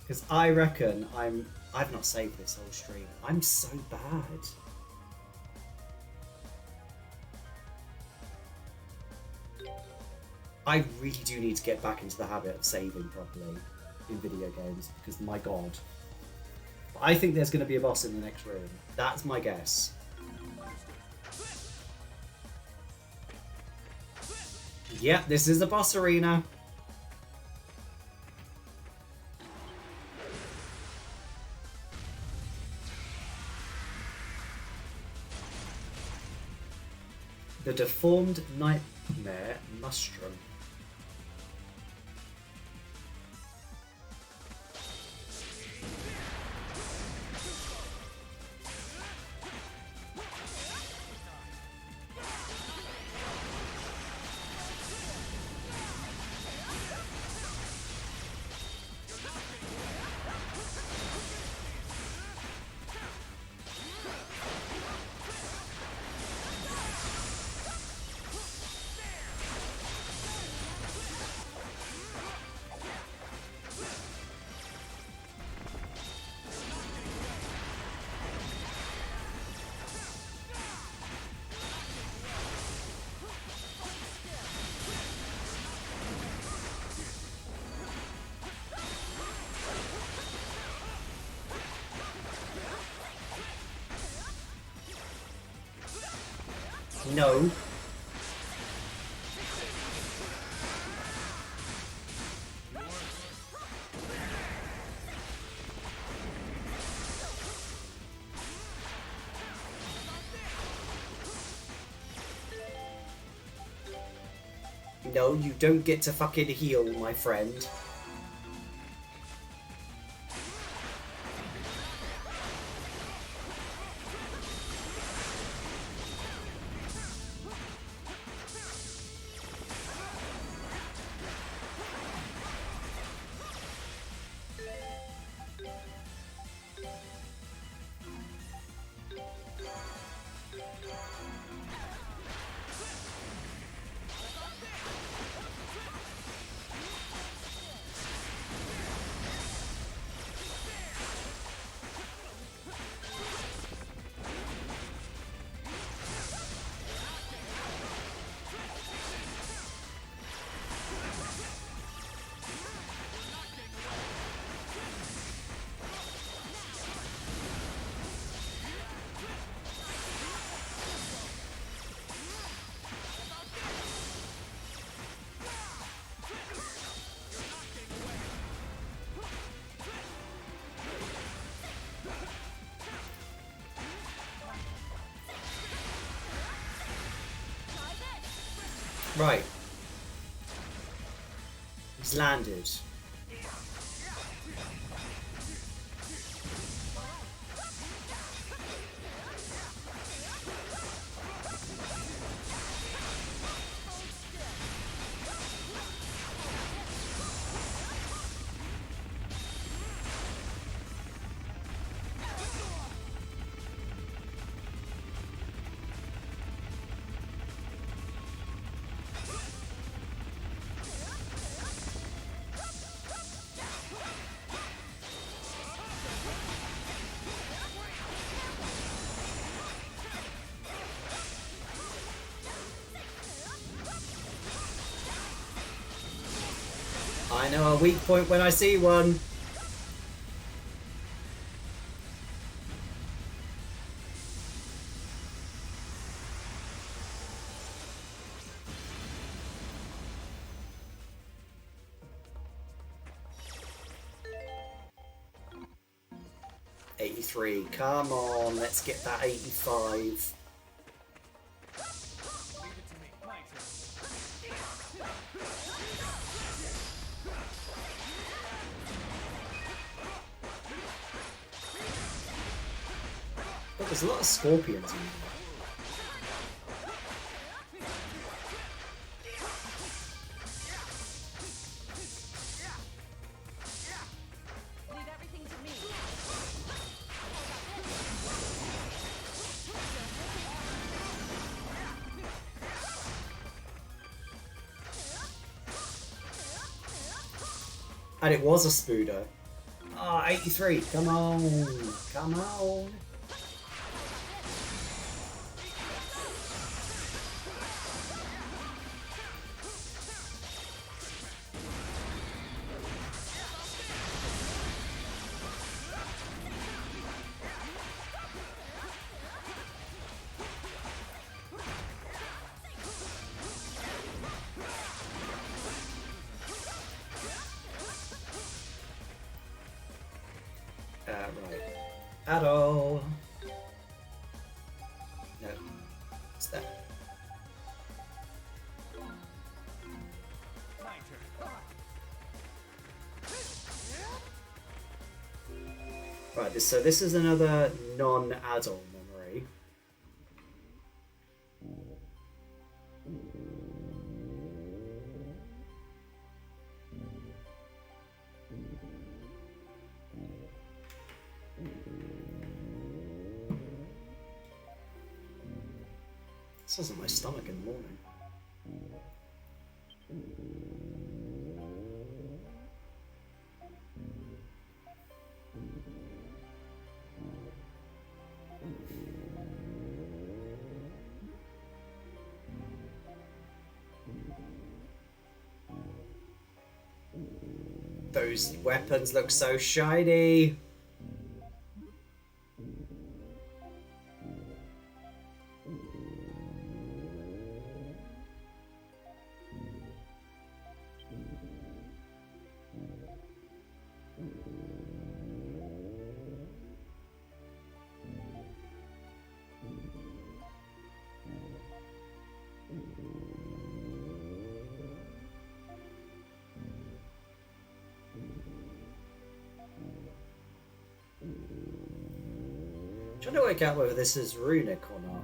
Because I reckon I've not saved this whole stream. I'm so bad. I really do need to get back into the habit of saving properly in video games, because my god. I think there's going to be a boss in the next room. That's my guess. Yep, this is the boss arena. The deformed nightmare Mustrum. No. No, you don't get to fucking heal, my friend. Right. He's landed. I know a weak point when I see one. '83, come on, let's get that 85. Leave it to me. My turn. But there's a lot of scorpions in there. And it was a spooder. Oh, 83. Come on. Come on. Right. Adol. No. It's there. My turn. Right, so this is another non-adult memory. This wasn't my stomach in the morning. Those weapons look so shiny. Trying to work out whether this is runic or not.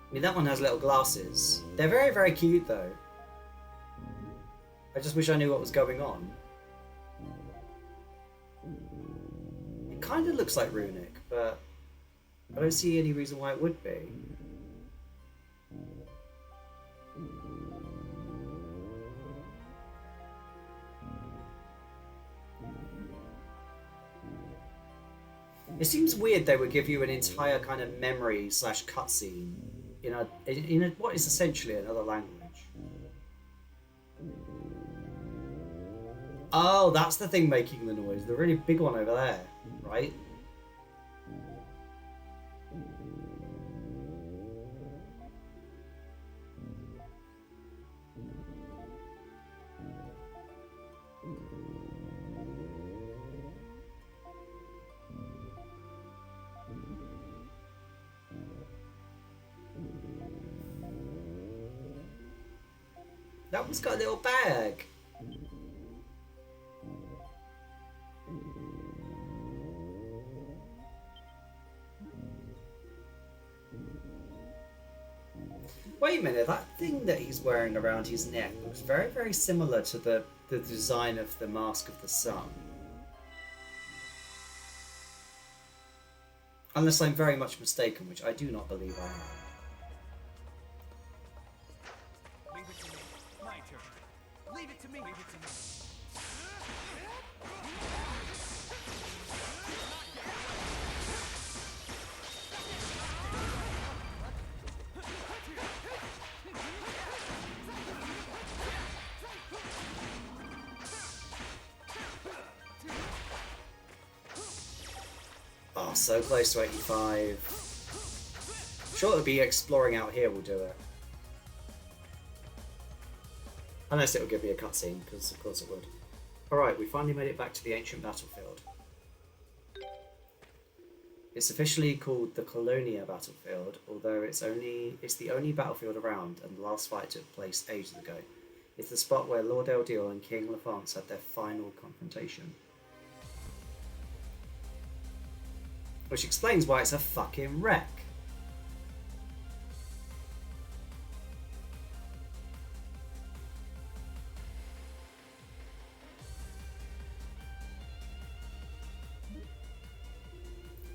I mean, that one has little glasses. They're very, very cute, though. I just wish I knew what was going on. It kind of looks like runic, but I don't see any reason why it would be. It seems weird they would give you an entire kind of memory slash cutscene in a what is essentially another language. Oh, that's the thing making the noise. The really big one over there, right? That one's got a little bag. Wait a minute, that thing that he's wearing around his neck looks very, very similar to the design of the Mask of the Sun. Unless I'm very much mistaken, which I do not believe I am. Leave it to me. My turn. Leave it to me. Leave it to me. Oh, so close to 85. Sure, it'll be exploring out here will do it. Unless it'll give me a cutscene, because of course it would. Alright, we finally made it back to the ancient battlefield. It's officially called the Colonia battlefield, although it's the only battlefield around, and the last fight took place ages ago. It's the spot where Lord Eldiel and King Lafance had their final confrontation. Which explains why it's a fucking wreck.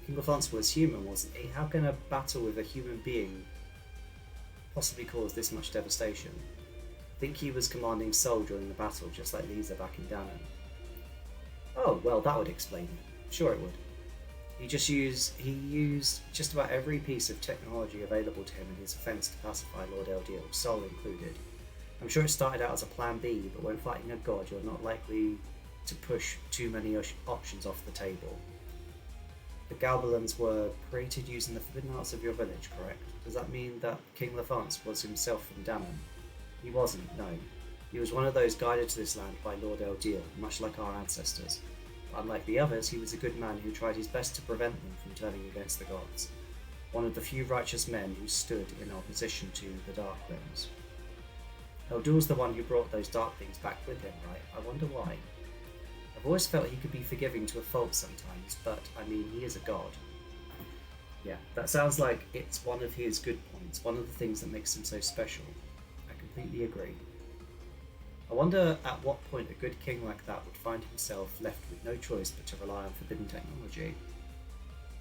King Lafance was human, wasn't he? How can a battle with a human being possibly cause this much devastation? I think he was commanding Sol during the battle, just like Lisa back in Danon. Oh, well, that would explain it. Sure it would. He used just about every piece of technology available to him in his defense to pacify Lord Eldiel, Sol included. I'm sure it started out as a plan B, but when fighting a god, you're not likely to push too many options off the table. The Galbalans were created using the forbidden arts of your village, correct? Does that mean that King Levance was himself from Danon? He wasn't, no. He was one of those guided to this land by Lord Eldiel, much like our ancestors. Unlike the others, he was a good man who tried his best to prevent them from turning against the gods. One of the few righteous men who stood in opposition to the Darklings. Elduel's the one who brought those Darklings back with him, right? I wonder why. I've always felt he could be forgiving to a fault sometimes, but, I mean, he is a god. Yeah, that sounds like it's one of his good points, one of the things that makes him so special. I completely agree. I wonder at what point a good king like that would find himself left with no choice but to rely on forbidden technology.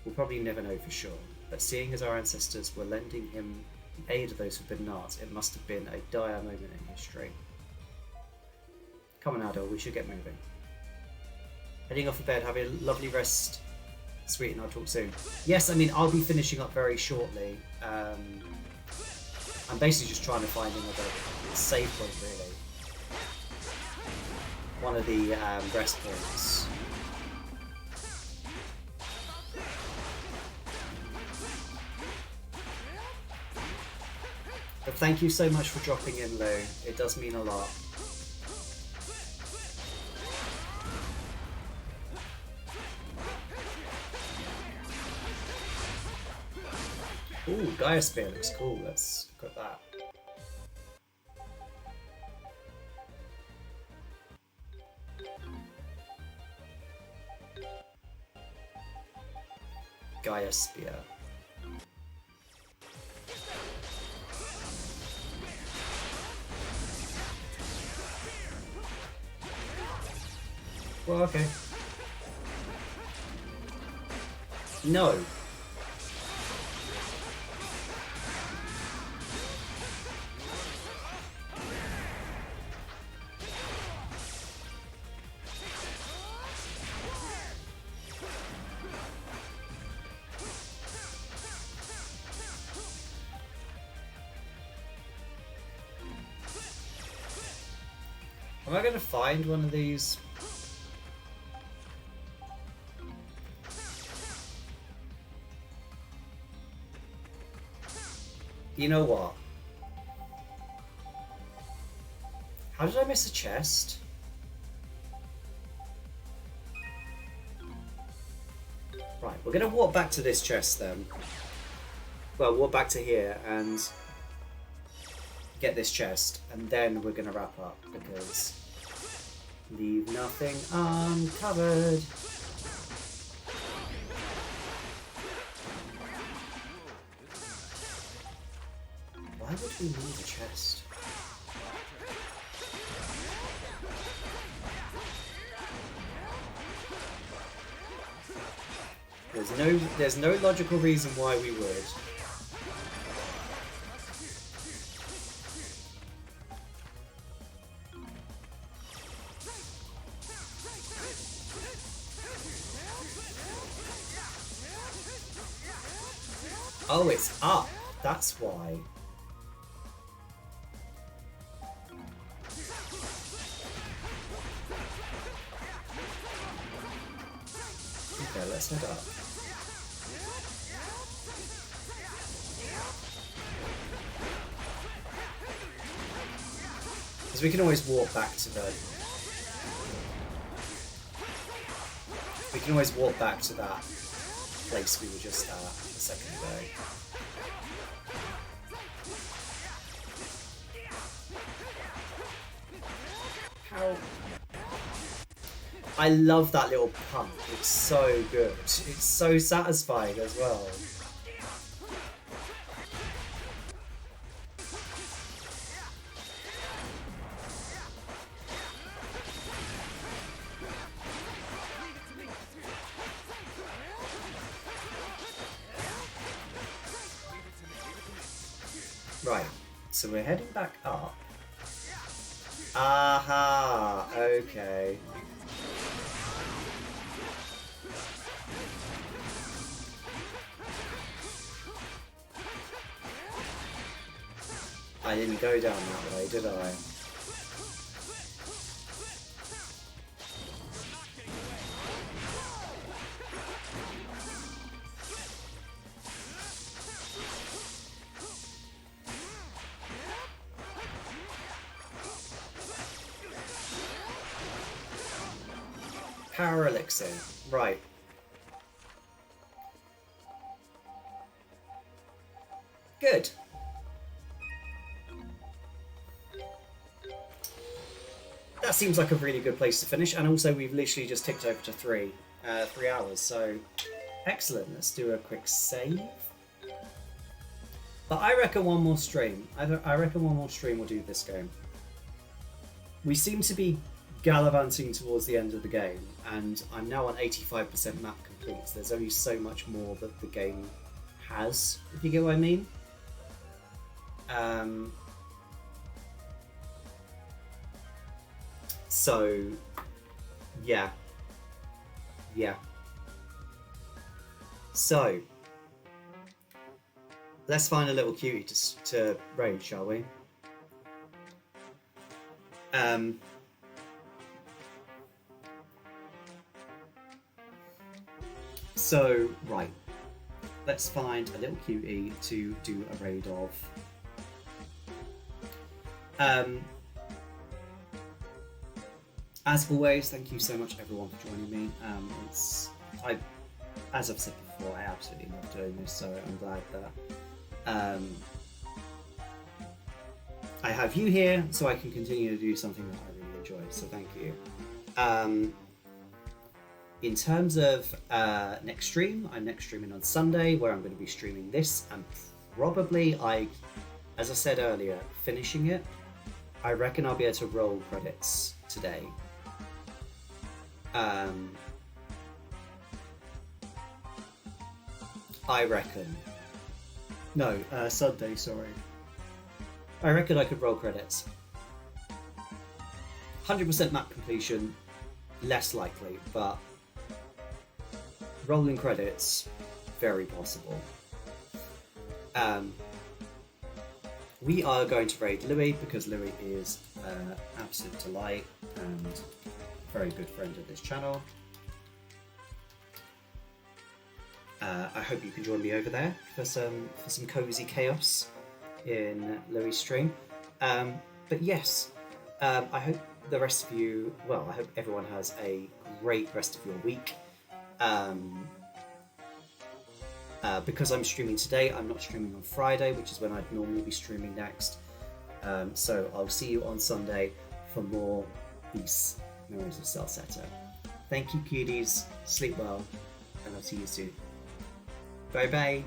We'll probably never know for sure, but seeing as our ancestors were lending him the aid of those forbidden arts, it must have been a dire moment in history. Come on, Adol, we should get moving. Heading off to bed, have a lovely rest, sweet, and I'll talk soon. Yes, I mean, I'll be finishing up very shortly. I'm basically just trying to find another save point, really. One of the rest points. But thank you so much for dropping in, Lou. It does mean a lot. Ooh, Gaia Spear looks cool. Let's look at that. Gaia Spear. Well, okay. No. Am I going to find one of these? You know what? How did I miss a chest? Right, we're going to walk back to this chest then. Well, walk back to here and get this chest, and then we're going to wrap up, because leave nothing uncovered. Why would we need a chest? There's no logical reason why we would. Oh, it's up. That's why. Okay, let's head up. Because we can always walk back to the... We can always walk back to that place we were just at a second ago. How... I love that little pump. It's so good. It's so satisfying as well. Right, so we're heading back up. Aha! Okay. I didn't go down that way, did I? Power elixir, right. Good. That seems like a really good place to finish, and also we've literally just ticked over to 3 hours, so excellent. Let's do a quick save. But I reckon one more stream. I reckon one more stream will do this game. We seem to be gallivanting towards the end of the game, and I'm now on 85% map complete. So there's only so much more that the game has, if you get what I mean. So, yeah. So, let's find a little cutie to raid, shall we? So, right. Let's find a little cutie to do a raid of. As always, thank you so much everyone for joining me. As I've said before, I absolutely love doing this, so I'm glad that I have you here, so I can continue to do something that I really enjoy. So thank you. In terms of next stream, I'm next streaming on Sunday, where I'm going to be streaming this, and probably as I said earlier, finishing it. I reckon I'll be able to roll credits today. I reckon. No, Sunday, sorry. I reckon I could roll credits. 100% map completion, less likely, but rolling credits, very possible. We are going to raid Louis because Louis is an absolute delight and a very good friend of this channel. I hope you can join me over there for some cozy chaos in Louis' stream. But yes, I hope the rest of you, well, I hope everyone has a great rest of your week. Because I'm streaming today, I'm not streaming on Friday, which is when I'd normally be streaming next. So I'll see you on Sunday for more Beasts, Memories of Celceta. Thank you, cuties. Sleep well, and I'll see you soon. Bye bye.